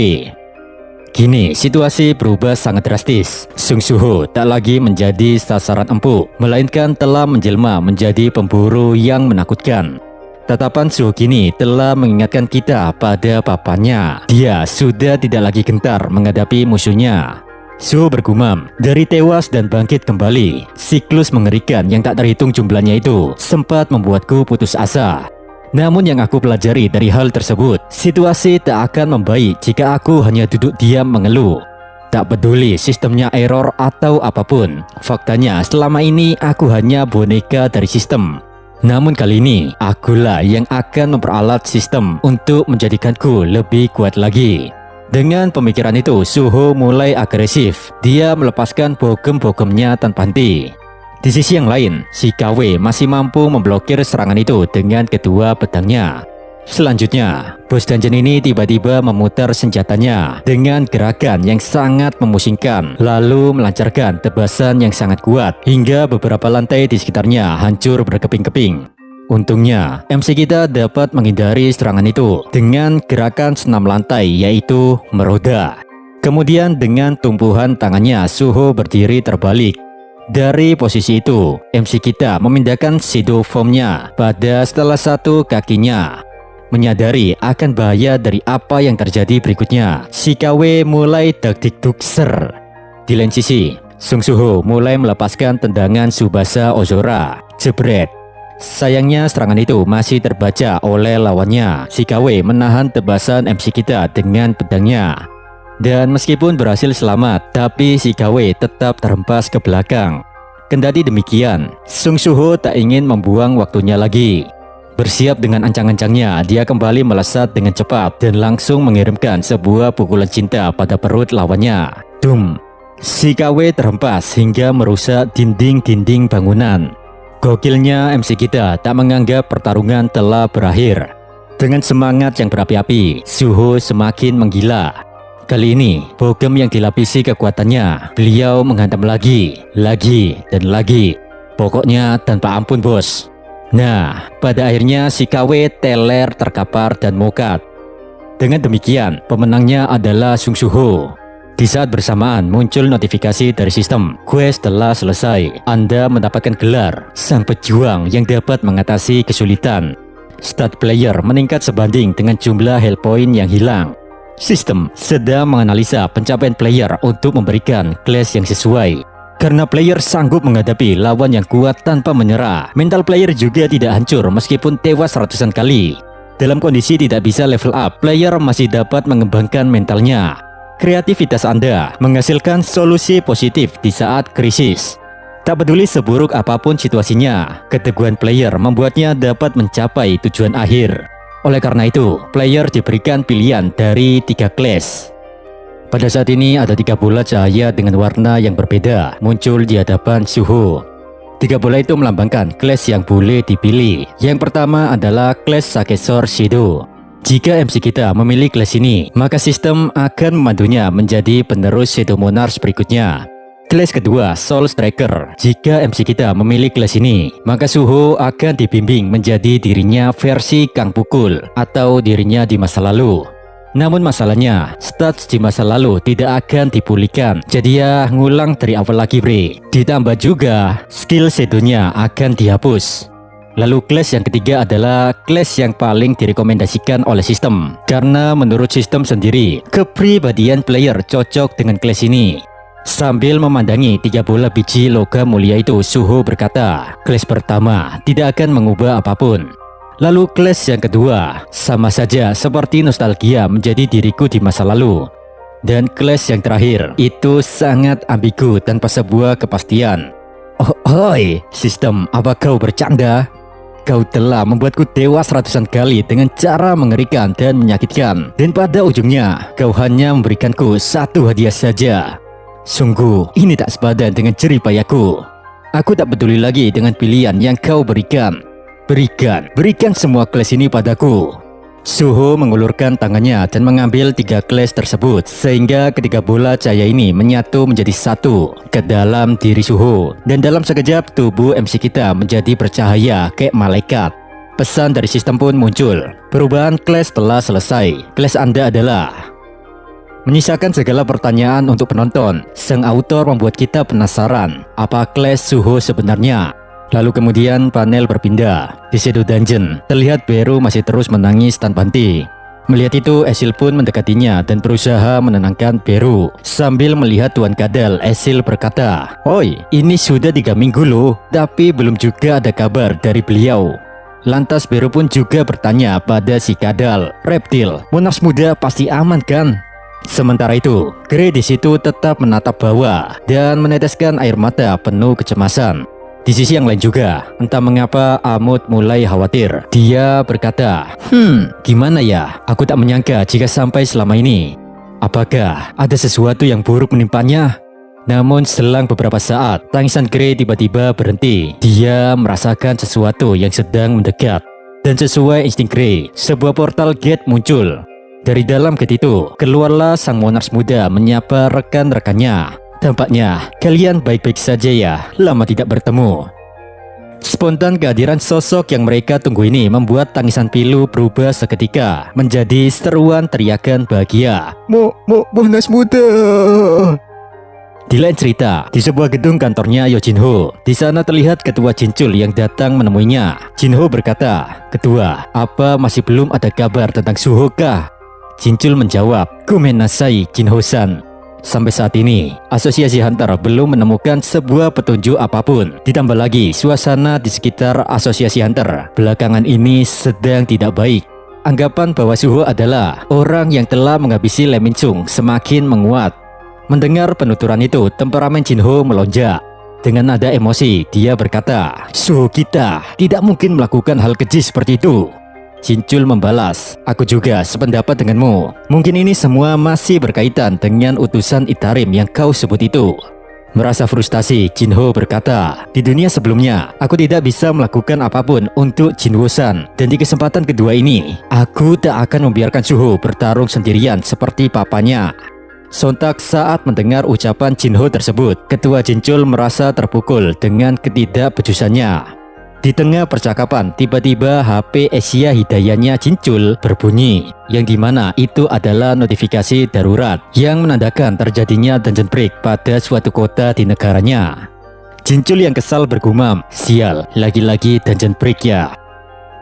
Kini situasi berubah sangat drastis. Sung Soo-ho tak lagi menjadi sasaran empuk, melainkan telah menjelma menjadi pemburu yang menakutkan. Tatapan Soo-ho kini telah mengingatkan kita pada papanya. Dia sudah tidak lagi gentar menghadapi musuhnya. Soo-ho bergumam, dari tewas dan bangkit kembali, siklus mengerikan yang tak terhitung jumlahnya itu sempat membuatku putus asa. Namun yang aku pelajari dari hal tersebut, situasi tak akan membaik jika aku hanya duduk diam mengeluh. Tak peduli sistemnya error atau apapun, faktanya selama ini aku hanya boneka dari sistem. Namun kali ini, akulah yang akan memperalat sistem untuk menjadikanku lebih kuat lagi. Dengan pemikiran itu, Soo-ho mulai agresif. Dia melepaskan bogem-bogemnya tanpa henti. Di sisi yang lain, si KW masih mampu memblokir serangan itu dengan kedua pedangnya. Selanjutnya, bos dungeon ini tiba-tiba memutar senjatanya dengan gerakan yang sangat memusingkan, lalu melancarkan tebasan yang sangat kuat hingga beberapa lantai di sekitarnya hancur berkeping-keping. Untungnya, MC kita dapat menghindari serangan itu dengan gerakan senam lantai, yaitu meroda. Kemudian dengan tumpuhan tangannya, Soo-ho berdiri terbalik. Dari posisi itu, MC kita memindahkan shadow formnya pada salah satu kakinya. Menyadari akan bahaya dari apa yang terjadi berikutnya, Shikawe mulai dak-dik-duk-ser. Di lain sisi, Sung Suho mulai melepaskan tendangan Tsubasa Ozora. Jebret. Sayangnya serangan itu masih terbaca oleh lawannya. Shikawe menahan tebasan MC kita dengan pedangnya. Dan meskipun berhasil selamat, tapi Shikawe tetap terhempas ke belakang. Kendati demikian, Sung Suho tak ingin membuang waktunya lagi. Bersiap dengan ancang-ancangnya, dia kembali melesat dengan cepat dan langsung mengirimkan sebuah pukulan cinta pada perut lawannya. Dum! Shikawe terhempas hingga merusak dinding-dinding bangunan. Gokilnya MC kita tak menganggap pertarungan telah berakhir. Dengan semangat yang berapi-api, Suho semakin menggila. Kali ini, bogem yang dilapisi kekuatannya, beliau menghantam lagi, dan lagi. Pokoknya tanpa ampun, bos. Nah, pada akhirnya Shikawe teler terkapar dan mokat. Dengan demikian, pemenangnya adalah Sung Suho. Di saat bersamaan muncul notifikasi dari sistem, quest telah selesai. Anda mendapatkan gelar Sang Pejuang yang dapat mengatasi kesulitan. Stat player meningkat sebanding dengan jumlah health point yang hilang. Sistem sedang menganalisa pencapaian player untuk memberikan class yang sesuai. Karena player sanggup menghadapi lawan yang kuat tanpa menyerah, mental player juga tidak hancur meskipun tewas ratusan kali. Dalam kondisi tidak bisa level up, player masih dapat mengembangkan mentalnya. Kreativitas Anda menghasilkan solusi positif di saat krisis. Tak peduli seburuk apapun situasinya, keteguhan player membuatnya dapat mencapai tujuan akhir. Oleh karena itu, player diberikan pilihan dari 3 class. Pada saat ini ada 3 bola cahaya dengan warna yang berbeda muncul di hadapan Suho. 3 bola itu melambangkan class yang boleh dipilih. Yang pertama adalah class Sakesor Shido. Jika MC kita memilih class ini, maka sistem akan memandunya menjadi penerus Shadow Monarch berikutnya. Class kedua, Soul Striker. Jika MC kita memilih kelas ini, maka Suho akan dibimbing menjadi dirinya versi Kang Pukul atau dirinya di masa lalu. Namun masalahnya, stats di masa lalu tidak akan dipulihkan, jadi ya ngulang dari awal lagi bre. Ditambah juga, skill shadownya akan dihapus. Lalu kelas yang ketiga adalah kelas yang paling direkomendasikan oleh sistem. Karena menurut sistem sendiri, kepribadian player cocok dengan kelas ini. Sambil memandangi 3 bola biji logam mulia itu, Suho berkata, kelas pertama tidak akan mengubah apapun. Lalu kelas yang kedua, sama saja seperti nostalgia menjadi diriku di masa lalu. Dan kelas yang terakhir, itu sangat ambigu tanpa sebuah kepastian. Oh, oi, sistem, apa kau bercanda? Kau telah membuatku tewas ratusan kali dengan cara mengerikan dan menyakitkan. Dan pada ujungnya, kau hanya memberikanku 1 hadiah saja. Sungguh, ini tak sepadan dengan jerih payahku. Aku tak peduli lagi dengan pilihan yang kau berikan. Berikan semua kelas ini padaku. Suho mengulurkan tangannya dan mengambil 3 kelas tersebut, sehingga ketiga bola cahaya ini menyatu menjadi satu ke dalam diri Suho. Dan dalam sekejap, tubuh MC kita menjadi bercahaya kayak malaikat. Pesan dari sistem pun muncul. Perubahan kelas telah selesai. Kelas Anda adalah... Menyisakan segala pertanyaan untuk penonton, sang autor membuat kita penasaran apa kelas Suho sebenarnya. Lalu kemudian panel berpindah. Di Shadow Dungeon, terlihat Beru masih terus menangis tanpa henti. Melihat itu, Esil pun mendekatinya dan berusaha menenangkan Beru. Sambil melihat Tuan Kadal, Esil berkata, "Oi, ini sudah 3 minggu loh, tapi belum juga ada kabar dari beliau." Lantas Beru pun juga bertanya pada si Kadal, "Reptil, Monarch muda pasti aman kan?" Sementara itu, Grey di situ tetap menatap bawah dan meneteskan air mata penuh kecemasan. Di sisi yang lain juga, entah mengapa Amut mulai khawatir. Dia berkata, gimana ya? Aku tak menyangka jika sampai selama ini. Apakah ada sesuatu yang buruk menimpanya? Namun selang beberapa saat, tangisan Grey tiba-tiba berhenti. Dia merasakan sesuatu yang sedang mendekat. Dan sesuai insting Grey, sebuah portal gate muncul. Dari dalam gate itu, keluarlah sang Monarch muda menyapa rekan-rekannya. Tampaknya, kalian baik-baik saja ya, lama tidak bertemu. Spontan kehadiran sosok yang mereka tunggu ini membuat tangisan pilu berubah seketika menjadi seruan teriakan bahagia. Monarch muda! Di lain cerita, di sebuah gedung kantornya Yo Jin Ho, di sana terlihat ketua Jinchul yang datang menemuinya. Jin Ho berkata, "Ketua, apa masih belum ada kabar tentang Suho kah?" Jinchul menjawab, "Gomen nasai, Jin Ho-san. Sampai saat ini, Asosiasi Hunter belum menemukan sebuah petunjuk apapun. Ditambah lagi, suasana di sekitar Asosiasi Hunter belakangan ini sedang tidak baik. Anggapan bahwa Suho adalah orang yang telah menghabisi Lee Min Chung semakin menguat." Mendengar penuturan itu, temperamen Jin Ho melonjak. Dengan nada emosi, dia berkata, "Suho kita tidak mungkin melakukan hal keji seperti itu." Jinchul membalas, "Aku juga sependapat denganmu. Mungkin ini semua masih berkaitan dengan utusan Itarim yang kau sebut itu." Merasa frustasi, Jin Ho berkata, "Di dunia sebelumnya, aku tidak bisa melakukan apapun untuk Jin Ho-san. Dan di kesempatan kedua ini, aku tak akan membiarkan Suho bertarung sendirian seperti papanya." Sontak saat mendengar ucapan Jin Ho tersebut, ketua Jinchul merasa terpukul dengan ketidakbejusannya. Di tengah percakapan, tiba-tiba HP Asia Hidayahnya Jinchul berbunyi, yang dimana itu adalah notifikasi darurat yang menandakan terjadinya dungeon break pada suatu kota di negaranya. Jinchul yang kesal bergumam, "Sial, lagi-lagi dungeon break ya."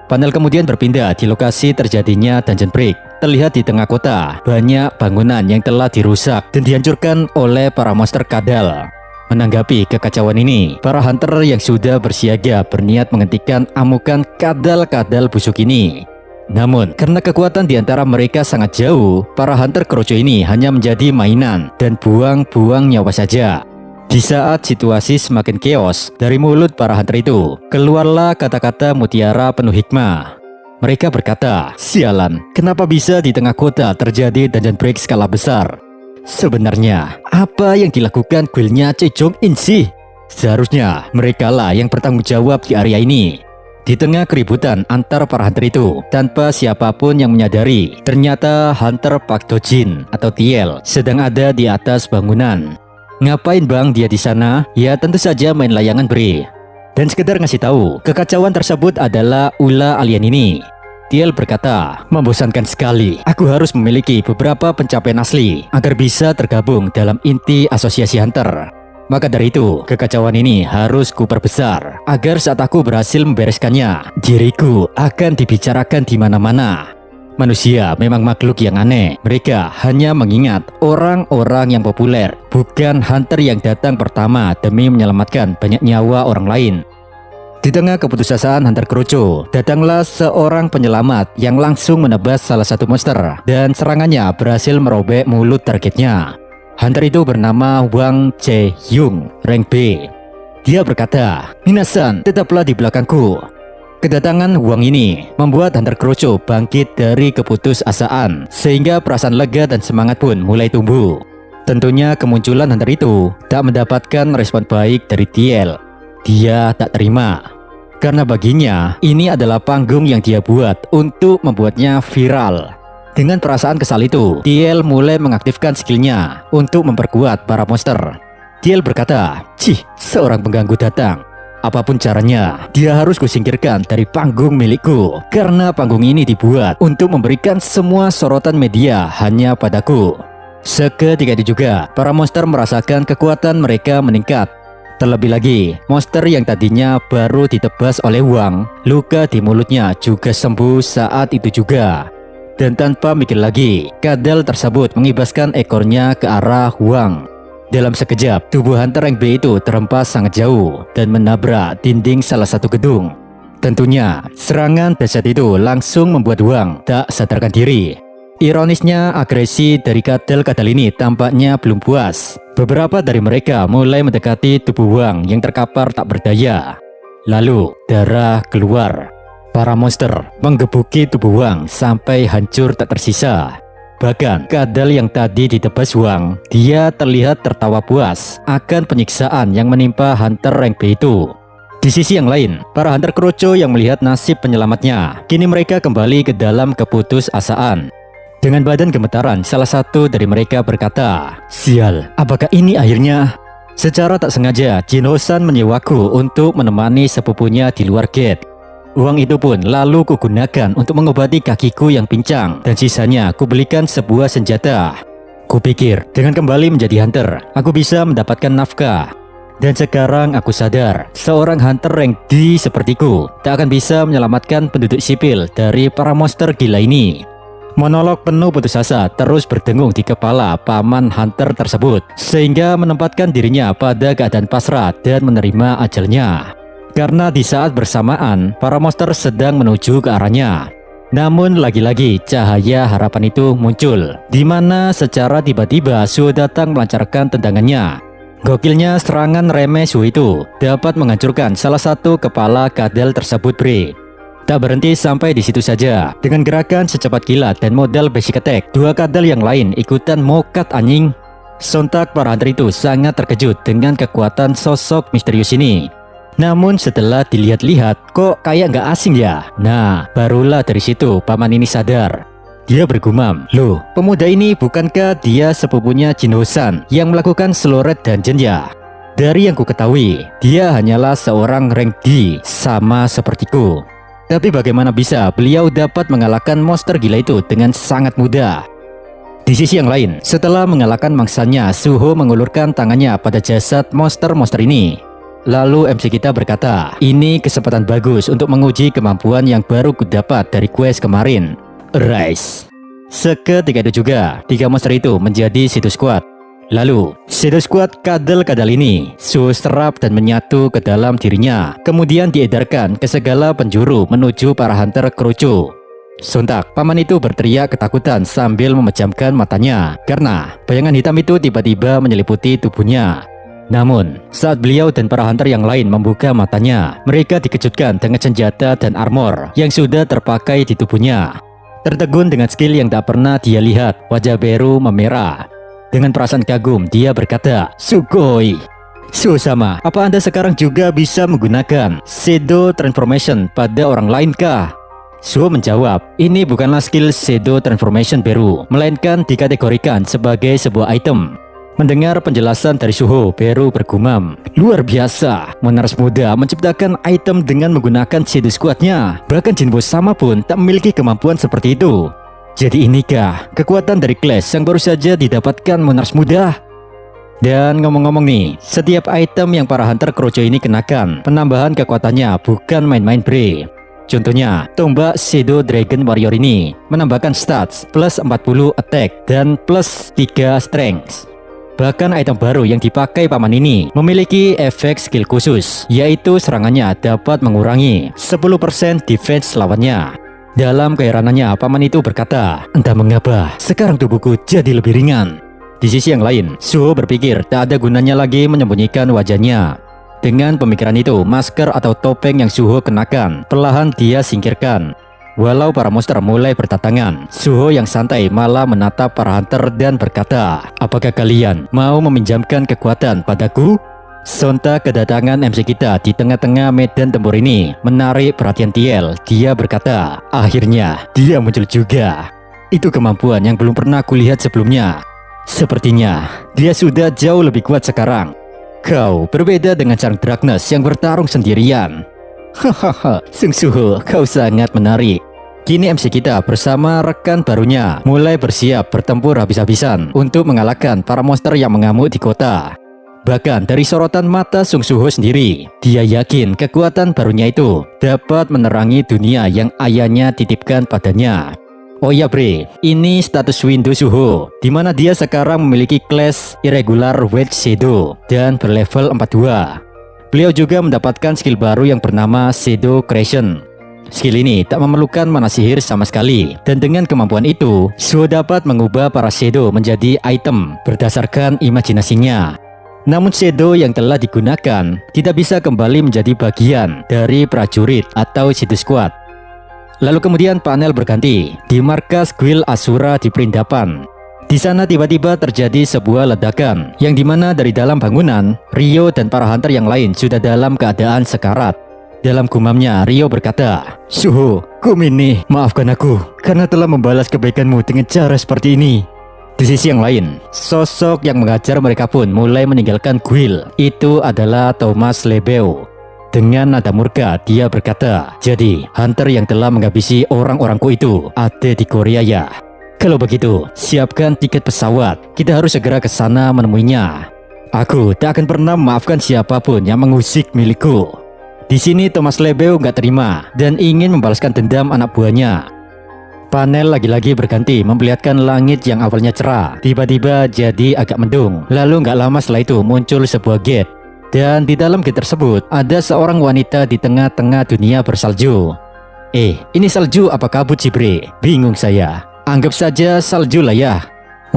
Panel kemudian berpindah di lokasi terjadinya dungeon break. Terlihat di tengah kota, banyak bangunan yang telah dirusak dan dihancurkan oleh para monster kadal. Menanggapi kekacauan ini, para hunter yang sudah bersiaga berniat menghentikan amukan kadal-kadal busuk ini. Namun, karena kekuatan di antara mereka sangat jauh, para hunter keroco ini hanya menjadi mainan dan buang-buang nyawa saja. Di saat situasi semakin chaos, dari mulut para hunter itu, keluarlah kata-kata mutiara penuh hikmah. Mereka berkata, "Sialan, kenapa bisa di tengah kota terjadi dungeon break skala besar? Sebenarnya, apa yang dilakukan guildnya Choi Jong-in sih? Seharusnya merekalah yang bertanggung jawab di area ini." Di tengah keributan antar para hunter itu, tanpa siapapun yang menyadari, ternyata Hunter Park Do-jin atau TL sedang ada di atas bangunan. Ngapain bang dia di sana? Ya tentu saja main layangan bre. Dan sekedar ngasih tahu, kekacauan tersebut adalah ulah alien ini. TL berkata, "Membosankan sekali. Aku harus memiliki beberapa pencapaian asli agar bisa tergabung dalam inti Asosiasi Hunter. Maka dari itu, kekacauan ini harus kuperbesar agar saat aku berhasil membereskannya, diriku akan dibicarakan di mana-mana." Manusia memang makhluk yang aneh. Mereka hanya mengingat orang-orang yang populer, bukan hunter yang datang pertama demi menyelamatkan banyak nyawa orang lain. Di tengah keputusasaan hunter keroco, datanglah seorang penyelamat yang langsung menebas salah satu monster dan serangannya berhasil merobek mulut targetnya. Hunter itu bernama Wang Jae-young, rank B. Dia berkata, "Minasan, tetaplah di belakangku." Kedatangan Wang ini membuat hunter keroco bangkit dari keputusasaan, sehingga perasaan lega dan semangat pun mulai tumbuh. Tentunya kemunculan hunter itu tak mendapatkan respon baik dari TL. Dia tak terima, karena baginya ini adalah panggung yang dia buat untuk membuatnya viral. Dengan perasaan kesal itu, TL mulai mengaktifkan skillnya untuk memperkuat para monster. TL berkata, "Cih, seorang pengganggu datang. Apapun caranya, dia harus kusingkirkan dari panggung milikku, karena panggung ini dibuat untuk memberikan semua sorotan media hanya padaku." Seketika itu juga, para monster merasakan kekuatan mereka meningkat. Terlebih lagi, monster yang tadinya baru ditebas oleh Wang, luka di mulutnya juga sembuh saat itu juga. Dan tanpa mikir lagi, kadal tersebut mengibaskan ekornya ke arah Wang. Dalam sekejap, tubuh hunter rank B itu terhempas sangat jauh dan menabrak dinding salah satu gedung. Tentunya, serangan dahsyat itu langsung membuat Wang tak sadarkan diri. Ironisnya, agresi dari kadal-kadal ini tampaknya belum puas. Beberapa dari mereka mulai mendekati tubuh Wang yang terkapar tak berdaya. Lalu, darah keluar. Para monster menggebuki tubuh Wang sampai hancur tak tersisa. Bahkan kadal yang tadi ditebas Wang, dia terlihat tertawa puas akan penyiksaan yang menimpa hunter rank B itu. Di sisi yang lain, para hunter keroco yang melihat nasib penyelamatnya, kini mereka kembali ke dalam keputusasaan. Dengan badan gemetaran, salah satu dari mereka berkata, "Sial, apakah ini akhirnya?" Secara tak sengaja, Jin Ho-san menyewaku untuk menemani sepupunya di luar gate. Uang itu pun lalu kugunakan untuk mengobati kakiku yang pincang, dan sisanya kubelikan sebuah senjata. Kupikir dengan kembali menjadi hunter, aku bisa mendapatkan nafkah. Dan sekarang aku sadar, seorang hunter rank D sepertiku tak akan bisa menyelamatkan penduduk sipil dari para monster gila ini. Monolog penuh putus asa terus berdengung di kepala paman hunter tersebut, sehingga menempatkan dirinya pada keadaan pasrah dan menerima ajalnya. Karena di saat bersamaan, para monster sedang menuju ke arahnya. Namun lagi-lagi cahaya harapan itu muncul, di mana secara tiba-tiba Suho datang melancarkan tendangannya. Gokilnya serangan remeh Suho itu dapat menghancurkan salah satu kepala kadal tersebut, bre. Tak berhenti sampai di situ saja. Dengan gerakan secepat kilat dan modal basic attack, dua kadal yang lain ikutan mokat anjing. Sontak para hunter itu sangat terkejut dengan kekuatan sosok misterius ini. Namun setelah dilihat-lihat, kok kayak nggak asing ya? Nah, barulah dari situ paman ini sadar. Dia bergumam, loh, pemuda ini bukankah dia sepupunya Jin Ho-san yang melakukan slow red dungeon ya? Dari yang ku ketahui, dia hanyalah seorang rank D, sama sepertiku. Tapi bagaimana bisa beliau dapat mengalahkan monster gila itu dengan sangat mudah? Di sisi yang lain, setelah mengalahkan mangsanya, Suho mengulurkan tangannya pada jasad monster-monster ini. Lalu MC kita berkata, ini kesempatan bagus untuk menguji kemampuan yang baru kudapat dari quest kemarin, Arise. Seketika itu juga, 3 monster itu menjadi Shadow Squad. Lalu, Shadow Squad kadal-kadal ini Suho serap dan menyatu ke dalam dirinya, kemudian diedarkan ke segala penjuru menuju para hunter kerucu. Sontak, paman itu berteriak ketakutan sambil memejamkan matanya, karena bayangan hitam itu tiba-tiba menyeliputi tubuhnya. Namun, saat beliau dan para hunter yang lain membuka matanya, mereka dikejutkan dengan senjata dan armor yang sudah terpakai di tubuhnya. Tertegun dengan skill yang tak pernah dia lihat, wajah Beru memerah. Dengan perasaan kagum, dia berkata, Sugoi. Suho-sama, apa Anda sekarang juga bisa menggunakan Shadow Transformation pada orang lain kah? Suho menjawab, ini bukanlah skill Shadow Transformation Beru, melainkan dikategorikan sebagai sebuah item. Mendengar penjelasan dari Suho, Beru bergumam, luar biasa, Monars muda menciptakan item dengan menggunakan Shadow Squad-nya. Bahkan Jin Ho-sama pun tak memiliki kemampuan seperti itu. Jadi inikah kekuatan dari class yang baru saja didapatkan Monars muda? Dan ngomong-ngomong nih, setiap item yang para hunter kerucu ini kenakan, penambahan kekuatannya bukan main-main, bre. Contohnya, tombak Shadow Dragon Warrior ini menambahkan stats plus 40 attack dan plus 3 strength. Bahkan item baru yang dipakai paman ini memiliki efek skill khusus, yaitu serangannya dapat mengurangi 10% defense lawannya. Dalam keheranannya, paman itu berkata, entah mengapa sekarang tubuhku jadi lebih ringan. Di sisi yang lain, Suho berpikir tak ada gunanya lagi menyembunyikan wajahnya. Dengan pemikiran itu, masker atau topeng yang Suho kenakan perlahan dia singkirkan. Walau para monster mulai berdatangan, Suho yang santai malah menatap para hunter dan berkata, apakah kalian mau meminjamkan kekuatan padaku? Sontak kedatangan MC kita di tengah-tengah medan tempur ini menarik perhatian TL. Dia berkata, akhirnya dia muncul juga. Itu kemampuan yang belum pernah kulihat sebelumnya. Sepertinya dia sudah jauh lebih kuat sekarang. Kau berbeda dengan Chang Darkness yang bertarung sendirian. Hahaha, Sung Suho, kau sangat menarik. Kini MC kita bersama rekan barunya mulai bersiap bertempur habis-habisan untuk mengalahkan para monster yang mengamuk di kota. Bahkan dari sorotan mata Sung Suho sendiri, dia yakin kekuatan barunya itu dapat menerangi dunia yang ayahnya titipkan padanya. Oh iya bre, ini status Windu Suho, di mana dia sekarang memiliki kelas Irregular Wedge Shadow dan berlevel 42. Beliau juga mendapatkan skill baru yang bernama Shadow Creation. Skill ini tak memerlukan mana sihir sama sekali, dan dengan kemampuan itu, Suho dapat mengubah para shadow menjadi item berdasarkan imajinasinya. Namun shadow yang telah digunakan tidak bisa kembali menjadi bagian dari prajurit atau Shadow Squad. Lalu kemudian panel berganti di markas Guild Asura di Perindapan. Di sana tiba-tiba terjadi sebuah ledakan, yang dimana dari dalam bangunan, Ryo dan para hunter yang lain sudah dalam keadaan sekarat. Dalam gumamnya, Ryo berkata, Suho, Kumini, maafkan aku karena telah membalas kebaikanmu dengan cara seperti ini. Di sisi yang lain, sosok yang mengajar mereka pun mulai meninggalkan guild. Itu adalah Thomas Lebeo. Dengan nada murka, dia berkata, jadi hunter yang telah menghabisi orang-orangku itu ada di Korea ya? Kalau begitu, siapkan tiket pesawat. Kita harus segera ke sana menemuinya. Aku tak akan pernah memaafkan siapapun yang mengusik milikku. Di sini Thomas Lebel nggak terima dan ingin membalaskan dendam anak buahnya. Panel lagi-lagi berganti memperlihatkan langit yang awalnya cerah, tiba-tiba jadi agak mendung. Lalu nggak lama setelah itu muncul sebuah gate. Dan di dalam gate tersebut ada seorang wanita di tengah-tengah dunia bersalju. Ini salju apa kabut sih bre? Bingung saya. Anggap saja salju lah ya.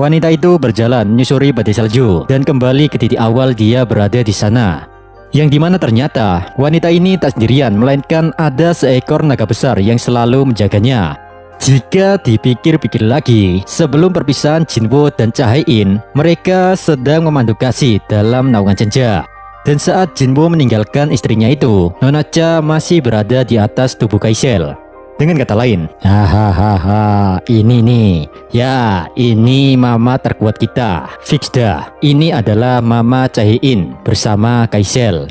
Wanita itu berjalan menyusuri badai salju dan kembali ke titik awal dia berada di sana. Yang dimana ternyata wanita ini tak sendirian, melainkan ada seekor naga besar yang selalu menjaganya. Jika dipikir-pikir lagi, sebelum perpisahan Jinwoo dan Cha Hae-in, mereka sedang memandu kasih dalam naungan senja. Dan saat Jinwoo meninggalkan istrinya itu, Nona Cha masih berada di atas tubuh Kaisel. Dengan kata lain, hahaha, ini nih, ya ini mama terkuat kita, fix dah. Ini adalah mama Cha Hae-in bersama Kaisel.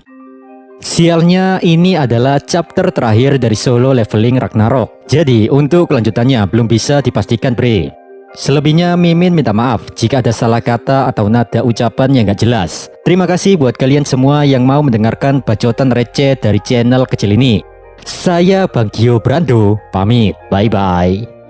Sialnya, ini adalah chapter terakhir dari Solo Leveling Ragnarok. Jadi untuk kelanjutannya belum bisa dipastikan bre. Selebihnya Mimin minta maaf jika ada salah kata atau nada ucapan yang gak jelas. Terima kasih buat kalian semua yang mau mendengarkan bacotan receh dari channel kecil ini. Saya Bang Gio Brando, pamit, bye bye.